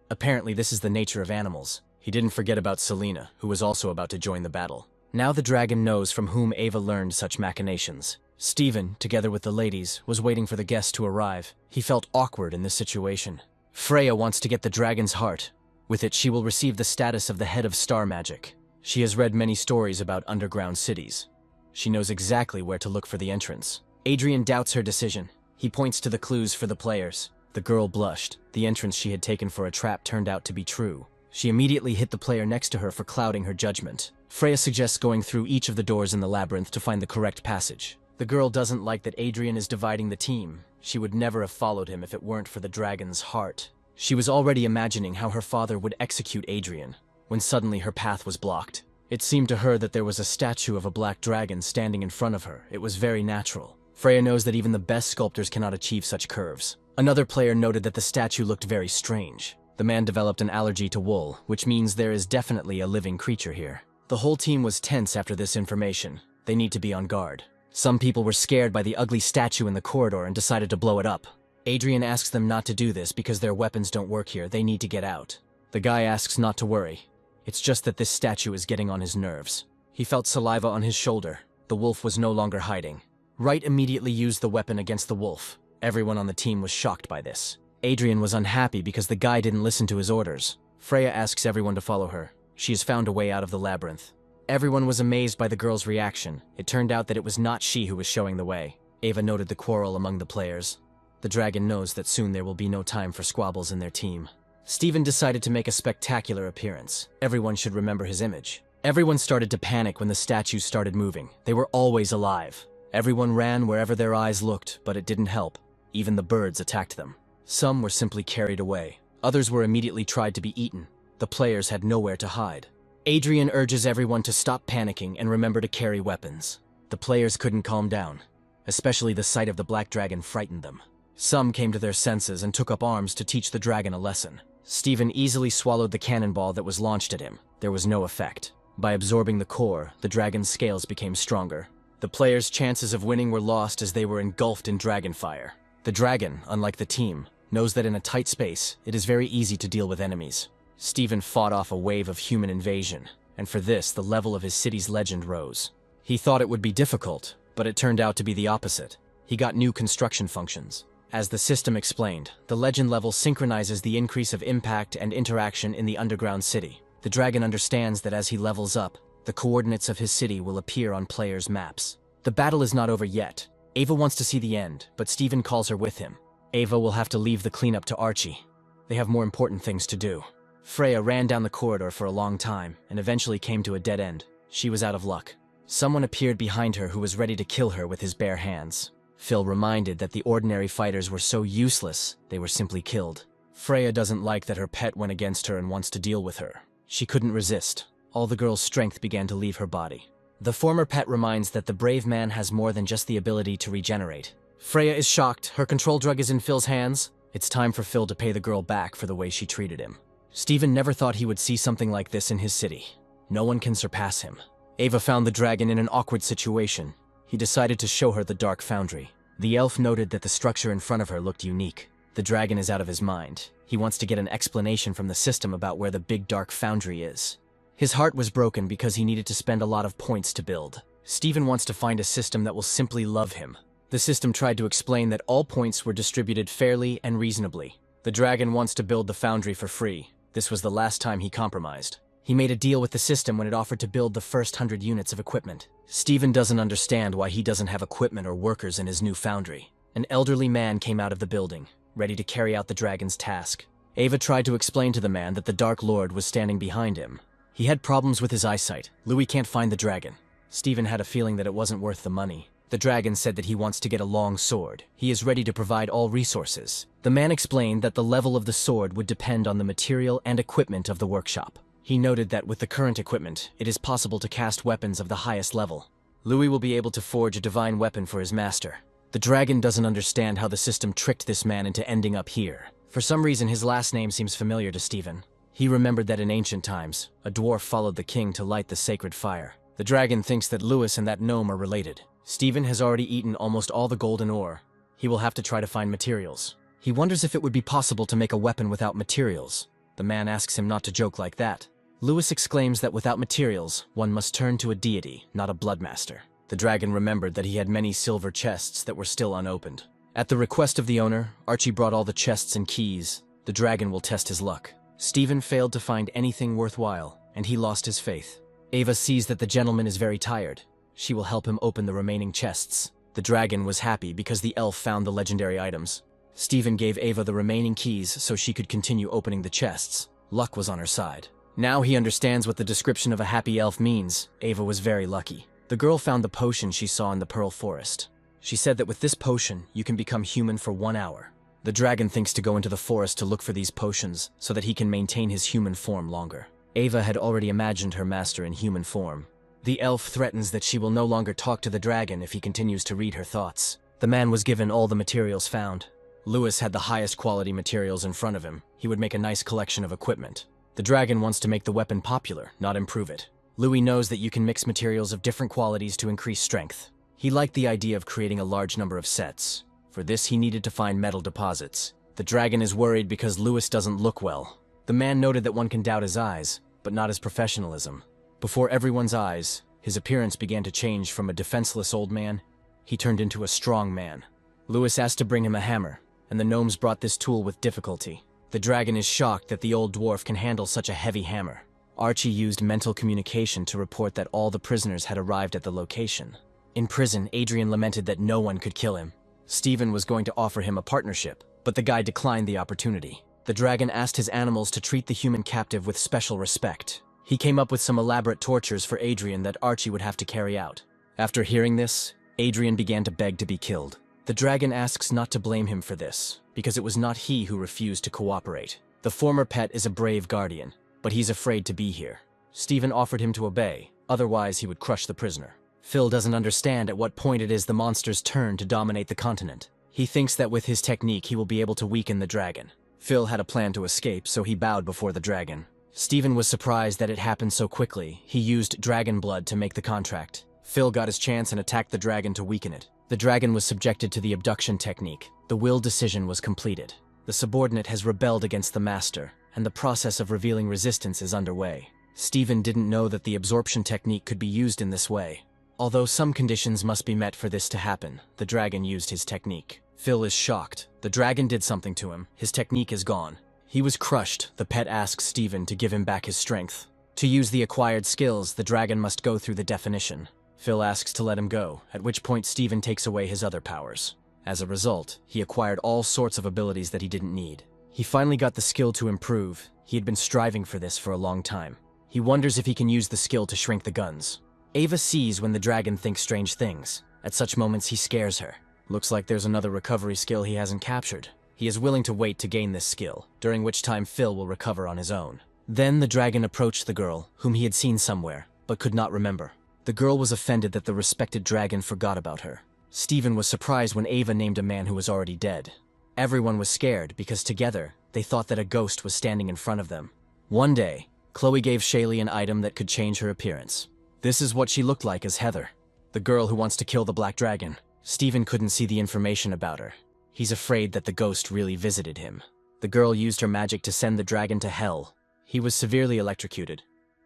Apparently this is the nature of animals. He didn't forget about Selena, who was also about to join the battle. Now the dragon knows from whom Ava learned such machinations. Steven, together with the ladies, was waiting for the guests to arrive. He felt awkward in this situation. Freya wants to get the dragon's heart. With it, she will receive the status of the head of star magic. She has read many stories about underground cities. She knows exactly where to look for the entrance. Adrian doubts her decision. He points to the clues for the players. The girl blushed. The entrance she had taken for a trap turned out to be true. She immediately hit the player next to her for clouding her judgment. Freya suggests going through each of the doors in the labyrinth to find the correct passage. The girl doesn't like that Adrian is dividing the team. She would never have followed him if it weren't for the dragon's heart. She was already imagining how her father would execute Adrian, when suddenly her path was blocked. It seemed to her that there was a statue of a black dragon standing in front of her. It was very natural. Freya knows that even the best sculptors cannot achieve such curves. Another player noted that the statue looked very strange. The man developed an allergy to wool, which means there is definitely a living creature here. The whole team was tense after this information. They need to be on guard. Some people were scared by the ugly statue in the corridor and decided to blow it up. Adrian asks them not to do this because their weapons don't work here. They need to get out. The guy asks not to worry. It's just that this statue is getting on his nerves. He felt saliva on his shoulder. The wolf was no longer hiding. Wright immediately used the weapon against the wolf. Everyone on the team was shocked by this. Adrian was unhappy because the guy didn't listen to his orders. Freya asks everyone to follow her. She has found a way out of the labyrinth. Everyone was amazed by the girl's reaction. It turned out that it was not she who was showing the way. Ava noted the quarrel among the players. The dragon knows that soon there will be no time for squabbles in their team. Steven decided to make a spectacular appearance. Everyone should remember his image. Everyone started to panic when the statues started moving. They were always alive. Everyone ran wherever their eyes looked, but it didn't help. Even the birds attacked them. Some were simply carried away. Others were immediately tried to be eaten. The players had nowhere to hide. Adrian urges everyone to stop panicking and remember to carry weapons. The players couldn't calm down. Especially the sight of the black dragon frightened them. Some came to their senses and took up arms to teach the dragon a lesson. Steven easily swallowed the cannonball that was launched at him. There was no effect. By absorbing the core, the dragon's scales became stronger. The players' chances of winning were lost as they were engulfed in dragon fire. The dragon, unlike the team, knows that in a tight space, it is very easy to deal with enemies. Steven fought off a wave of human invasion, and for this, the level of his city's legend rose. He thought it would be difficult, but it turned out to be the opposite. He got new construction functions. As the system explained, the legend level synchronizes the increase of impact and interaction in the underground city. The dragon understands that as he levels up, the coordinates of his city will appear on players' maps. The battle is not over yet. Ava wants to see the end, but Steven calls her with him. Ava will have to leave the cleanup to Archie. They have more important things to do. Freya ran down the corridor for a long time and eventually came to a dead end. She was out of luck. Someone appeared behind her who was ready to kill her with his bare hands. Phil reminded that the ordinary fighters were so useless, they were simply killed. Freya doesn't like that her pet went against her and wants to deal with her. She couldn't resist. All the girl's strength began to leave her body. The former pet reminds that the brave man has more than just the ability to regenerate. Freya is shocked. Her control drug is in Phil's hands. It's time for Phil to pay the girl back for the way she treated him. Steven never thought he would see something like this in his city. No one can surpass him. Ava found the dragon in an awkward situation. He decided to show her the Dark Foundry. The elf noted that the structure in front of her looked unique. The dragon is out of his mind. He wants to get an explanation from the system about where the big Dark Foundry is. His heart was broken because he needed to spend a lot of points to build. Steven wants to find a system that will simply love him. The system tried to explain that all points were distributed fairly and reasonably. The dragon wants to build the foundry for free. This was the last time he compromised. He made a deal with the system when it offered to build the first 100 units of equipment. Steven doesn't understand why he doesn't have equipment or workers in his new foundry. An elderly man came out of the building, ready to carry out the dragon's task. Ava tried to explain to the man that the Dark Lord was standing behind him. He had problems with his eyesight. Louis can't find the dragon. Steven had a feeling that it wasn't worth the money. The dragon said that he wants to get a long sword. He is ready to provide all resources. The man explained that the level of the sword would depend on the material and equipment of the workshop. He noted that with the current equipment, it is possible to cast weapons of the highest level. Louis will be able to forge a divine weapon for his master. The dragon doesn't understand how the system tricked this man into ending up here. For some reason, his last name seems familiar to Steven. He remembered that in ancient times, a dwarf followed the king to light the sacred fire. The dragon thinks that Louis and that gnome are related. Steven has already eaten almost all the golden ore. He will have to try to find materials. He wonders if it would be possible to make a weapon without materials. The man asks him not to joke like that. Louis exclaims that without materials, one must turn to a deity, not a bloodmaster. The dragon remembered that he had many silver chests that were still unopened. At the request of the owner, Archie brought all the chests and keys. The dragon will test his luck. Steven failed to find anything worthwhile, and he lost his faith. Ava sees that the gentleman is very tired. She will help him open the remaining chests. The dragon was happy because the elf found the legendary items. Steven gave Ava the remaining keys so she could continue opening the chests. Luck was on her side. Now he understands what the description of a happy elf means. Ava was very lucky. The girl found the potion she saw in the Pearl Forest. She said that with this potion, you can become human for 1 hour. The dragon thinks to go into the forest to look for these potions so that he can maintain his human form longer. Ava had already imagined her master in human form. The elf threatens that she will no longer talk to the dragon if he continues to read her thoughts. The man was given all the materials found. Louis had the highest quality materials in front of him. He would make a nice collection of equipment. The dragon wants to make the weapon popular, not improve it. Louis knows that you can mix materials of different qualities to increase strength. He liked the idea of creating a large number of sets. For this, he needed to find metal deposits. The dragon is worried because Louis doesn't look well. The man noted that one can doubt his eyes, but not his professionalism. Before everyone's eyes, his appearance began to change from a defenseless old man. He turned into a strong man. Louis asked to bring him a hammer, and the gnomes brought this tool with difficulty. The dragon is shocked that the old dwarf can handle such a heavy hammer. Archie used mental communication to report that all the prisoners had arrived at the location. In prison, Adrian lamented that no one could kill him. Steven was going to offer him a partnership, but the guy declined the opportunity. The dragon asked his animals to treat the human captive with special respect. He came up with some elaborate tortures for Adrian that Archie would have to carry out. After hearing this, Adrian began to beg to be killed. The dragon asks not to blame him for this, because it was not he who refused to cooperate. The former pet is a brave guardian, but he's afraid to be here. Steven offered him to obey, otherwise he would crush the prisoner. Phil doesn't understand at what point it is the monster's turn to dominate the continent. He thinks that with his technique he will be able to weaken the dragon. Phil had a plan to escape, so he bowed before the dragon. Steven was surprised that it happened so quickly. He used dragon blood to make the contract. Phil got his chance and attacked the dragon to weaken it. The dragon was subjected to the abduction technique. The will decision was completed. The subordinate has rebelled against the master, and the process of revealing resistance is underway. Steven didn't know that the absorption technique could be used in this way. Although some conditions must be met for this to happen, the dragon used his technique. Phil is shocked. The dragon did something to him. His technique is gone. He was crushed. The pet asks Steven to give him back his strength. To use the acquired skills, the dragon must go through the definition. Phil asks to let him go, at which point Steven takes away his other powers. As a result, he acquired all sorts of abilities that he didn't need. He finally got the skill to improve. He had been striving for this for a long time. He wonders if he can use the skill to shrink the guns. Ava sees when the dragon thinks strange things. At such moments, he scares her. Looks like there's another recovery skill he hasn't captured. He is willing to wait to gain this skill, during which time Phil will recover on his own. Then the dragon approached the girl, whom he had seen somewhere, but could not remember. The girl was offended that the respected dragon forgot about her. Steven was surprised when Ava named a man who was already dead. Everyone was scared because together, they thought that a ghost was standing in front of them. One day, Chloe gave Shaylee an item that could change her appearance. This is what she looked like as Heather, the girl who wants to kill the black dragon. Steven couldn't see the information about her. He's afraid that the ghost really visited him. The girl used her magic to send the dragon to hell. He was severely electrocuted.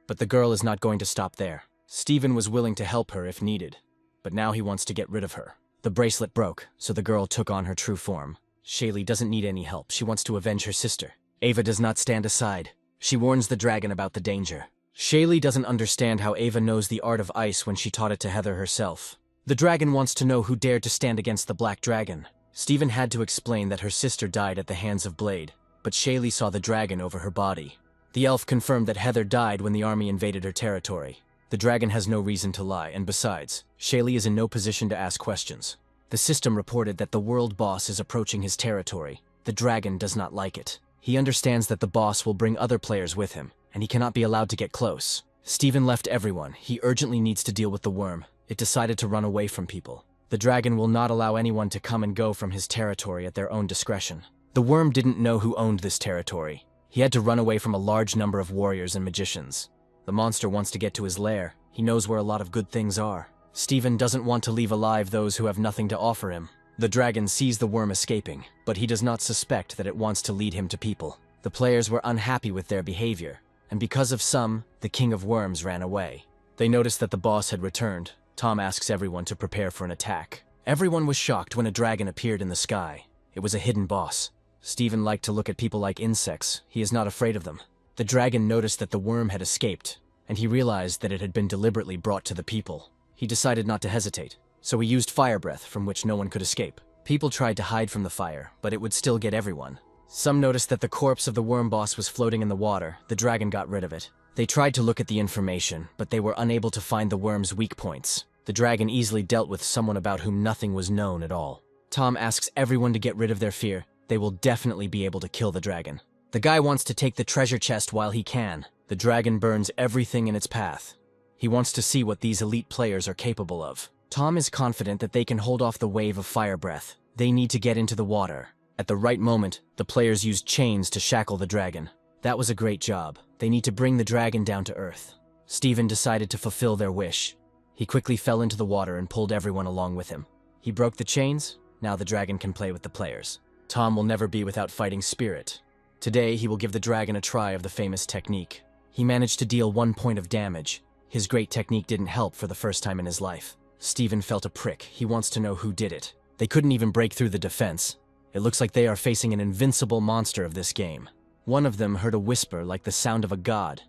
But the girl is not going to stop there. Steven was willing to help her if needed, but now he wants to get rid of her. The bracelet broke, so the girl took on her true form. Shaylee doesn't need any help. She wants to avenge her sister. Ava does not stand aside. She warns the dragon about the danger. Shaylee doesn't understand how Ava knows the art of ice when she taught it to Heather herself. The dragon wants to know who dared to stand against the black dragon. Steven had to explain that her sister died at the hands of Blade, but Shaylee saw the dragon over her body. The elf confirmed that Heather died when the army invaded her territory. The dragon has no reason to lie, and besides, Shaylee is in no position to ask questions. The system reported that the world boss is approaching his territory. The dragon does not like it. He understands that the boss will bring other players with him, and he cannot be allowed to get close. Steven left everyone. He urgently needs to deal with the worm. It decided to run away from people. The dragon will not allow anyone to come and go from his territory at their own discretion. The worm didn't know who owned this territory. He had to run away from a large number of warriors and magicians. The monster wants to get to his lair. He knows where a lot of good things are. Steven doesn't want to leave alive those who have nothing to offer him. The dragon sees the worm escaping, but he does not suspect that it wants to lead him to people. The players were unhappy with their behavior, and because of some, the king of worms ran away. They noticed that the boss had returned. Tom asks everyone to prepare for an attack. Everyone was shocked when a dragon appeared in the sky. It was a hidden boss. Steven liked to look at people like insects. He is not afraid of them. The dragon noticed that the worm had escaped, and he realized that it had been deliberately brought to the people. He decided not to hesitate, so he used fire breath from which no one could escape. People tried to hide from the fire, but it would still get everyone. Some noticed that the corpse of the worm boss was floating in the water. The dragon got rid of it. They tried to look at the information, but they were unable to find the worm's weak points. The dragon easily dealt with someone about whom nothing was known at all. Tom asks everyone to get rid of their fear. They will definitely be able to kill the dragon. The guy wants to take the treasure chest while he can. The dragon burns everything in its path. He wants to see what these elite players are capable of. Tom is confident that they can hold off the wave of fire breath. They need to get into the water. At the right moment, the players used chains to shackle the dragon. That was a great job. They need to bring the dragon down to earth. Steven decided to fulfill their wish. He quickly fell into the water and pulled everyone along with him. He broke the chains. Now the dragon can play with the players. Tom will never be without fighting spirit. Today, he will give the dragon a try of the famous technique. He managed to deal 1 point of damage. His great technique didn't help for the first time in his life. Steven felt a prick. He wants to know who did it. They couldn't even break through the defense. It looks like they are facing an invincible monster of this game. One of them heard a whisper like the sound of a god.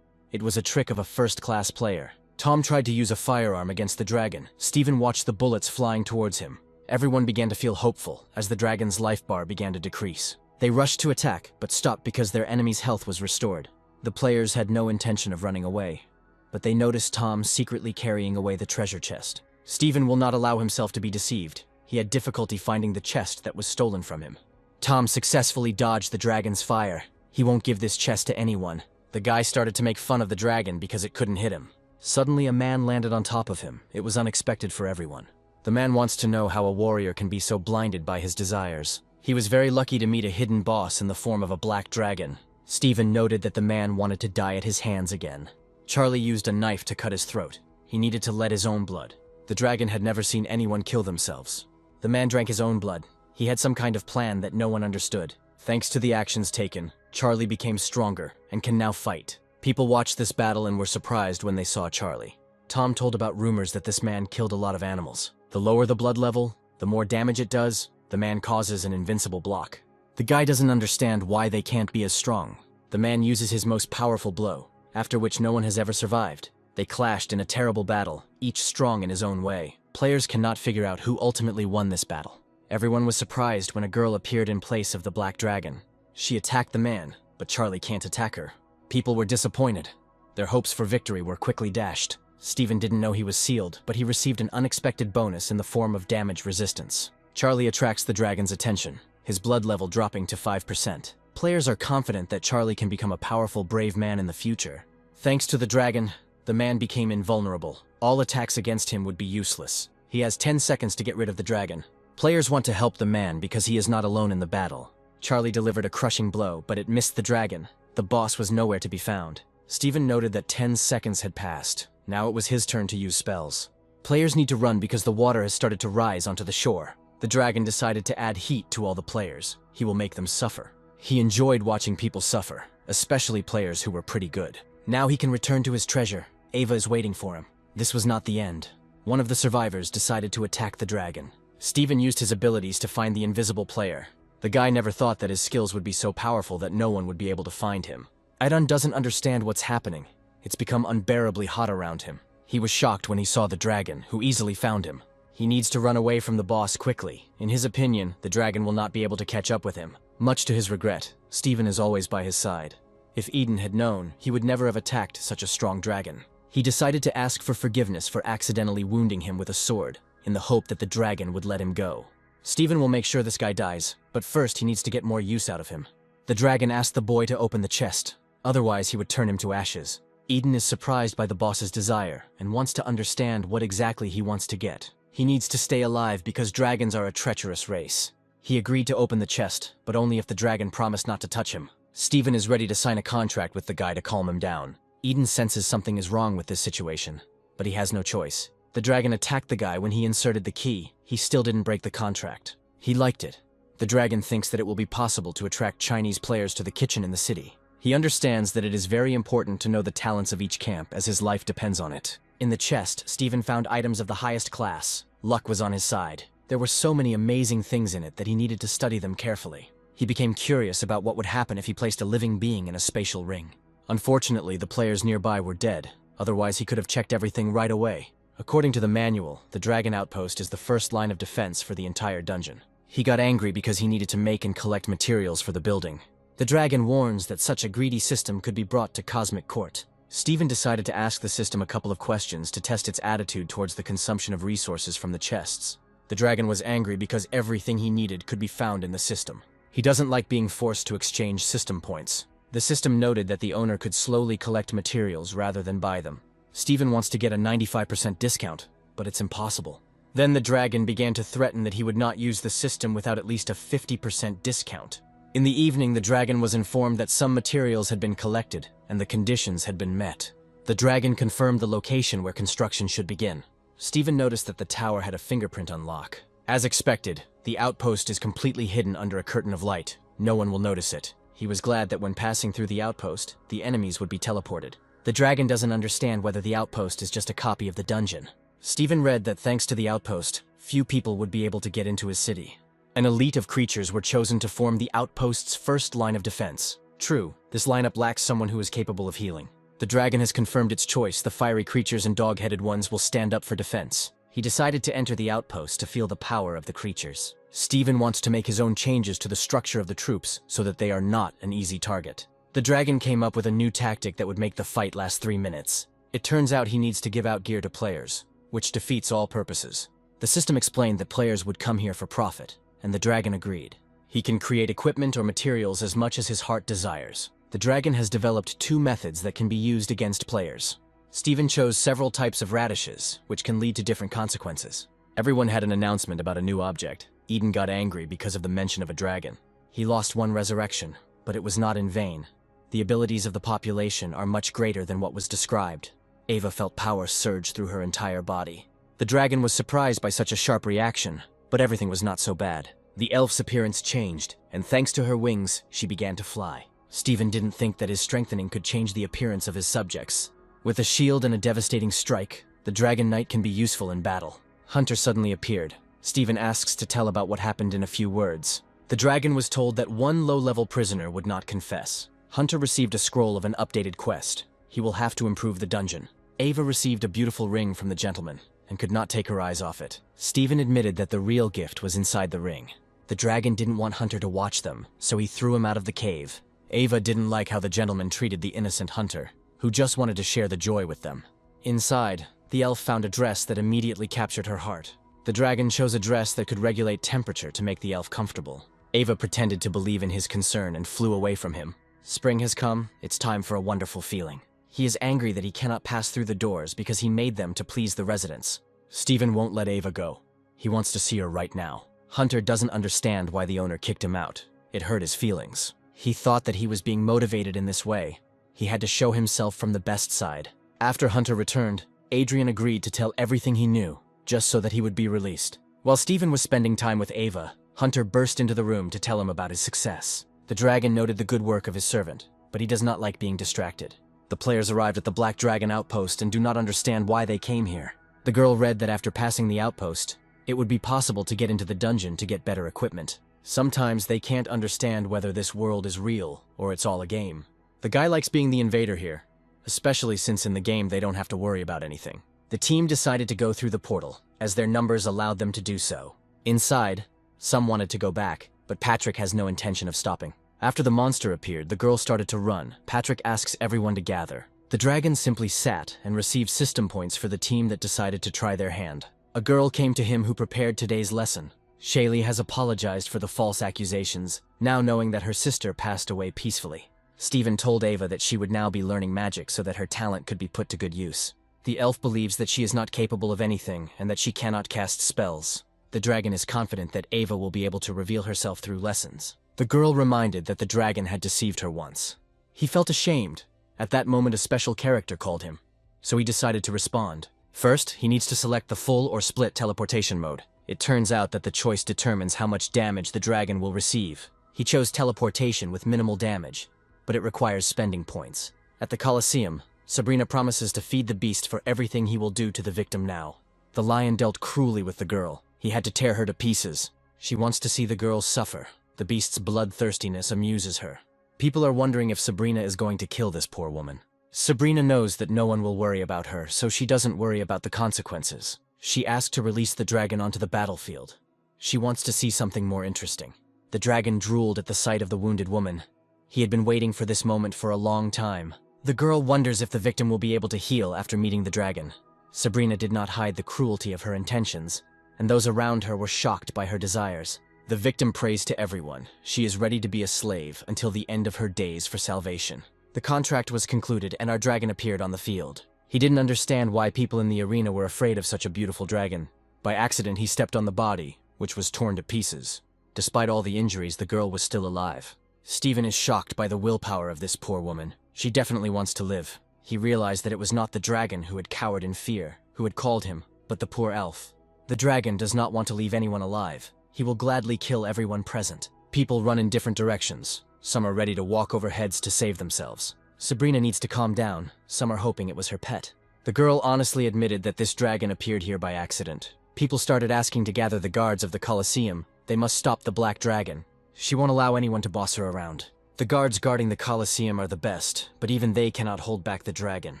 It was a trick of a first-class player. Tom tried to use a firearm against the dragon. Steven watched the bullets flying towards him. Everyone began to feel hopeful as the dragon's life bar began to decrease. They rushed to attack, but stopped because their enemy's health was restored. The players had no intention of running away, but they noticed Tom secretly carrying away the treasure chest. Steven will not allow himself to be deceived. He had difficulty finding the chest that was stolen from him. Tom successfully dodged the dragon's fire. He won't give this chest to anyone. The guy started to make fun of the dragon because it couldn't hit him. Suddenly, a man landed on top of him. It was unexpected for everyone. The man wants to know how a warrior can be so blinded by his desires. He was very lucky to meet a hidden boss in the form of a black dragon. Steven noted that the man wanted to die at his hands again. Charlie used a knife to cut his throat. He needed to let his own blood. The dragon had never seen anyone kill themselves. The man drank his own blood. He had some kind of plan that no one understood. Thanks to the actions taken, Charlie became stronger and can now fight. People watched this battle and were surprised when they saw Charlie. Tom told about rumors that this man killed a lot of animals. The lower the blood level, the more damage it does, the man causes an invincible block. The guy doesn't understand why they can't be as strong. The man uses his most powerful blow, after which no one has ever survived. They clashed in a terrible battle, each strong in his own way. Players cannot figure out who ultimately won this battle. Everyone was surprised when a girl appeared in place of the Black Dragon. She attacked the man, but Charlie can't attack her. People were disappointed. Their hopes for victory were quickly dashed. Steven didn't know he was sealed, but he received an unexpected bonus in the form of damage resistance. Charlie attracts the dragon's attention, his blood level dropping to 5%. Players are confident that Charlie can become a powerful, brave man in the future. Thanks to the dragon, the man became invulnerable. All attacks against him would be useless. He has 10 seconds to get rid of the dragon. Players want to help the man because he is not alone in the battle. Charlie delivered a crushing blow, but it missed the dragon. The boss was nowhere to be found. Steven noted that 10 seconds had passed. Now it was his turn to use spells. Players need to run because the water has started to rise onto the shore. The dragon decided to add heat to all the players. He will make them suffer. He enjoyed watching people suffer, especially players who were pretty good. Now he can return to his treasure. Ava is waiting for him. This was not the end. One of the survivors decided to attack the dragon. Steven used his abilities to find the invisible player. The guy never thought that his skills would be so powerful that no one would be able to find him. Idun doesn't understand what's happening. It's become unbearably hot around him. He was shocked when he saw the dragon, who easily found him. He needs to run away from the boss quickly. In his opinion, the dragon will not be able to catch up with him. Much to his regret, Steven is always by his side. If Eden had known, he would never have attacked such a strong dragon. He decided to ask for forgiveness for accidentally wounding him with a sword, in the hope that the dragon would let him go. Steven will make sure this guy dies, but first he needs to get more use out of him. The dragon asked the boy to open the chest, otherwise he would turn him to ashes. Eden is surprised by the boss's desire and wants to understand what exactly he wants to get. He needs to stay alive because dragons are a treacherous race. He agreed to open the chest, but only if the dragon promised not to touch him. Steven is ready to sign a contract with the guy to calm him down. Eden senses something is wrong with this situation, but he has no choice. The dragon attacked the guy when he inserted the key. He still didn't break the contract. He liked it. The dragon thinks that it will be possible to attract Chinese players to the kitchen in the city. He understands that it is very important to know the talents of each camp as his life depends on it. In the chest, Steven found items of the highest class. Luck was on his side. There were so many amazing things in it that he needed to study them carefully. He became curious about what would happen if he placed a living being in a spatial ring. Unfortunately, the players nearby were dead. Otherwise, he could have checked everything right away. According to the manual, the dragon outpost is the first line of defense for the entire dungeon. He got angry because he needed to make and collect materials for the building. The dragon warns that such a greedy system could be brought to Cosmic Court. Steven decided to ask the system a couple of questions to test its attitude towards the consumption of resources from the chests. The dragon was angry because everything he needed could be found in the system. He doesn't like being forced to exchange system points. The system noted that the owner could slowly collect materials rather than buy them. Steven wants to get a 95% discount, but it's impossible. Then the dragon began to threaten that he would not use the system without at least a 50% discount. In the evening, the dragon was informed that some materials had been collected and the conditions had been met. The dragon confirmed the location where construction should begin. Steven noticed that the tower had a fingerprint unlock. As expected, the outpost is completely hidden under a curtain of light. No one will notice it. He was glad that when passing through the outpost, the enemies would be teleported. The dragon doesn't understand whether the outpost is just a copy of the dungeon. Steven read that thanks to the outpost, few people would be able to get into his city. An elite of creatures were chosen to form the outpost's first line of defense. True, this lineup lacks someone who is capable of healing. The dragon has confirmed its choice. The fiery creatures and dog-headed ones will stand up for defense. He decided to enter the outpost to feel the power of the creatures. Steven wants to make his own changes to the structure of the troops so that they are not an easy target. The dragon came up with a new tactic that would make the fight last 3 minutes. It turns out he needs to give out gear to players, which defeats all purposes. The system explained that players would come here for profit, and the dragon agreed. He can create equipment or materials as much as his heart desires. The dragon has developed 2 methods that can be used against players. Steven chose several types of radishes, which can lead to different consequences. Everyone had an announcement about a new object. Eden got angry because of the mention of a dragon. He lost 1 resurrection, but it was not in vain. The abilities of the population are much greater than what was described. Ava felt power surge through her entire body. The dragon was surprised by such a sharp reaction, but everything was not so bad. The elf's appearance changed, and thanks to her wings, she began to fly. Steven didn't think that his strengthening could change the appearance of his subjects. With a shield and a devastating strike, the Dragon Knight can be useful in battle. Hunter suddenly appeared. Steven asks to tell about what happened in a few words. The dragon was told that 1 low-level prisoner would not confess. Hunter received a scroll of an updated quest. He will have to improve the dungeon. Ava received a beautiful ring from the gentleman and could not take her eyes off it. Steven admitted that the real gift was inside the ring. The dragon didn't want Hunter to watch them, so he threw him out of the cave. Ava didn't like how the gentleman treated the innocent Hunter, who just wanted to share the joy with them. Inside, the elf found a dress that immediately captured her heart. The dragon chose a dress that could regulate temperature to make the elf comfortable. Ava pretended to believe in his concern and flew away from him. Spring has come, it's time for a wonderful feeling. He is angry that he cannot pass through the doors because he made them to please the residents. Steven won't let Ava go. He wants to see her right now. Hunter doesn't understand why the owner kicked him out. It hurt his feelings. He thought that he was being motivated in this way. He had to show himself from the best side. After Hunter returned, Adrian agreed to tell everything he knew, just so that he would be released. While Steven was spending time with Ava, Hunter burst into the room to tell him about his success. The dragon noted the good work of his servant, but he does not like being distracted. The players arrived at the Black Dragon outpost and do not understand why they came here. The girl read that after passing the outpost, it would be possible to get into the dungeon to get better equipment. Sometimes they can't understand whether this world is real or it's all a game. The guy likes being the invader here, especially since in the game they don't have to worry about anything. The team decided to go through the portal, as their numbers allowed them to do so. Inside, some wanted to go back, but Patrick has no intention of stopping. After the monster appeared, the girl started to run. Patrick asks everyone to gather. The dragon simply sat and received system points for the team that decided to try their hand. A girl came to him who prepared today's lesson. Shaylee has apologized for the false accusations, now knowing that her sister passed away peacefully. Steven told Ava that she would now be learning magic so that her talent could be put to good use. The elf believes that she is not capable of anything and that she cannot cast spells. The dragon is confident that Ava will be able to reveal herself through lessons. The girl reminded that the dragon had deceived her once. He felt ashamed. At that moment, a special character called him, so he decided to respond. First, he needs to select the full or split teleportation mode. It turns out that the choice determines how much damage the dragon will receive. He chose teleportation with minimal damage, but it requires spending points. At the Colosseum, Sabrina promises to feed the beast for everything he will do to the victim now. The lion dealt cruelly with the girl. He had to tear her to pieces. She wants to see the girl suffer. The beast's bloodthirstiness amuses her. People are wondering if Sabrina is going to kill this poor woman. Sabrina knows that no one will worry about her, so she doesn't worry about the consequences. She asked to release the dragon onto the battlefield. She wants to see something more interesting. The dragon drooled at the sight of the wounded woman. He had been waiting for this moment for a long time. The girl wonders if the victim will be able to heal after meeting the dragon. Sabrina did not hide the cruelty of her intentions, and those around her were shocked by her desires. The victim prays to everyone. She is ready to be a slave until the end of her days for salvation. The contract was concluded and our dragon appeared on the field. He didn't understand why people in the arena were afraid of such a beautiful dragon. By accident, he stepped on the body, which was torn to pieces. Despite all the injuries, the girl was still alive. Steven is shocked by the willpower of this poor woman. She definitely wants to live. He realized that it was not the dragon who had cowered in fear, who had called him, but the poor elf. The dragon does not want to leave anyone alive. He will gladly kill everyone present. People run in different directions. Some are ready to walk over heads to save themselves. Sabrina needs to calm down. Some are hoping it was her pet. The girl honestly admitted that this dragon appeared here by accident. People started asking to gather the guards of the Colosseum. They must stop the Black Dragon. She won't allow anyone to boss her around. The guards guarding the Colosseum are the best, but even they cannot hold back the dragon.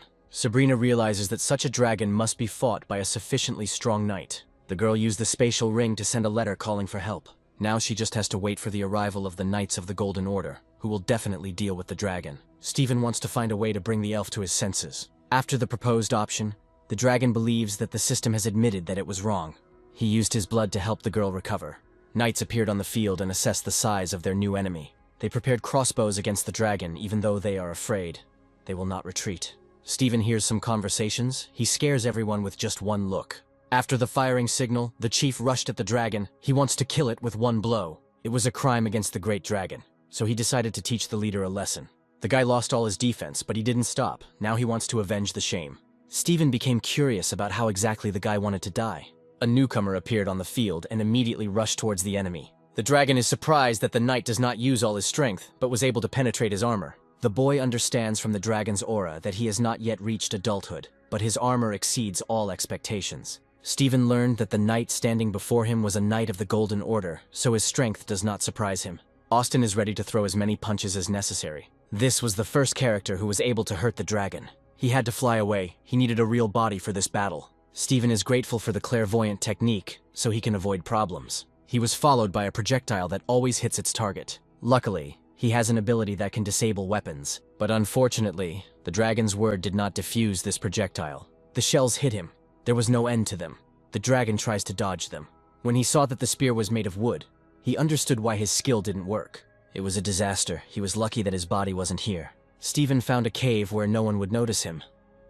Sabrina realizes that such a dragon must be fought by a sufficiently strong knight. The girl used the spatial ring to send a letter calling for help. Now she just has to wait for the arrival of the Knights of the Golden Order, who will definitely deal with the dragon. Steven wants to find a way to bring the elf to his senses. After the proposed option, the dragon believes that the system has admitted that it was wrong. He used his blood to help the girl recover. Knights appeared on the field and assessed the size of their new enemy. They prepared crossbows against the dragon, even though they are afraid. They will not retreat. Steven hears some conversations. He scares everyone with just one look. After the firing signal, the chief rushed at the dragon. He wants to kill it with one blow. It was a crime against the great dragon, so he decided to teach the leader a lesson. The guy lost all his defense, but he didn't stop. Now he wants to avenge the shame. Steven became curious about how exactly the guy wanted to die. A newcomer appeared on the field and immediately rushed towards the enemy. The dragon is surprised that the knight does not use all his strength, but was able to penetrate his armor. The boy understands from the dragon's aura that he has not yet reached adulthood, but his armor exceeds all expectations. Steven learned that the knight standing before him was a knight of the Golden Order, so his strength does not surprise him. Austin is ready to throw as many punches as necessary. This was the first character who was able to hurt the dragon. He had to fly away. He needed a real body for this battle. Steven is grateful for the clairvoyant technique, so he can avoid problems. He was followed by a projectile that always hits its target. Luckily, he has an ability that can disable weapons, but unfortunately, the dragon's word did not defuse this projectile. The shells hit him. There was no end to them. The dragon tries to dodge them. When he saw that the spear was made of wood, he understood why his skill didn't work. It was a disaster. He was lucky that his body wasn't here. Steven found a cave where no one would notice him,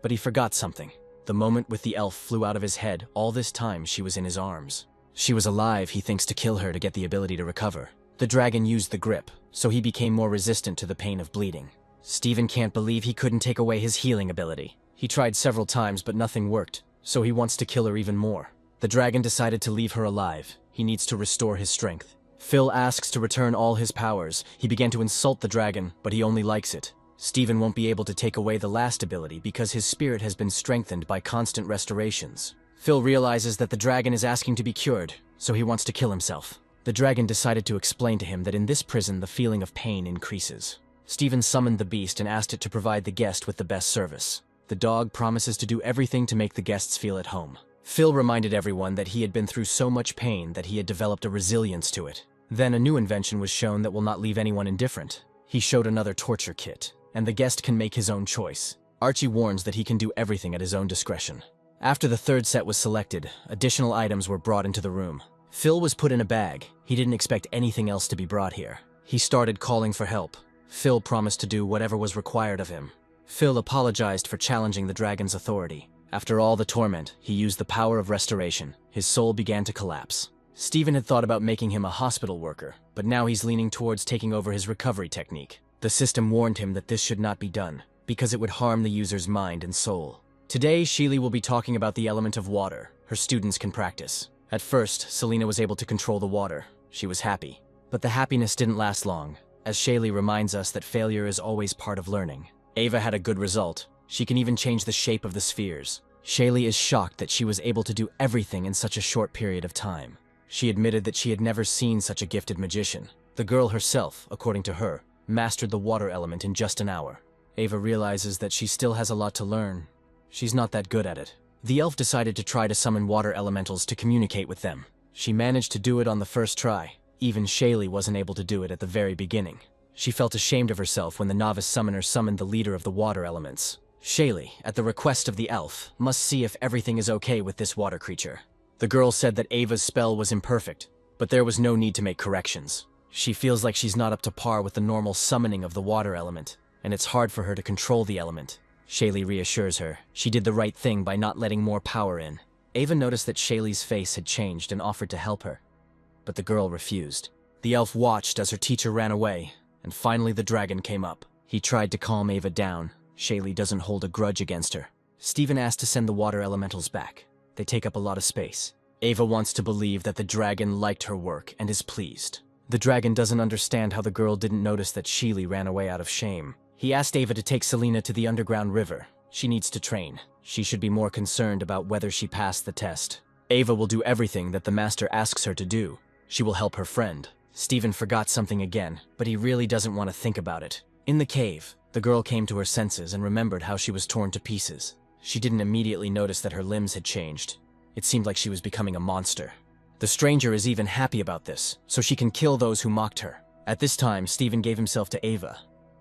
but he forgot something. The moment with the elf flew out of his head. All this time she was in his arms. She was alive. He thinks to kill her to get the ability to recover. The dragon used the grip, so he became more resistant to the pain of bleeding. Steven can't believe he couldn't take away his healing ability. He tried several times, but nothing worked, so he wants to kill her even more. The dragon decided to leave her alive. He needs to restore his strength. Phil asks to return all his powers. He began to insult the dragon, but he only likes it. Steven won't be able to take away the last ability because his spirit has been strengthened by constant restorations. Phil realizes that the dragon is asking to be cured, so he wants to kill himself. The dragon decided to explain to him that in this prison the feeling of pain increases. Steven summoned the beast and asked it to provide the guest with the best service. The dog promises to do everything to make the guests feel at home. Phil reminded everyone that he had been through so much pain that he had developed a resilience to it. Then a new invention was shown that will not leave anyone indifferent. He showed another torture kit, and the guest can make his own choice. Archie warns that he can do everything at his own discretion. After the third set was selected, additional items were brought into the room. Phil was put in a bag. He didn't expect anything else to be brought here. He started calling for help. Phil promised to do whatever was required of him. Phil apologized for challenging the dragon's authority. After all the torment, he used the power of restoration. His soul began to collapse. Steven had thought about making him a hospital worker, but now he's leaning towards taking over his recovery technique. The system warned him that this should not be done, because it would harm the user's mind and soul. Today, Sheely will be talking about the element of water. Her students can practice. At first, Selena was able to control the water. She was happy. But the happiness didn't last long, as Sheely reminds us that failure is always part of learning. Ava had a good result. She can even change the shape of the spheres. Sheely is shocked that she was able to do everything in such a short period of time. She admitted that she had never seen such a gifted magician. The girl herself, according to her, mastered the water element in just an hour. Ava realizes that she still has a lot to learn. She's not that good at it. The elf decided to try to summon water elementals to communicate with them. She managed to do it on the first try. Even Sheely wasn't able to do it at the very beginning. She felt ashamed of herself when the novice summoner summoned the leader of the water elements. Sheely, at the request of the elf, must see if everything is okay with this water creature. The girl said that Ava's spell was imperfect, but there was no need to make corrections. She feels like she's not up to par with the normal summoning of the water element, and it's hard for her to control the element. Sheely reassures her she did the right thing by not letting more power in. Ava noticed that Sheely's face had changed and offered to help her, but the girl refused. The elf watched as her teacher ran away, and finally the dragon came up. He tried to calm Ava down. Sheely doesn't hold a grudge against her. Steven asked to send the water elementals back. They take up a lot of space. Ava wants to believe that the dragon liked her work and is pleased. The dragon doesn't understand how the girl didn't notice that Sheely ran away out of shame. He asked Ava to take Selena to the underground river. She needs to train. She should be more concerned about whether she passed the test. Ava will do everything that the master asks her to do. She will help her friend. Steven forgot something again, but he really doesn't want to think about it. In the cave, the girl came to her senses and remembered how she was torn to pieces. She didn't immediately notice that her limbs had changed. It seemed like she was becoming a monster. The stranger is even happy about this, so she can kill those who mocked her. At this time, Steven gave himself to Ava.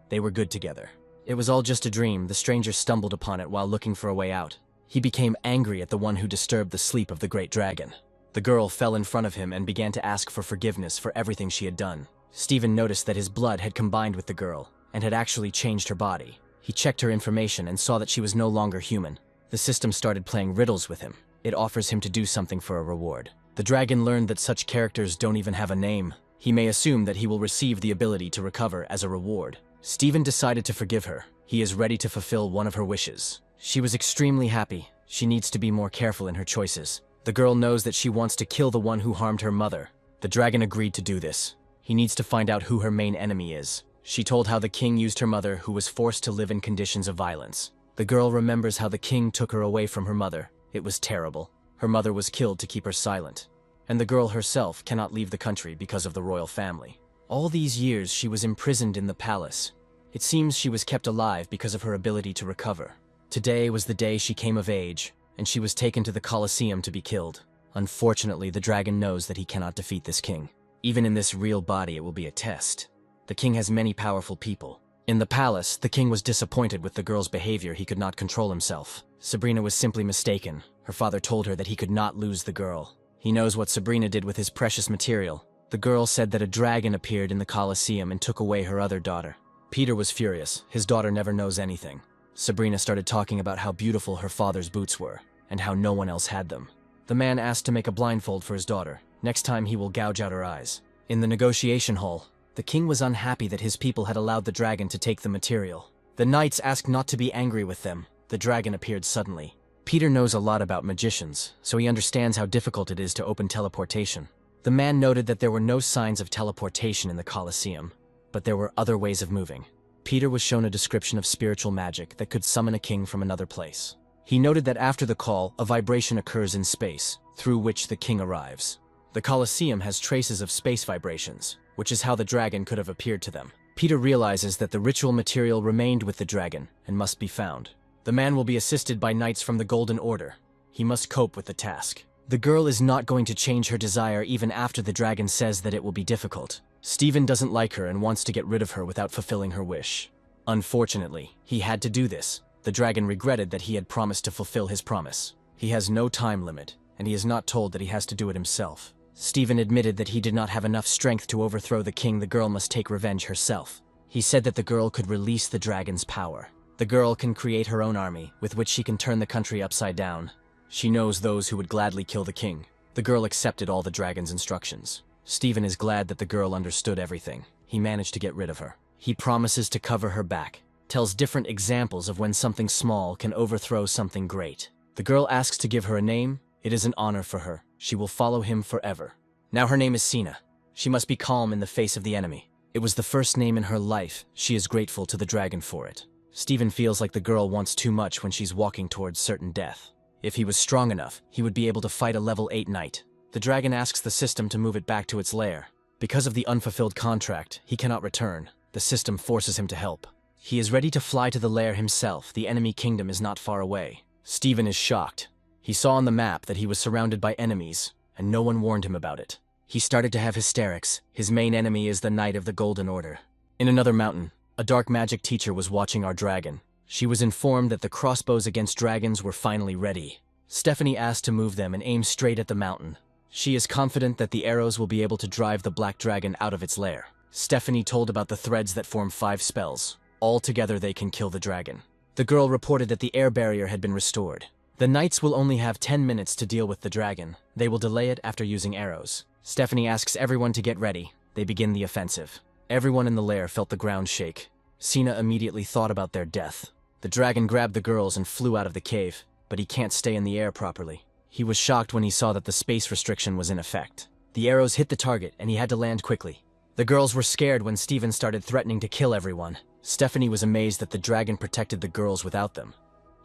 They were good together. It was all just a dream. The stranger stumbled upon it while looking for a way out. He became angry at the one who disturbed the sleep of the great dragon. The girl fell in front of him and began to ask for forgiveness for everything she had done. Steven noticed that his blood had combined with the girl and had actually changed her body. He checked her information and saw that she was no longer human. The system started playing riddles with him. It offers him to do something for a reward. The dragon learned that such characters don't even have a name. He may assume that he will receive the ability to recover as a reward. Steven decided to forgive her. He is ready to fulfill one of her wishes. She was extremely happy. She needs to be more careful in her choices. The girl knows that she wants to kill the one who harmed her mother. The dragon agreed to do this. He needs to find out who her main enemy is. She told how the king used her mother, who was forced to live in conditions of violence. The girl remembers how the king took her away from her mother. It was terrible. Her mother was killed to keep her silent. And the girl herself cannot leave the country because of the royal family. All these years she was imprisoned in the palace. It seems she was kept alive because of her ability to recover. Today was the day she came of age, and she was taken to the Colosseum to be killed. Unfortunately, the dragon knows that he cannot defeat this king. Even in this real body, it will be a test. The king has many powerful people. In the palace, the king was disappointed with the girl's behavior. He could not control himself. Sabrina was simply mistaken. Her father told her that he could not lose the girl. He knows what Sabrina did with his precious material. The girl said that a dragon appeared in the Colosseum and took away her other daughter. Peter was furious. His daughter never knows anything. Sabrina started talking about how beautiful her father's boots were, and how no one else had them. The man asked to make a blindfold for his daughter. Next time he will gouge out her eyes. In the negotiation hall, the king was unhappy that his people had allowed the dragon to take the material. The knights asked not to be angry with them. The dragon appeared suddenly. Peter knows a lot about magicians, so he understands how difficult it is to open teleportation. The man noted that there were no signs of teleportation in the Colosseum, but there were other ways of moving. Peter was shown a description of spiritual magic that could summon a king from another place. He noted that after the call, a vibration occurs in space, through which the king arrives. The Colosseum has traces of space vibrations, which is how the dragon could have appeared to them. Peter realizes that the ritual material remained with the dragon and must be found. The man will be assisted by knights from the Golden Order. He must cope with the task. The girl is not going to change her desire even after the dragon says that it will be difficult. Stephen doesn't like her and wants to get rid of her without fulfilling her wish. Unfortunately, he had to do this. The dragon regretted that he had promised to fulfill his promise. He has no time limit, and he is not told that he has to do it himself. Stephen admitted that he did not have enough strength to overthrow the king. The girl must take revenge herself. He said that the girl could release the dragon's power. The girl can create her own army, with which she can turn the country upside down. She knows those who would gladly kill the king. The girl accepted all the dragon's instructions. Stephen is glad that the girl understood everything. He managed to get rid of her. He promises to cover her back, tells different examples of when something small can overthrow something great. The girl asks to give her a name. It is an honor for her. She will follow him forever. Now her name is Sina. She must be calm in the face of the enemy. It was the first name in her life. She is grateful to the dragon for it. Stephen feels like the girl wants too much when she's walking towards certain death. If he was strong enough, he would be able to fight a level 8 knight. The dragon asks the system to move it back to its lair. Because of the unfulfilled contract, he cannot return. The system forces him to help. He is ready to fly to the lair himself. The enemy kingdom is not far away. Stephen is shocked. He saw on the map that he was surrounded by enemies, and no one warned him about it. He started to have hysterics. His main enemy is the Knight of the Golden Order. In another mountain, a dark magic teacher was watching our dragon. She was informed that the crossbows against dragons were finally ready. Stephanie asked to move them and aim straight at the mountain. She is confident that the arrows will be able to drive the black dragon out of its lair. Stephanie told about the threads that form 5 spells. All together they can kill the dragon. The girl reported that the air barrier had been restored. The knights will only have 10 minutes to deal with the dragon. They will delay it after using arrows. Stephanie asks everyone to get ready. They begin the offensive. Everyone in the lair felt the ground shake. Sina immediately thought about their death. The dragon grabbed the girls and flew out of the cave, but he can't stay in the air properly. He was shocked when he saw that the space restriction was in effect. The arrows hit the target and he had to land quickly. The girls were scared when Stephen started threatening to kill everyone. Stephanie was amazed that the dragon protected the girls without them.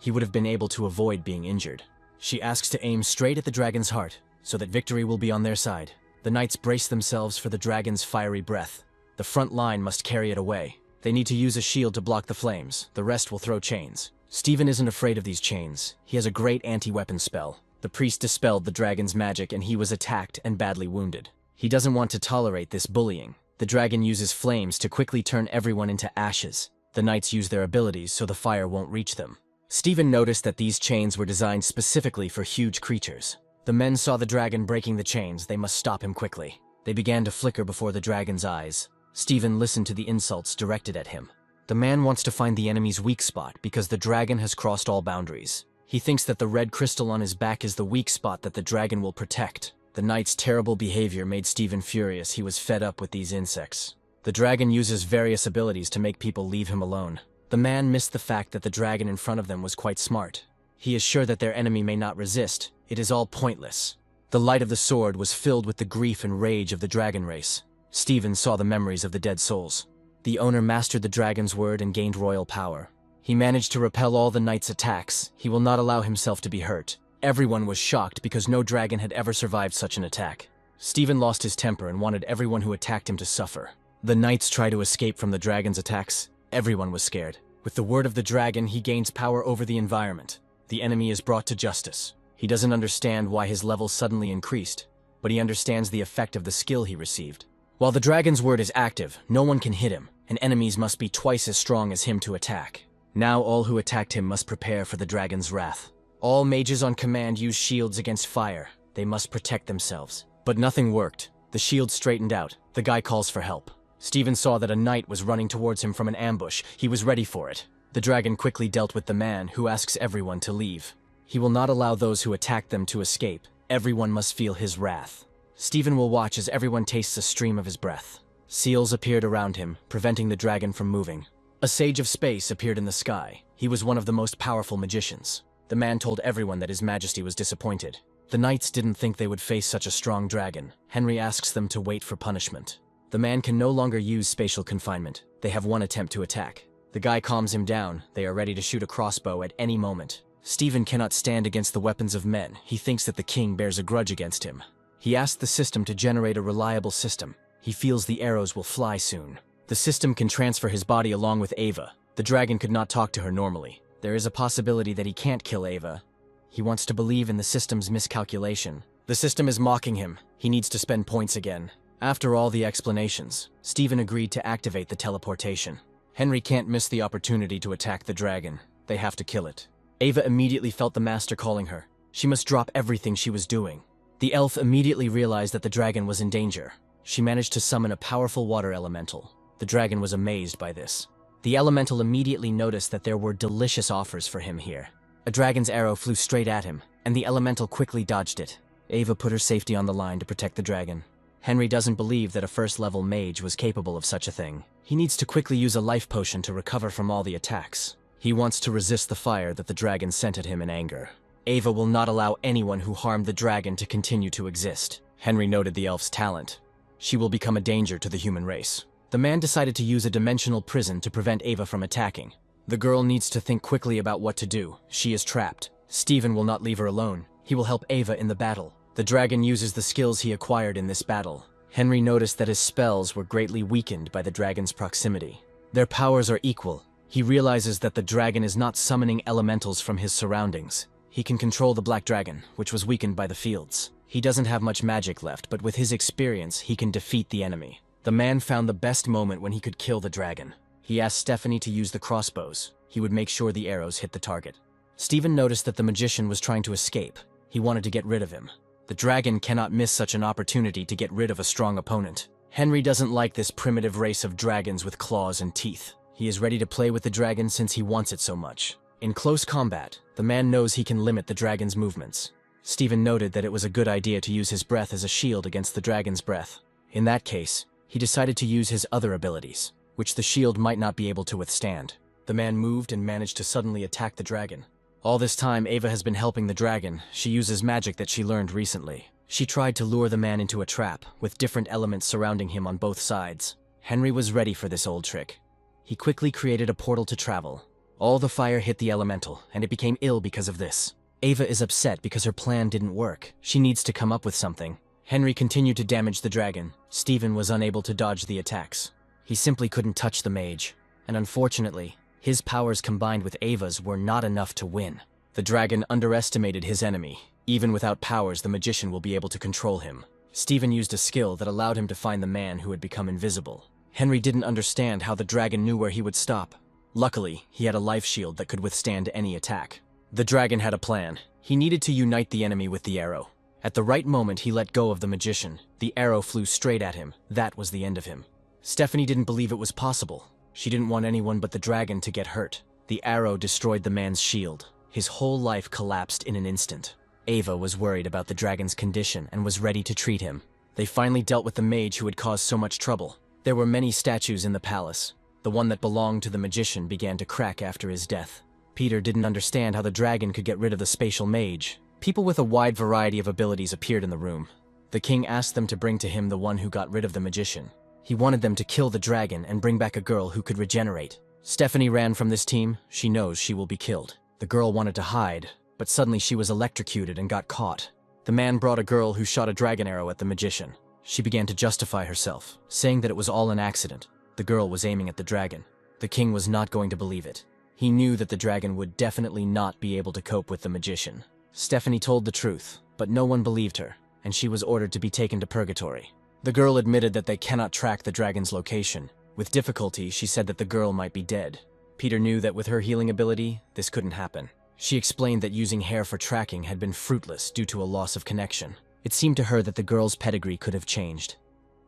He would have been able to avoid being injured. She asks to aim straight at the dragon's heart, so that victory will be on their side. The knights brace themselves for the dragon's fiery breath. The front line must carry it away. They need to use a shield to block the flames. The rest will throw chains. Stephen isn't afraid of these chains. He has a great anti-weapon spell. The priest dispelled the dragon's magic and he was attacked and badly wounded. He doesn't want to tolerate this bullying. The dragon uses flames to quickly turn everyone into ashes. The knights use their abilities so the fire won't reach them. Stephen noticed that these chains were designed specifically for huge creatures. The men saw the dragon breaking the chains. They must stop him quickly. They began to flicker before the dragon's eyes. Stephen listened to the insults directed at him. The man wants to find the enemy's weak spot because the dragon has crossed all boundaries. He thinks that the red crystal on his back is the weak spot that the dragon will protect. The knight's terrible behavior made Stephen furious. He was fed up with these insects. The dragon uses various abilities to make people leave him alone. The man missed the fact that the dragon in front of them was quite smart. He is sure that their enemy may not resist. It is all pointless. The light of the sword was filled with the grief and rage of the dragon race. Stephen saw the memories of the dead souls. The owner mastered the dragon's word and gained royal power. He managed to repel all the knight's attacks. He will not allow himself to be hurt. Everyone was shocked because no dragon had ever survived such an attack. Stephen lost his temper and wanted everyone who attacked him to suffer. The knights tried to escape from the dragon's attacks. Everyone was scared. With the word of the dragon, he gains power over the environment. The enemy is brought to justice. He doesn't understand why his level suddenly increased, but he understands the effect of the skill he received. While the dragon's word is active, no one can hit him, and enemies must be twice as strong as him to attack. Now all who attacked him must prepare for the dragon's wrath. All mages on command use shields against fire. They must protect themselves. But nothing worked. The shield straightened out. The guy calls for help. Stephen saw that a knight was running towards him from an ambush. He was ready for it. The dragon quickly dealt with the man, who asks everyone to leave. He will not allow those who attack them to escape. Everyone must feel his wrath. Stephen will watch as everyone tastes a stream of his breath. Seals appeared around him, preventing the dragon from moving. A sage of space appeared in the sky. He was one of the most powerful magicians. The man told everyone that his majesty was disappointed. The knights didn't think they would face such a strong dragon. Henry asks them to wait for punishment. The man can no longer use spatial confinement. They have one attempt to attack. The guy calms him down. They are ready to shoot a crossbow at any moment. Stephen cannot stand against the weapons of men. He thinks that the king bears a grudge against him. He asks the system to generate a reliable system. He feels the arrows will fly soon. The system can transfer his body along with Ava. The dragon could not talk to her normally. There is a possibility that he can't kill Ava. He wants to believe in the system's miscalculation. The system is mocking him. He needs to spend points again. After all the explanations, Stephen agreed to activate the teleportation. Henry can't miss the opportunity to attack the dragon. They have to kill it. Ava immediately felt the master calling her. She must drop everything she was doing. The elf immediately realized that the dragon was in danger. She managed to summon a powerful water elemental. The dragon was amazed by this. The elemental immediately noticed that there were delicious offers for him here. A dragon's arrow flew straight at him, and the elemental quickly dodged it. Ava put her safety on the line to protect the dragon. Henry doesn't believe that a first-level mage was capable of such a thing. He needs to quickly use a life potion to recover from all the attacks. He wants to resist the fire that the dragon sent at him in anger. Ava will not allow anyone who harmed the dragon to continue to exist. Henry noted the elf's talent. She will become a danger to the human race. The man decided to use a dimensional prison to prevent Ava from attacking. The girl needs to think quickly about what to do. She is trapped. Stephen will not leave her alone. He will help Ava in the battle. The dragon uses the skills he acquired in this battle. Henry noticed that his spells were greatly weakened by the dragon's proximity. Their powers are equal. He realizes that the dragon is not summoning elementals from his surroundings. He can control the black dragon, which was weakened by the fields. He doesn't have much magic left, but with his experience, he can defeat the enemy. The man found the best moment when he could kill the dragon. He asked Stephanie to use the crossbows. He would make sure the arrows hit the target. Stephen noticed that the magician was trying to escape. He wanted to get rid of him. The dragon cannot miss such an opportunity to get rid of a strong opponent. Henry doesn't like this primitive race of dragons with claws and teeth. He is ready to play with the dragon since he wants it so much. In close combat, the man knows he can limit the dragon's movements. Stephen noted that it was a good idea to use his breath as a shield against the dragon's breath. In that case, he decided to use his other abilities, which the shield might not be able to withstand. The man moved and managed to suddenly attack the dragon. All this time, Ava has been helping the dragon. She uses magic that she learned recently. She tried to lure the man into a trap, with different elements surrounding him on both sides. Henry was ready for this old trick. He quickly created a portal to travel. All the fire hit the elemental, and it became ill because of this. Ava is upset because her plan didn't work. She needs to come up with something. Henry continued to damage the dragon. Stephen was unable to dodge the attacks. He simply couldn't touch the mage, and unfortunately, his powers combined with Ava's were not enough to win. The dragon underestimated his enemy. Even without powers, the magician will be able to control him. Stephen used a skill that allowed him to find the man who had become invisible. Henry didn't understand how the dragon knew where he would stop. Luckily, he had a life shield that could withstand any attack. The dragon had a plan. He needed to unite the enemy with the arrow. At the right moment, he let go of the magician. The arrow flew straight at him. That was the end of him. Stephanie didn't believe it was possible. She didn't want anyone but the dragon to get hurt. The arrow destroyed the man's shield. His whole life collapsed in an instant. Ava was worried about the dragon's condition and was ready to treat him. They finally dealt with the mage who had caused so much trouble. There were many statues in the palace. The one that belonged to the magician began to crack after his death. Peter didn't understand how the dragon could get rid of the spatial mage. People with a wide variety of abilities appeared in the room. The king asked them to bring to him the one who got rid of the magician. He wanted them to kill the dragon and bring back a girl who could regenerate. Stephanie ran from this team. She knows she will be killed. The girl wanted to hide, but suddenly she was electrocuted and got caught. The man brought a girl who shot a dragon arrow at the magician. She began to justify herself, saying that it was all an accident. The girl was aiming at the dragon. The king was not going to believe it. He knew that the dragon would definitely not be able to cope with the magician. Stephanie told the truth, but no one believed her, and she was ordered to be taken to purgatory. The girl admitted that they cannot track the dragon's location. With difficulty, she said that the girl might be dead. Peter knew that with her healing ability, this couldn't happen. She explained that using hair for tracking had been fruitless due to a loss of connection. It seemed to her that the girl's pedigree could have changed.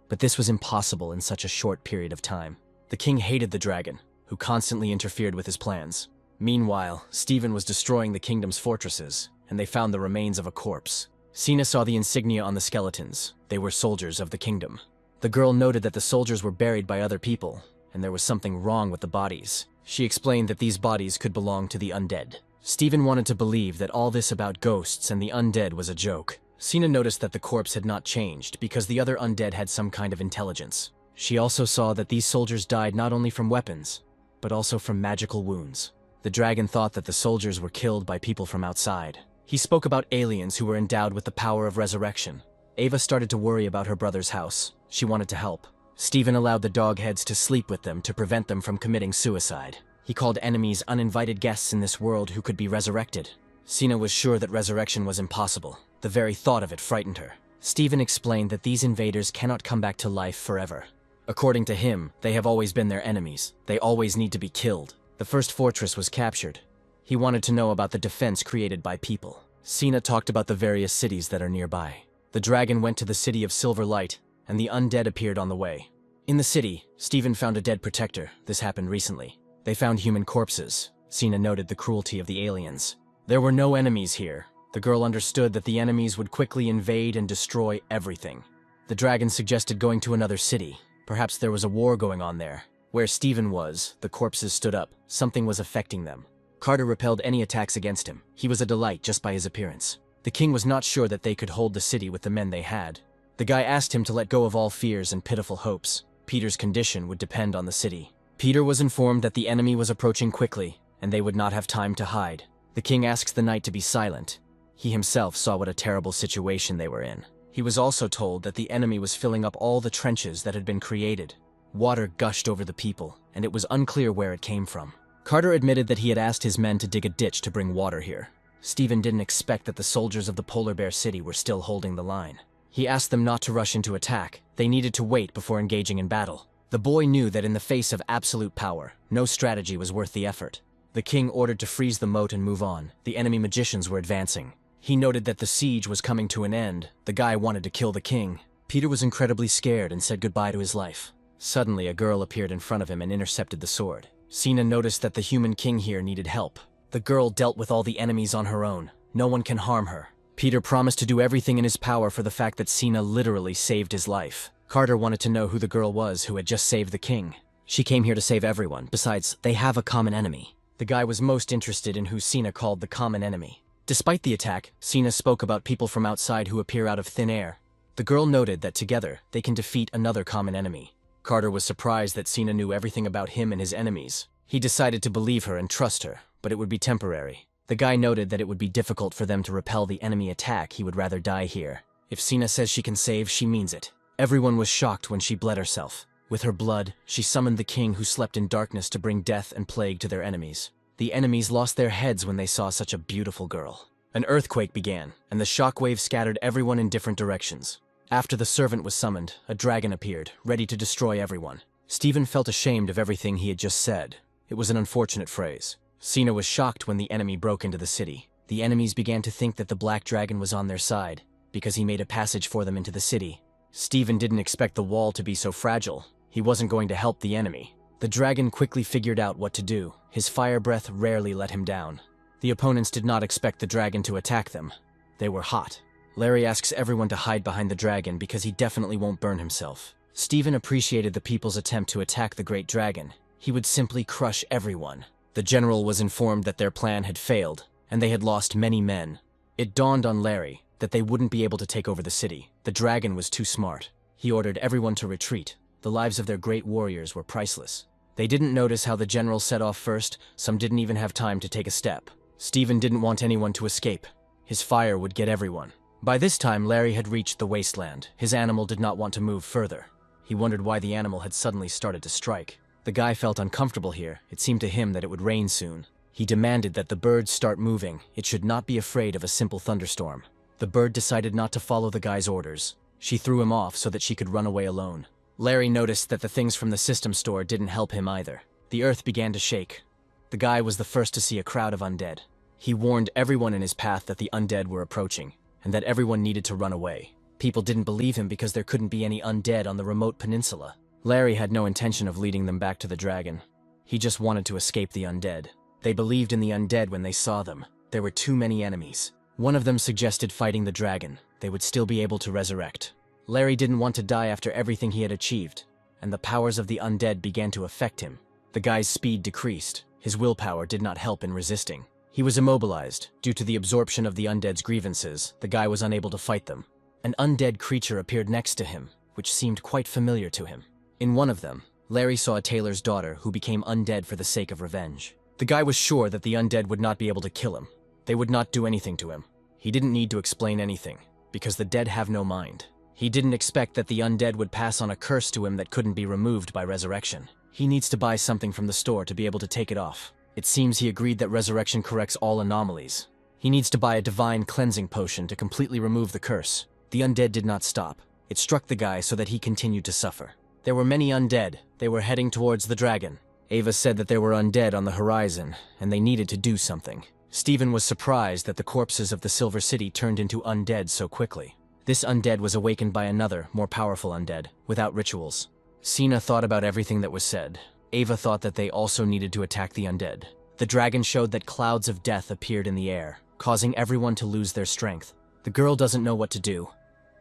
But this was impossible in such a short period of time. The king hated the dragon, who constantly interfered with his plans. Meanwhile, Stephen was destroying the kingdom's fortresses, and they found the remains of a corpse. Sina saw the insignia on the skeletons. They were soldiers of the kingdom. The girl noted that the soldiers were buried by other people, and there was something wrong with the bodies. She explained that these bodies could belong to the undead. Stephen wanted to believe that all this about ghosts and the undead was a joke. Sina noticed that the corpse had not changed because the other undead had some kind of intelligence. She also saw that these soldiers died not only from weapons, but also from magical wounds. The dragon thought that the soldiers were killed by people from outside. He spoke about aliens who were endowed with the power of resurrection. Ava started to worry about her brother's house. She wanted to help. Stephen allowed the dogheads to sleep with them to prevent them from committing suicide. He called enemies uninvited guests in this world who could be resurrected. Sina was sure that resurrection was impossible. The very thought of it frightened her. Stephen explained that these invaders cannot come back to life forever. According to him, they have always been their enemies. They always need to be killed. The first fortress was captured. He wanted to know about the defense created by people. Sina talked about the various cities that are nearby. The dragon went to the city of Silver Light, and the undead appeared on the way. In the city, Stephen found a dead protector. This happened recently. They found human corpses. Sina noted the cruelty of the aliens. There were no enemies here. The girl understood that the enemies would quickly invade and destroy everything. The dragon suggested going to another city. Perhaps there was a war going on there. Where Stephen was, the corpses stood up. Something was affecting them. Carter repelled any attacks against him. He was a delight just by his appearance. The king was not sure that they could hold the city with the men they had. The guy asked him to let go of all fears and pitiful hopes. Peter's condition would depend on the city. Peter was informed that the enemy was approaching quickly, and they would not have time to hide. The king asked the knight to be silent. He himself saw what a terrible situation they were in. He was also told that the enemy was filling up all the trenches that had been created. Water gushed over the people, and it was unclear where it came from. Carter admitted that he had asked his men to dig a ditch to bring water here. Stephen didn't expect that the soldiers of the Polar Bear City were still holding the line. He asked them not to rush into attack. They needed to wait before engaging in battle. The boy knew that in the face of absolute power, no strategy was worth the effort. The king ordered to freeze the moat and move on. The enemy magicians were advancing. He noted that the siege was coming to an end. The guy wanted to kill the king. Peter was incredibly scared and said goodbye to his life. Suddenly, a girl appeared in front of him and intercepted the sword. Sina noticed that the human king here needed help. The girl dealt with all the enemies on her own. No one can harm her. Peter promised to do everything in his power for the fact that Sina literally saved his life. Carter wanted to know who the girl was who had just saved the king. She came here to save everyone. Besides, they have a common enemy. The guy was most interested in who Sina called the common enemy. Despite the attack, Sina spoke about people from outside who appear out of thin air. The girl noted that together, they can defeat another common enemy. Carter was surprised that Sina knew everything about him and his enemies. He decided to believe her and trust her, but it would be temporary. The guy noted that it would be difficult for them to repel the enemy attack. He would rather die here. If Sina says she can save, she means it. Everyone was shocked when she bled herself. With her blood, she summoned the king who slept in darkness to bring death and plague to their enemies. The enemies lost their heads when they saw such a beautiful girl. An earthquake began, and the shockwave scattered everyone in different directions. After the servant was summoned, a dragon appeared, ready to destroy everyone. Stephen felt ashamed of everything he had just said. It was an unfortunate phrase. Sina was shocked when the enemy broke into the city. The enemies began to think that the black dragon was on their side, because he made a passage for them into the city. Stephen didn't expect the wall to be so fragile. He wasn't going to help the enemy. The dragon quickly figured out what to do. His fire breath rarely let him down. The opponents did not expect the dragon to attack them. They were hot. Larry asks everyone to hide behind the dragon because he definitely won't burn himself. Stephen appreciated the people's attempt to attack the great dragon. He would simply crush everyone. The general was informed that their plan had failed, and they had lost many men. It dawned on Larry that they wouldn't be able to take over the city. The dragon was too smart. He ordered everyone to retreat. The lives of their great warriors were priceless. They didn't notice how the general set off first. Some didn't even have time to take a step. Stephen didn't want anyone to escape. His fire would get everyone. By this time, Larry had reached the wasteland. His animal did not want to move further. He wondered why the animal had suddenly started to strike. The guy felt uncomfortable here. It seemed to him that it would rain soon. He demanded that the birds start moving. It should not be afraid of a simple thunderstorm. The bird decided not to follow the guy's orders. She threw him off so that she could run away alone. Larry noticed that the things from the system store didn't help him either. The earth began to shake. The guy was the first to see a crowd of undead. He warned everyone in his path that the undead were approaching, and that everyone needed to run away. People didn't believe him because there couldn't be any undead on the remote peninsula. Larry had no intention of leading them back to the dragon. He just wanted to escape the undead. They believed in the undead when they saw them. There were too many enemies. One of them suggested fighting the dragon. They would still be able to resurrect. Larry didn't want to die after everything he had achieved, and the powers of the undead began to affect him. The guy's speed decreased. His willpower did not help in resisting. He was immobilized. Due to the absorption of the undead's grievances, the guy was unable to fight them. An undead creature appeared next to him, which seemed quite familiar to him. In one of them, Larry saw a tailor's daughter who became undead for the sake of revenge. The guy was sure that the undead would not be able to kill him. They would not do anything to him. He didn't need to explain anything, because the dead have no mind. He didn't expect that the undead would pass on a curse to him that couldn't be removed by resurrection. He needs to buy something from the store to be able to take it off. It seems he agreed that resurrection corrects all anomalies. He needs to buy a divine cleansing potion to completely remove the curse. The undead did not stop. It struck the guy so that he continued to suffer. There were many undead. They were heading towards the dragon. Ava said that there were undead on the horizon, and they needed to do something. Stephen was surprised that the corpses of the Silver City turned into undead so quickly. This undead was awakened by another, more powerful undead, without rituals. Sina thought about everything that was said. Ava thought that they also needed to attack the undead. The dragon showed that clouds of death appeared in the air, causing everyone to lose their strength. The girl doesn't know what to do.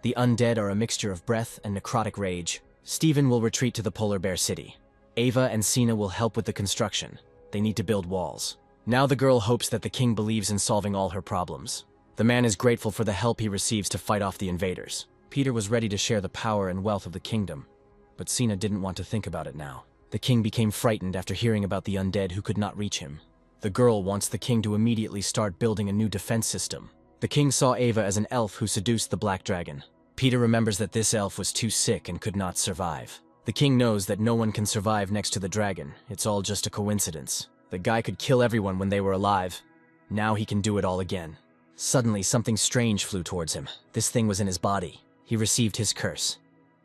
The undead are a mixture of breath and necrotic rage. Stephen will retreat to the Polar Bear City. Ava and Sina will help with the construction. They need to build walls. Now the girl hopes that the king believes in solving all her problems. The man is grateful for the help he receives to fight off the invaders. Peter was ready to share the power and wealth of the kingdom, but Sina didn't want to think about it now. The king became frightened after hearing about the undead who could not reach him. The girl wants the king to immediately start building a new defense system. The king saw Ava as an elf who seduced the black dragon. Peter remembers that this elf was too sick and could not survive. The king knows that no one can survive next to the dragon. It's all just a coincidence. The guy could kill everyone when they were alive. Now he can do it all again. Suddenly, something strange flew towards him. This thing was in his body. He received his curse,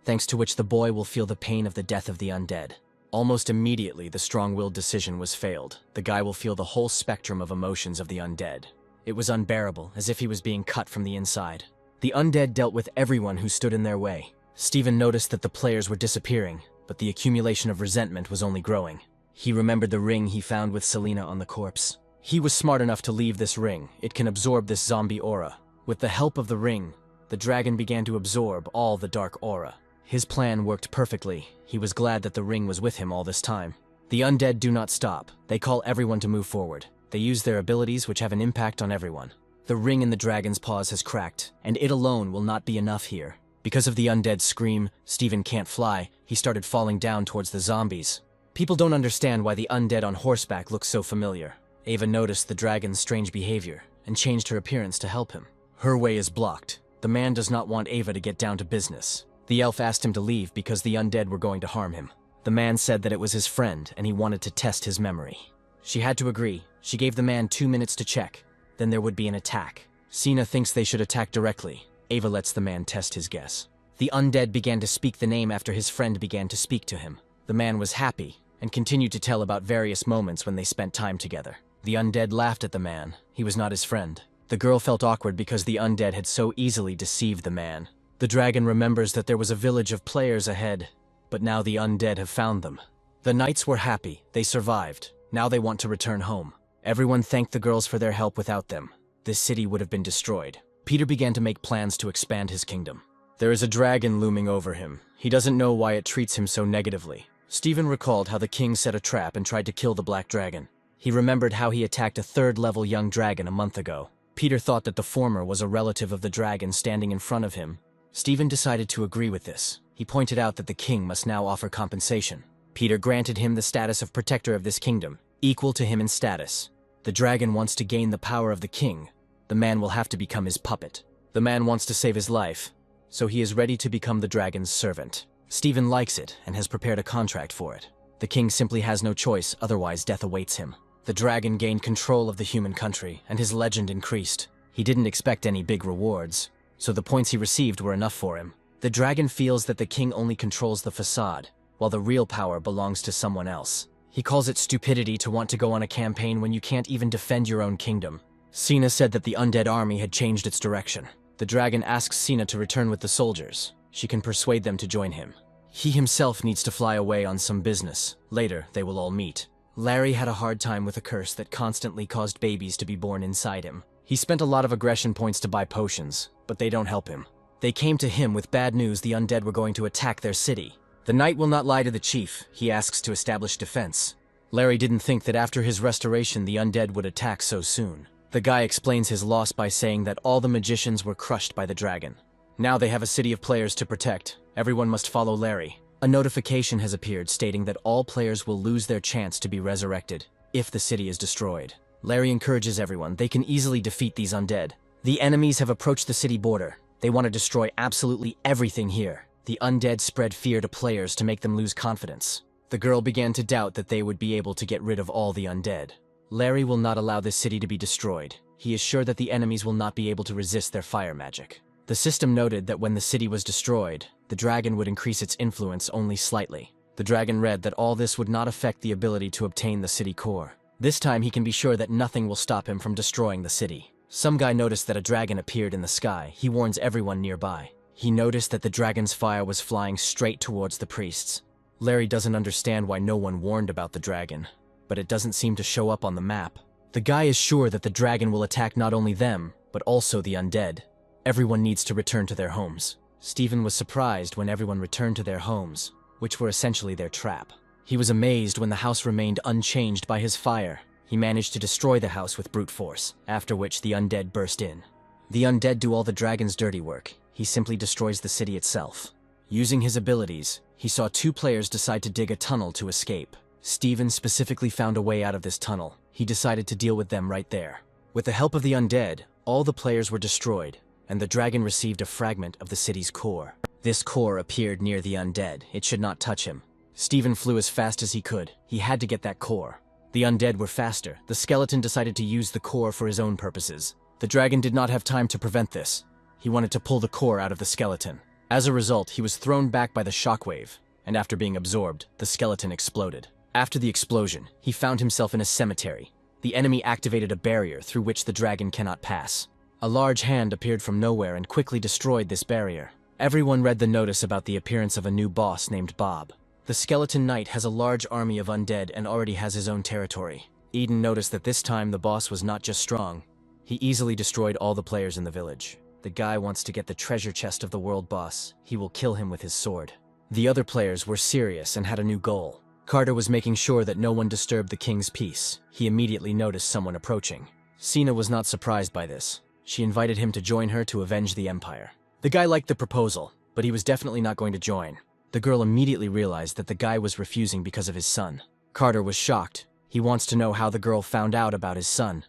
thanks to which the boy will feel the pain of the death of the undead. Almost immediately, the strong-willed decision was failed. The guy will feel the whole spectrum of emotions of the undead. It was unbearable, as if he was being cut from the inside. The undead dealt with everyone who stood in their way. Stephen noticed that the players were disappearing, but the accumulation of resentment was only growing. He remembered the ring he found with Selena on the corpse. He was smart enough to leave this ring. It can absorb this zombie aura. With the help of the ring, the dragon began to absorb all the dark aura. His plan worked perfectly. He was glad that the ring was with him all this time. The undead do not stop. They call everyone to move forward. They use their abilities, which have an impact on everyone. The ring in the dragon's paws has cracked, and it alone will not be enough here. Because of the undead's scream, Stephen can't fly. He started falling down towards the zombies. People don't understand why the undead on horseback looks so familiar. Ava noticed the dragon's strange behavior and changed her appearance to help him. Her way is blocked. The man does not want Ava to get down to business. The elf asked him to leave because the undead were going to harm him. The man said that it was his friend and he wanted to test his memory. She had to agree. She gave the man 2 minutes to check. Then there would be an attack. Sina thinks they should attack directly. Ava lets the man test his guess. The undead began to speak the name after his friend began to speak to him. The man was happy and continued to tell about various moments when they spent time together. The undead laughed at the man. He was not his friend. The girl felt awkward because the undead had so easily deceived the man. The dragon remembers that there was a village of players ahead, but now the undead have found them. The knights were happy. They survived. Now they want to return home. Everyone thanked the girls for their help. Without them, this city would have been destroyed. Peter began to make plans to expand his kingdom. There is a dragon looming over him. He doesn't know why it treats him so negatively. Stephen recalled how the king set a trap and tried to kill the black dragon. He remembered how he attacked a third-level young dragon a month ago. Peter thought that the former was a relative of the dragon standing in front of him. Stephen decided to agree with this. He pointed out that the king must now offer compensation. Peter granted him the status of protector of this kingdom, equal to him in status. The dragon wants to gain the power of the king. The man will have to become his puppet. The man wants to save his life, so he is ready to become the dragon's servant. Stephen likes it and has prepared a contract for it. The king simply has no choice, otherwise death awaits him. The dragon gained control of the human country, and his legend increased. He didn't expect any big rewards, so the points he received were enough for him. The dragon feels that the king only controls the facade, while the real power belongs to someone else. He calls it stupidity to want to go on a campaign when you can't even defend your own kingdom. Sina said that the undead army had changed its direction. The dragon asks Sina to return with the soldiers. She can persuade them to join him. He himself needs to fly away on some business. Later, they will all meet. Larry had a hard time with a curse that constantly caused babies to be born inside him. He spent a lot of aggression points to buy potions, but they don't help him. They came to him with bad news: the undead were going to attack their city. The knight will not lie to the chief. He asks to establish defense. Larry didn't think that after his restoration the undead would attack so soon. The guy explains his loss by saying that all the magicians were crushed by the dragon. Now they have a city of players to protect. Everyone must follow Larry. A notification has appeared stating that all players will lose their chance to be resurrected if the city is destroyed. Larry encourages everyone. They can easily defeat these undead. The enemies have approached the city border. They want to destroy absolutely everything here. The undead spread fear to players to make them lose confidence. The girl began to doubt that they would be able to get rid of all the undead. Larry will not allow this city to be destroyed. He is sure that the enemies will not be able to resist their fire magic. The system noted that when the city was destroyed, the dragon would increase its influence only slightly. The dragon read that all this would not affect the ability to obtain the city core. This time he can be sure that nothing will stop him from destroying the city. Some guy noticed that a dragon appeared in the sky. He warns everyone nearby. He noticed that the dragon's fire was flying straight towards the priests. Larry doesn't understand why no one warned about the dragon, but it doesn't seem to show up on the map. The guy is sure that the dragon will attack not only them, but also the undead. Everyone needs to return to their homes. Stephen was surprised when everyone returned to their homes, which were essentially their trap. He was amazed when the house remained unchanged by his fire. He managed to destroy the house with brute force, after which the undead burst in. The undead do all the dragon's dirty work. He simply destroys the city itself. Using his abilities, he saw two players decide to dig a tunnel to escape. Stephen specifically found a way out of this tunnel. He decided to deal with them right there. With the help of the undead, all the players were destroyed, and the dragon received a fragment of the city's core. This core appeared near the undead. It should not touch him. Stephen flew as fast as he could. He had to get that core. The undead were faster. The skeleton decided to use the core for his own purposes. The dragon did not have time to prevent this. He wanted to pull the core out of the skeleton. As a result, he was thrown back by the shockwave, and after being absorbed, the skeleton exploded. After the explosion, he found himself in a cemetery. The enemy activated a barrier through which the dragon cannot pass. A large hand appeared from nowhere and quickly destroyed this barrier. Everyone read the notice about the appearance of a new boss named Bob. The skeleton knight has a large army of undead and already has his own territory. Eden noticed that this time the boss was not just strong. He easily destroyed all the players in the village. The guy wants to get the treasure chest of the world boss. He will kill him with his sword. The other players were serious and had a new goal. Carter was making sure that no one disturbed the king's peace. He immediately noticed someone approaching. Sina was not surprised by this. She invited him to join her to avenge the empire. The guy liked the proposal, but he was definitely not going to join. The girl immediately realized that the guy was refusing because of his son. Carter was shocked. He wants to know how the girl found out about his son.